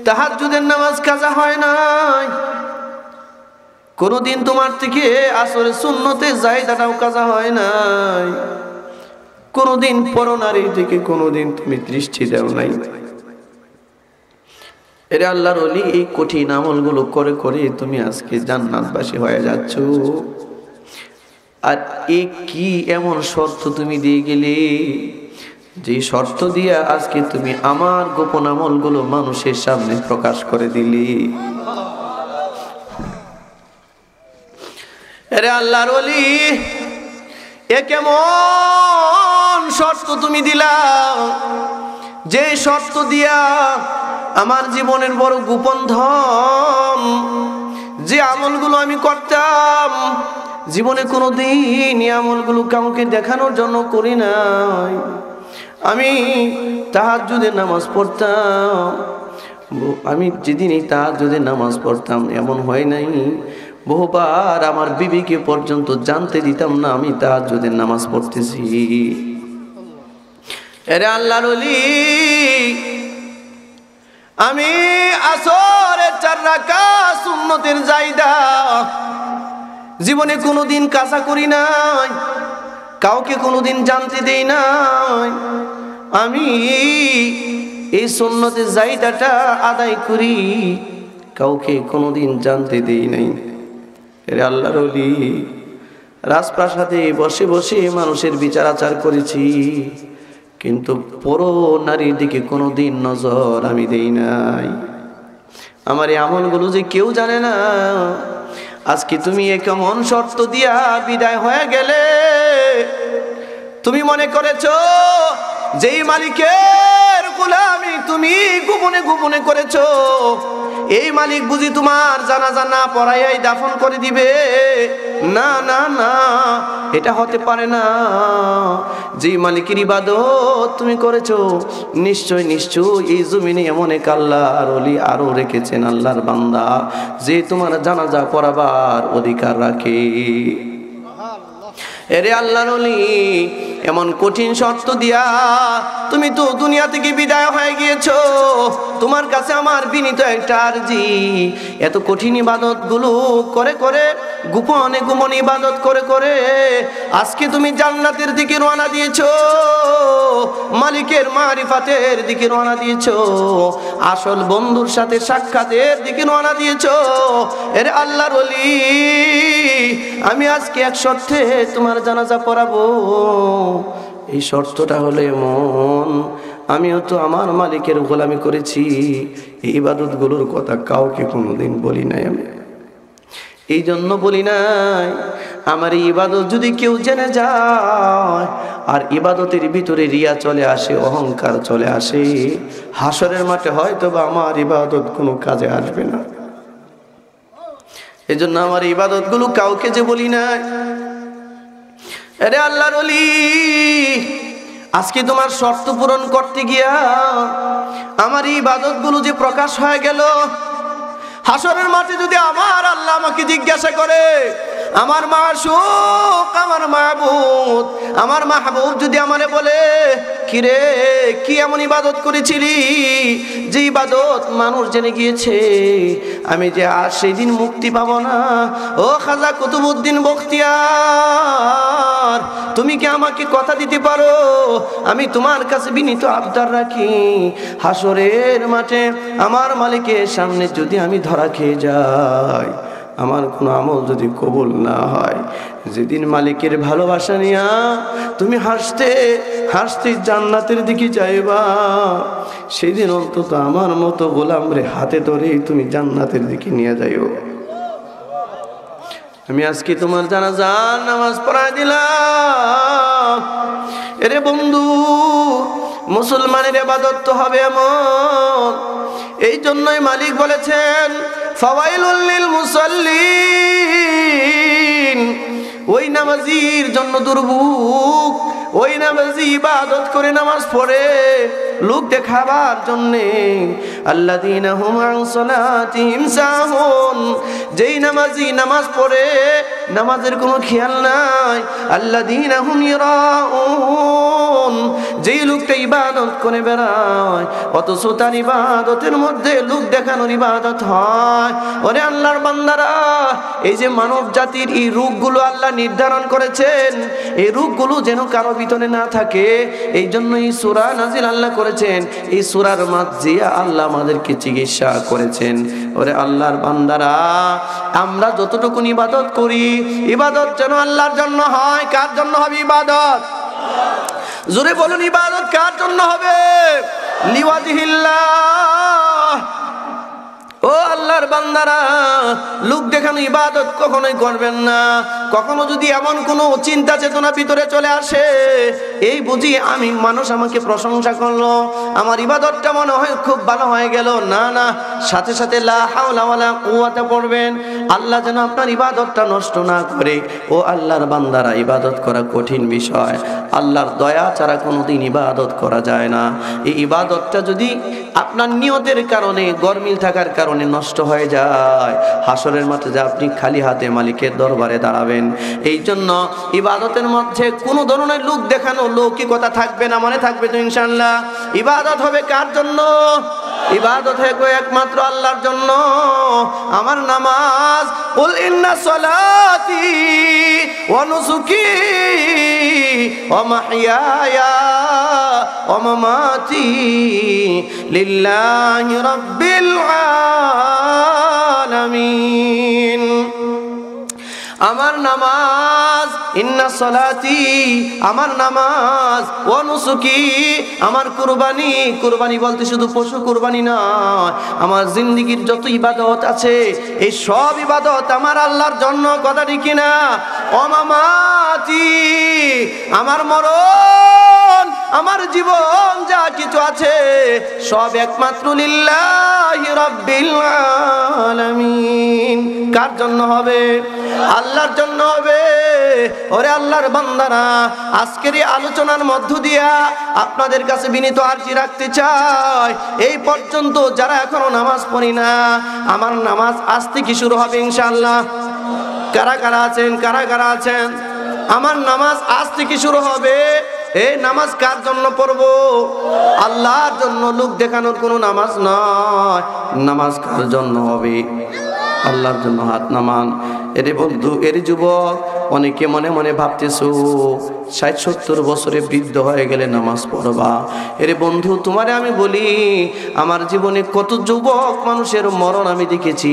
তাহাজ্জুদের নামাজ কাজা হয় নাই, কোনোদিন তোমার থেকে আসরের সুন্নতে জায়দাটাও কাজা হয় নাই, কোনোদিন পরনারীর দিকে কোনোদিন তুমি দৃষ্টি দাও নাই। এরে আল্লাহর ওলি, এই কঠিন আমলগুলো করে করে তুমি আজকে জান্নাতবাসী হয়ে যাচ্ছ। আর এই কি এমন শর্ত তুমি দিয়ে গেলে, যে শর্ত দিয়া আজকে তুমি আমার গোপন আমলগুলো মানুষের সামনে প্রকাশ করে দিলি। আরে আল্লাহর ওলি, এ কেমন শর্ত তুমি দিলা, যে শর্ত দিয়া আমার জীবনের বড় গোপন ধন, যে আমলগুলো আমি করতাম জীবনে কোনোদিন এই আমলগুলো কাউকে দেখানোর জন্য করি নাই। আমি তাহাজ্জুদের নামাজ পড়তাম, আমি যেদিন এই তাহাজ্জুদের নামাজ পড়তাম এমন হয় নাই বহুবার আমার বিবিকে পর্যন্ত জানতে দিতাম না আমি তাহাজ্জুদের নামাজ পড়তেছি। আরে আল্লাহর ওলি, আমি আসরের 4 রাকাত সুন্নতের জায়দা জীবনে কোনোদিন কাজা করি নাই, কাউকে কোনোদিন জানতে দেই নাই। আমি এই সুন্নতের জায়দাটা আদায় করি, কাউকে কোনোদিন জানতে দেই নাই। এরে আল্লাহর ওলি, রাজপ্রাসাদে বসে বসে মানুষের বিচার আচার করেছি, কিন্তু পর নারীর দিকে কোনোদিন নজর আমি দেই নাই। আমার এই আমলগুলো যে কেউ জানে না, আজকে তুমি এ কেমন শর্ত দিয়া বিদায় হয়ে গেলে? তুমি মনে করেছো যেই মালিকের গোলামি তুমি গোপনে গোপনে করেছো, এই মালিক বুঝি তোমার জানাজা না পড়াইয়াই দাফন করে দিবে? না না না, এটা হতে পারে না। যেই মালিকের ইবাদত তুমি করেছো, নিশ্চয় নিশ্চয় এই জমিনে এমন এক আল্লাহর ওলি আরো রেখেছেন, আল্লাহর বান্দা, যে তোমার জানাজা পড়াবার অধিকার রাখে। এরে আল্লাহর ওলি, এমন কঠিন শর্ত দিয়া তুমি তো দুনিয়া থেকে বিদায় হয়ে গিয়েছো। তোমার কাছে আমার বিনীত একটা আরজি, এত কঠিন ইবাদত গুলো করে করে, গোপনে গোপনে ইবাদত করে করে আজকে তুমি জান্নাতের দিকে রওনা দিয়েছো, মালিকের মারিফাতের দিকে রওনা দিয়েছো, আসল বন্ধুর সাথে সাক্ষাতের দিকে রওনা দিয়েছো। এর আল্লাহর ওলি, আমি আজকে এক শর্তে তোমার জানাজা পড়াবো। এই শর্তটা হলো এমন, আমিও তো আমার মালিকের গোলামি করেছি, এই ইবাদতগুলোর কথা কাউকে কোনোদিন বলি নাই। আমি এই জন্য বলি নাই, আমার এই ইবাদত যদি কেউ জেনে যায় আর ইবাদতের ভিতরে রিয়া চলে আসে, অহংকার চলে আসে, হাসরের মাঠে হয়তো বা আমার ইবাদত কোনো কাজে আসবে না। এই জন্য আমার ইবাদত গুলো কাউকে যে বলি নাই। আরে আল্লাহর ওলি, আজকে তোমার শর্ত পূরণ করতে গিয়া আমার ইবাদত গুলো যে প্রকাশ হয়ে গেল, হাসরের মাঠে যদি আমার আল্লাহ আমাকে জিজ্ঞাসা করে, আমার মাশউক, আমার মাহবুব, আমার মাহবুব যদি আমারে বলে, কিরে কি এমন ইবাদত করেছিলি যে ইবাদত মানুষ জেনে গিয়েছে, আমি যে আর সেই দিন মুক্তি পাবো না। ও খাজা কুতুবউদ্দিন বখতিয়ার, তুমি কি আমাকে কথা দিতে পারো? আমি তোমার কাছে বিনীত আবদার রাখি, হাসরের মাঠে আমার মালিকের সামনে যদি আমি ধরা খেয়ে যাই, আমার কোনো আমল যদি কবুল না হয়, যেদিন মালিকের ভালোবাসা নিয়া তুমি হাসতে হাসতে জান্নাতের দিকে যাইবা, সেদিন অন্তত আমার মতো গোলাম রে হাতে ধরে তুমি জান্নাতের দিকে নিয়ে যাইও। আমি আজকে তোমার জানাজার নামাজ পড়ায় দিলাম। এরে বন্ধু, মুসলমানের ইবাদত তো হবে এমন, এই জন্যই মালিক বলেছেন, ফাওয়াইলুল লিল মুসাল্লিন, ওই নামাজির জন্য দুর্ভোগ, ওই নামাজি ইবাদত করে নামাজ পড়ে লোক দেখাবার জন্যে, আল্লাযীনা হুম আন সালাতিহিম সাহুন, যেই নামাজি নামাজ পড়ে নামাজের কোনো খেয়াল নাই, আল্লাযীনা হুম ইরাউন, যেই লোকটা ইবাদত করে বেড়ায় অথচ তার ইবাদতের মধ্যে লোক দেখানোর ইবাদত হয়। ওরে আল্লাহর বান্দারা, এই যে মানব জাতির এই রূপগুলো আল্লাহ নির্ধারণ করেছেন, এই রূপগুলো যেন কারো ভিতরে না থাকে, এই জন্য এই সূরা নাজিল আল্লাহ করেছেন, এই সূরার মাঝিয়া আল্লাহ আমাদেরকে চিকিৎসা করেছেন। ওরে আল্লাহর বান্দারা, আমরা যতটুকু ইবাদত করি, ইবাদত যেন আল্লাহর জন্য হয়। কার জন্য হবে ইবাদত? জোরে বলুন, ইবাদত কার জন্য হবে? লিওয়াজহিল্লাহ। ও আল্লাহর বান্দারা, লোক দেখানো ইবাদত কখনোই করবেন না। কখনো যদি এমন কোনো চিন্তা চেতনা ভিতরে চলে আসে, এই বুঝি আমি মানুষ আমাকে প্রশংসা করলো, আমার ইবাদতটা মনে হয় খুব ভালো হয়ে গেল, না না, সাথে সাথে লা হাওলা ওয়ালা কুওয়াতা পড়বেন, আল্লাহ যেন আপনার ইবাদতটা নষ্ট না করে। ও আল্লাহর বান্দারা, ইবাদত করা কঠিন বিষয়, আল্লাহর দয়া ছাড়া কোনোদিন ইবাদত করা যায় না। এই ইবাদতটা যদি আপনার নিয়তের কারণে, গরমিল থাকার কারণে নষ্ট হয়ে যায়, হাসরের মাঠে যে আপনি খালি হাতে মালিকের দরবারে দাঁড়াবেন। এই জন্য ইবাদতের মধ্যে কোনো ধরনের লোক দেখানো, লৌকিকতা থাকবে না। মনে থাকবে তো ইনশাআল্লাহ। ইবাদত হবে কার জন্য? ইবাদত হবে একমাত্র আল্লাহর জন্য। আমার নামাজ, কুল ইন্না সলাতি ওয়া নুসুকি ওয়া মাহইয়ায়া ওয়া মামাতি লিল্লাহি রাব্বিল আলামিন। আমার নামাজ, ইন্না সলাতি আমার নামাজ, ও নুসুকি আমার কুরবানি। কুরবানি বলতে শুধু পশু কুরবানি নয়, আমার জিন্দেগীর যত ইবাদত আছে এই সব ইবাদত আমার আল্লাহর জন্য, কথা ঠিক কিনা? ও মামাতি আমার মরণ, আমার জীবন যা কিছু আছে সব একমাত্র লিল্লাহি রাব্বিল আলামিন। কার জন্য হবে? আল্লাহর জন্য হবে। ওরে আল্লাহর বান্দারা, আজকের এই আলোচনার মধ্য দিয়া আপনাদের কাছে বিনীত আরজি রাখতে চাই, এই পর্যন্ত যারা এখনো নামাজ পড়ি না, আমার নামাজ আজ থেকে শুরু হবে ইনশাআল্লাহ। কারা কারা আছেন? কারা কারা আছেন? আমার নামাজ আজ থেকে শুরু হবে। এই নামাজ কার জন্য পড়বো? আল্লাহর জন্য, লোক দেখানোর কোনো নামাজ নয়। নামাজ কার জন্য হবে? আল্লাহর জন্য। হাত নামান। এরে বন্ধু, এর যুবক, অনেকে মনে মনে ভাবতেছো ৬০-৭০ বছরে বৃদ্ধ হয়ে গেলে নামাজ পড়বা। এরে বন্ধু, তোমারে আমি বলি, আমার জীবনে কত যুবক মানুষের মরণ আমি দেখেছি,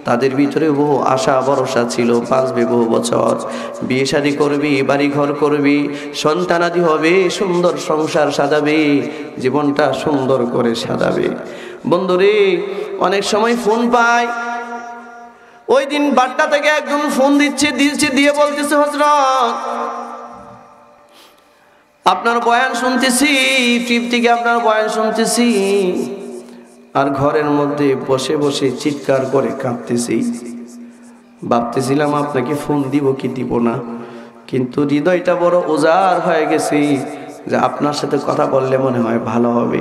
তাদের ভিতরে বহু আশা ভরসা ছিল, বাঁচবে বহু বছর, বিয়ে শাদী করবি, বাড়ি ঘর করবি, সন্তানাদি হবে, সুন্দর সংসার সাজাবে, জীবনটা সুন্দর করে সাজাবে। বন্ধুরে, অনেক সময় ফোন পাই, ওই দিন বাড্ডা থেকে একজন ফোন দিচ্ছে দিয়ে বলতেছে, হযরত আপনার বয়ান শুনতেছি, ট্রিপ থেকে আপনার বয়ান শুনতেছি, আর ঘরের মধ্যে বসে বসে চিৎকার করে কাঁদতেছি। ভাবতেছিলাম আপনাকে ফোন দিব কি দিব না, কিন্তু হৃদয়টা বড় উজাড় হয়ে গেছে যে আপনার সাথে কথা বললে মনে হয় ভালো হবে,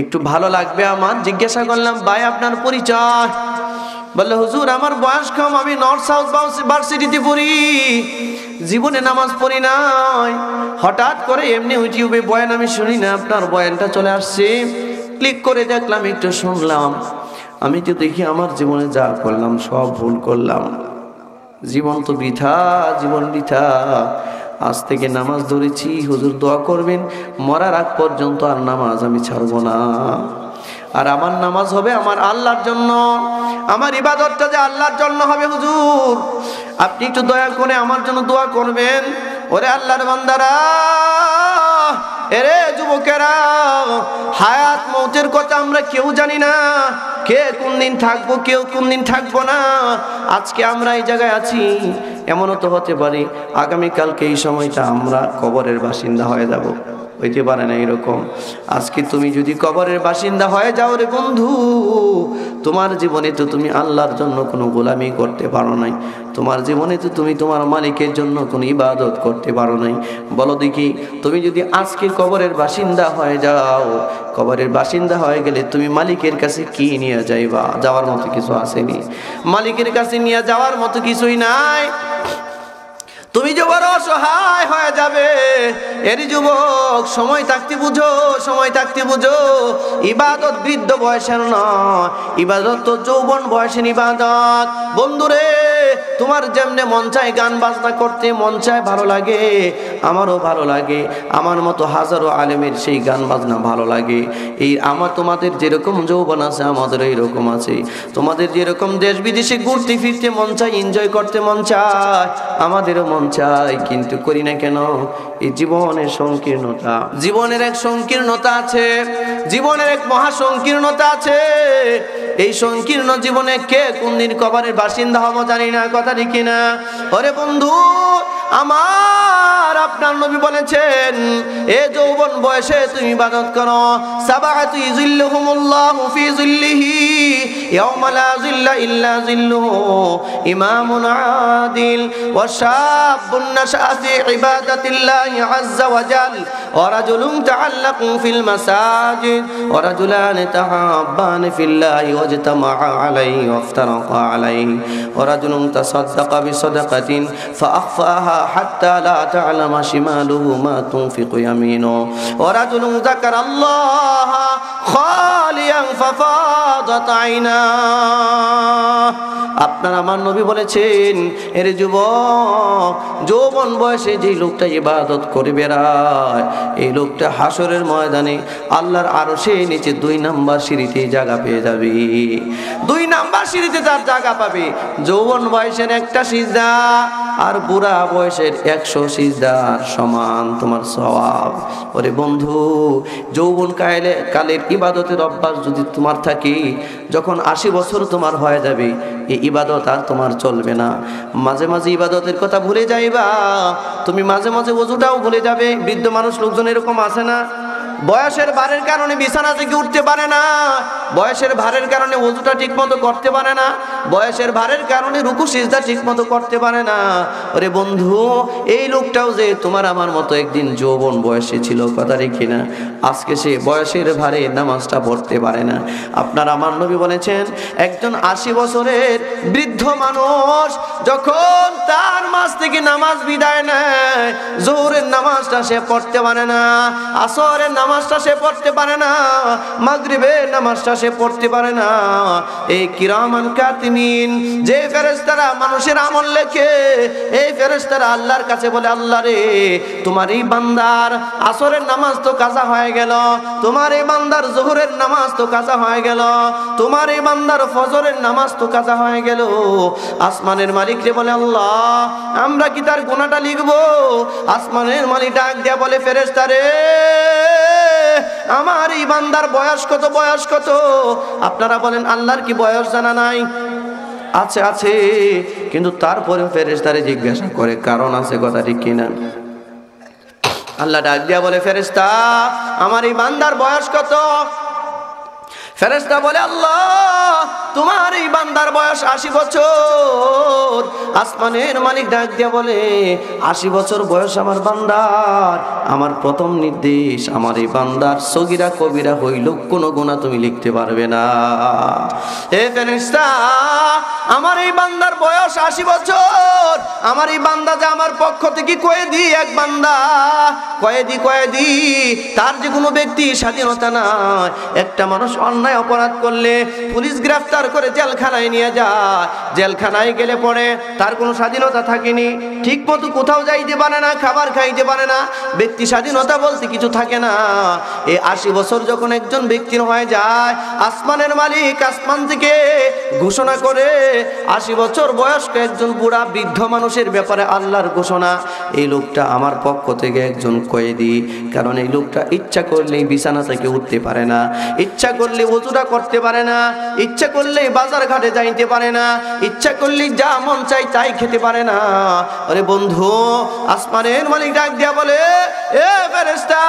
একটু ভালো লাগবে আমার। জিজ্ঞাসা করলাম, ভাই আপনার পরিচয়? বললে, হুজুর আমার বয়স কম, আমি নর্থ সাউথ ভার্সিটিতে পড়ি, জীবনে নামাজ পড়ি নাই, হঠাৎ করে এমনি ইউটিউবে বয়ান আমি শুনি না, আপনার বয়ানটা চলে আসছে, ক্লিক করে দেখলাম, একটু শুনলাম। আমি তো দেখি আমার জীবনে যা করলাম সব ভুল করলাম, জীবন তো বৃথা, জীবন বৃথা। আজ থেকে নামাজ ধরেছি, হুজুর দোয়া করবেন, মরার আগ পর্যন্ত আর নামাজ আমি ছাড়বো না। আর আমার নামাজ হবে আমার আল্লাহর জন্য, আমার ইবাদতটা যে আল্লাহর জন্য হবে। হুজুর আপনি একটু দয়া করে আমার জন্য দোয়া করবেন। ওরে আল্লাহর বান্দারা, এরে যুবকেরা, হায়াত মৌতের কথা আমরা কেউ জানি না, কে কোন দিন থাকবো, কেউ কোন দিন থাকবো না। আজকে আমরা এই জায়গায় আছি, এমনও তো হতে পারে আগামীকালকে এই সময়টা আমরা কবরের বাসিন্দা হয়ে যাব, হইতে পারে না এরকম। আজকে তুমি যদি কবরের বাসিন্দা হয়ে যাও রে বন্ধু, তোমার জীবনে তো তুমি আল্লাহর জন্য কোনো গোলামি করতে পারো নাই, তোমার জীবনে তো তুমি তোমার মালিকের জন্য কোনো ইবাদত করতে পারো নাই। বলো দেখি, তুমি যদি আজকে কবরের বাসিন্দা হয়ে যাও, কবরের বাসিন্দা হয়ে গেলে তুমি মালিকের কাছে কি নিয়ে যাইবা? যাওয়ার মতো কিছু আসেনি, মালিকের কাছে নিয়ে যাওয়ার মতো কিছুই নাই। তুমি যে বড় অসহায় হয়ে যাবে। এর যুবক, সময় থাকতে বুঝো, সময় থাকতে বুঝো, ইবাদত বৃদ্ধ বয়সের নয়, ইবাদত তো যৌবন বয়সের ইবাদত। বন্ধুরে, তোমার যেমনে মন চায় গান বাজনা করতে, মন চায়, ভালো লাগে, আমারও ভালো লাগে, আমার মতো হাজারো আলেমের সেই গান বাজনা ভালো লাগে। এই তোমাদের যেরকম যৌবন আছে আমাদের এইরকম আছে, তোমাদের যেরকম দেশ বিদেশে ঘুরতে ফিরতে মন চায়, এনজয় করতে মন চায়, আমাদেরও মন চাই, কিন্তু করি না কেন? এই জীবনের সংকীর্ণতা, জীবনের এক সংকীর্ণতা আছে, জীবনের এক মহা সংকীর্ণতা আছে। এই সংকীর্ণ জীবনে কে কোন দিন কবরের বাসিন্দা হব জানি না, কথা ঠিক না? ওরে বন্ধু আমার, আপনার নবী বলেছেন, এ যৌবন বয়সে তুমি ইবাদত করো, সাবাআতু ইযিল্লুহুমুল্লাহু ফি যিল্লিহি ইয়াওমা লা যিল্লা ইল্লা যিল্লুহু, ইমামুন আদিল ওয়া শাবুন নাশআ ফি ইবাদাতিল্লাহি আযজা ওয়া জাল ওয়া রাজুলুন তাআল্লাকু ফিল মাসাজিদ ওয়া রাজুলান তাহাব্বান ফিল্লাহি ওয়াজতামাআ আলাইহি ওয়া ইফতারাকা আলাইহি ওয়া রাজুলুন তাসাদদাকা বিসাদাকাতিন ফাআখফাহা حتى لا تعلم شماله ما تنفق يمينه ورجل ذكر الله خاليا ففاضت عيناه আপনার আমার নবী বলেছেন এর যুবক যৌবন বয়সে যে লোকটা ইবাদত করে বেড়ায় এই লোকটা হাসরের ময়দানে আল্লাহর আরশের নিচে 2 নাম্বার সিঁড়িতে জায়গা পেয়ে যাবে 2 নাম্বার সিঁড়িতে তার জায়গা পাবে যৌবন বয়সের একটা সিজদা আর বুড়া বয়সের 100 সিজদার সমান তোমার সওয়াব ওরে বন্ধু যৌবন কালের ইবাদতের অভ্যাস যদি তোমার থাকে যখন 80 বছর তোমার হয়ে যাবে এই ইবাদত আর তোমার চলবে না মাঝে মাঝে ইবাদতের কথা ভুলে যাইবা তুমি মাঝে মাঝে ওযুটাও ভুলে যাবে বৃদ্ধ মানুষ লোকজন এরকম আছে না বয়সের ভারের কারণে বিছানা থেকে উঠতে পারে না বয়সের ভারের কারণে ওযুটা ঠিকমতো করতে পারে না বয়সের ভারের কারণে রুকু সিজদা ঠিকমতো করতে পারে না ওরে বন্ধু এই লোকটাও যে তোমার আমার মতো একদিন যৌবন বয়সে ছিল কথা রেখে না আজকে সে বয়সের ভারে নামাজটা পড়তে পারে না আপনার আমার নবী বলেছেন একজন 80 বছরের বৃদ্ধ মানুষ যখন তার মাঝ থেকে নামাজ বিদায় নেয় যোহরের নামাজটা সে পড়তে পারে না আসরের নামাজটা সে পড়তে পারে না মাগরিবের নামাজটা সে পড়তে পারে না এই কিরামান কাতিমিন যে ফেরেশতারা মানুষের আমল লেখে এই ফেরেশতারা আল্লাহর কাছে বলে আল্লাহ রে তোমার এই বান্দার আসরের নামাজ তো কাজা হয়ে গেল তোমার এই বান্দার যোহরের নামাজ তো কাজা হয়ে গেল তোমার এই বান্দার ফজরের নামাজ তো কাজা হয়ে গেল আসমানের মালিক রে বলে আল্লাহ আমরা কি তার গুনাহটা লিখবো আসমানের মালিক ডাক দিয়া বলে ফেরেশতা রে আমার এই বান্দার বয়স কত আপনারা বলেন আল্লাহর কি বয়স জানা নাই আছে আছে কিন্তু তারপরে ফেরেশতারে জিজ্ঞাসা করে কারণ আছে কথা ঠিক কিনা আল্লাহ ডাক দিয়া বলে ফেরেশতা আমার এই বান্দার বয়স কত ফেরেশতা বলে আল্লাহ তোমার এই বান্দার বয়স 80 বছর আসমানের মালিক ডাক দিয়া বলে 80 বছর বয়স আমার বান্দার আমার প্রথম নির্দেশ আমার এই বান্দার সগীরা কবিরা হইল কোনো গুনাহ তুমি লিখতে পারবে না হে ফেরেশতা আমার এই বান্দার বয়স 80 বছর আমার এই বান্দা যে আমার পক্ষ থেকে কয়েদি এক বান্দা কয়েদি তার যে কোনো ব্যক্তি স্বাধীনতা নাই একটা মানুষ অন্যায় অপরাধ করলে পুলিশ গ্রেফতার করে জেলখানায় নিয়ে যায় জেলখানায় গেলে পরে তার কোনো স্বাধীনতা থাকেনি ঠিক মতো কোথাও যাইতে পারে না খাবার খাইতে পারে না ব্যক্তি স্বাধীনতা বলতে কিছু থাকে না এই 80 বছর যখন একজন ব্যক্তির হয়ে যায় আসমানের মালিক আসমান থেকে ঘোষণা করে 80 বছর বয়স্ক একজন বুড়া বৃদ্ধ মানুষের ব্যাপারে আল্লাহর ঘোষণা এই লোকটা আমার পক্ষ থেকে একজন কয়েদি কারণ এই লোকটা ইচ্ছা করলেই বিছানা থেকে উঠতে পারে না ইচ্ছা করলে ওযুটা করতে পারে না ইচ্ছা করলেই বাজার ঘাটে যাইতে পারে না ইচ্ছা করলেই যা মন চাই তাই খেতে পারে না আরে বন্ধু আসমানের মালিক ডাক দিয়া বলে এ ফেরেশতা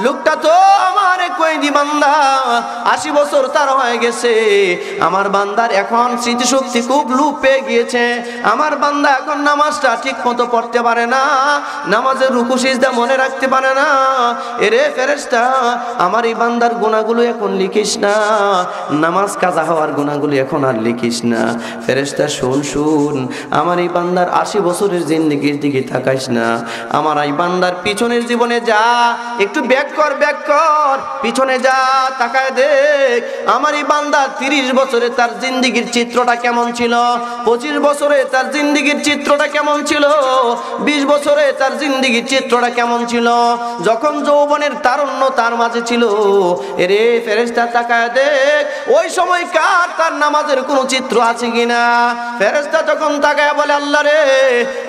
লোকটা তো আমার কয়েদি বান্দা 80 বছর তার হয়ে গেছে আমার বান্দার এখন স্মৃতিশক্তি খুব লোপ পেয়ে গিয়েছে আমার বান্দা এখন নামাজটা ঠিক মতো পড়তে পারে না নামাজের রুকু সিজদা মনে রাখতে পারে না এরে ফেরেশতা আমার এই বান্দার গুনাহগুলো এখন লিখিস না নামাজ কাজা হওয়ার গুনাহগুলো এখন আর লিখিস না ফেরেশতা শুন আমার এই বান্দার 80 বছরের জিন্দেগির দিকে তাকাইস না আমার এই বান্দার পিছনের জীবনে যা একটু ব্যাক কর পিছনে যা তাকায় দেখ আমার এই বান্দা 30 বছরে তার জিন্দেগির চিত্রটা কেমন ছিল 25 বছরে তার জিন্দেগির চিত্রটা কেমন ছিল 20 বছরে তার জিন্দেগির চিত্রটা কেমন ছিল যখন যৌবনের তারুণ্য তার মাঝে ছিল এরে ফেরেশতা তাকায় দেখ ওই সময় কার তার নামাজের কোনো চিত্র আছে কিনা ফেরেশতা যখন তাকায় বলে আল্লাহ রে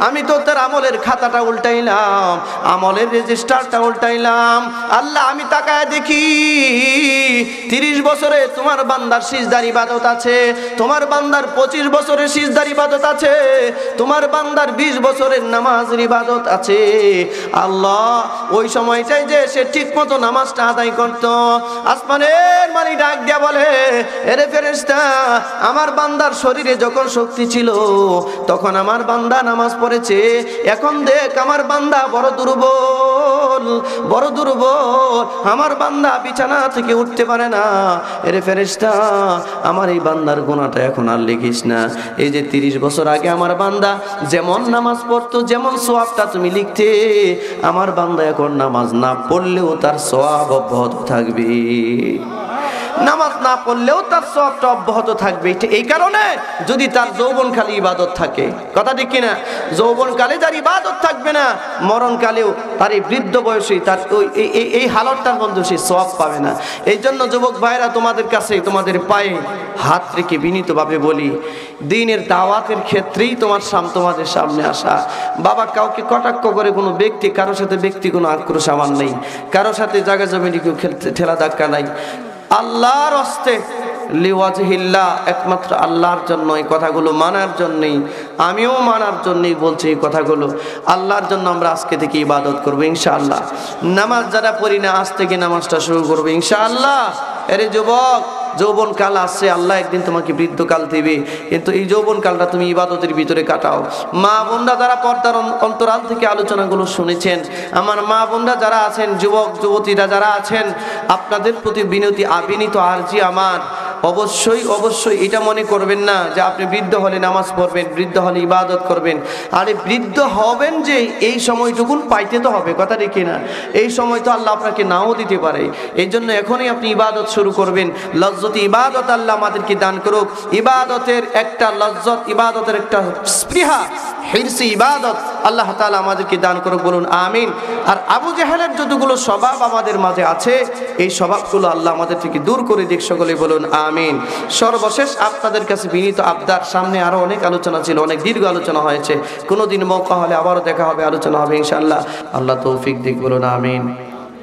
আমি তো তার আমলের খাতাটা উল্টাইলাম আমলের রেজিস্টারটা উল্টাইলাম আল্লাহ আমি তাকায় দেখি 30 বছরে তোমার বান্দার সিজদার ইবাদত আছে তোমার বান্দার 25 বছরের সিজদার ইবাদত আছে তোমার বান্দার 20 বছরের নামাজের ইবাদত আছে আল্লাহ ওই সময়টাই যে সে ঠিকমতো নামাজটা আদায় করত আসমানের মালিক ডাক দিয়া বলে এরে ফেরেশতা আমার বান্দার শরীরে যখন শক্তি ছিল তখন আমার বান্দা নামাজ পড়েছে এখন দেখ আমার বান্দা বড় দুর্বল আমার বান্দা বান্দা বিছানা থেকে উঠতে পারে না, এরে ফেরেশতা আমার এই বান্দার গুনাহটা এখন আর লিখিস না। এই যে 30 বছর আগে আমার বান্দা যেমন নামাজ পড়তো, যেমন সওয়াবটা তুমি লিখতে, আমার বান্দা এখন নামাজ না পড়লেও তার সওয়াব অব্যাহত থাকবে। নামাজ না পড়লেও তার সওয়াবটা অব্যাহত থাকবে। এই কারণে যদি তার যৌবনকালে ইবাদত থাকে, কথা ঠিক কিনা, যৌবনকালে যার ইবাদত থাকবে না, মরণকালেও তার এই বৃদ্ধ বয়সে তার এই হালতটার মধ্যে সে সওয়াব পাবে না। এই জন্য যুবক ভাইরা তোমাদের কাছে, তোমাদের পায়ে হাত রেখে বিনীতভাবে বলি, দ্বীনের দাওয়াতের ক্ষেত্রেই তোমাদের সামনে আসা। বাবা, কাউকে কটাক্ষ করে কোনো ব্যক্তি, কারোর সাথে ব্যক্তি কোনো আক্রোশ আমার নেই, কারোর সাথে জায়গা জমিনে কেউ ঠেলা ধাক্কা নাই। আল্লাহর হস্তে লিওয়াজহিল্লাহ, একমাত্র আল্লাহর জন্য এই কথাগুলো মানার জন্যই, আমিও মানার জন্যই বলছি এই কথাগুলো। আল্লাহর জন্য আমরা আজকে থেকে ইবাদত করবো ইনশাআল্লাহ। নামাজ যারা পড়ি না, আজ থেকে নামাজটা শুরু করবো ইনশাআল্লাহ। এরে যুবক, যৌবনকাল আসছে, আল্লাহ একদিন তোমাকে বৃদ্ধকাল দিবে, কিন্তু এই যৌবনকালটা তুমি ইবাদতের ভিতরে কাটাও। মা বোনরা যারা পর্দার অন্তরাল থেকে আলোচনাগুলো শুনেছেন, আমার মা বোনরা যারা আছেন, যুবক যুবতীরা যারা আছেন, আপনাদের প্রতি বিনীত আরজি আমার, অবশ্যই এটা মনে করবেন না যে আপনি বৃদ্ধ হলে নামাজ পড়বেন, বৃদ্ধ হলে ইবাদত করবেন। আরে বৃদ্ধ হবেন যে এই সময়টুকুন পাইতে তো হবে, কথা দেখি না, এই সময় তো আল্লাহ আপনাকে নাও দিতে পারে। এই জন্য এখনই আপনি ইবাদত শুরু করবেন। লজ্জতি ইবাদত আল্লাহ আমাদেরকে দান করুক। ইবাদতের একটা লজ্জত, ইবাদতের একটা স্পৃহা, হিরসি ইবাদত আল্লাহ তাআলা আমাদেরকে দান করুক, বলুন আমিন। আর আবু জাহেলের যতগুলো স্বভাব আমাদের মাঝে আছে, এই স্বভাবগুলো আল্লাহ আমাদের থেকে দূর করে দিক, সকলে বলুন আমিন। সর্বশেষ আপনাদের কাছে বিনীত আবদার, সামনে আরো অনেক আলোচনা ছিল, অনেক দীর্ঘ আলোচনা হয়েছে, কোনোদিন মৌকা হলে আবারও দেখা হবে, আলোচনা হবে ইনশাআল্লাহ। আল্লাহ তৌফিক দিক, বলুন আমিন।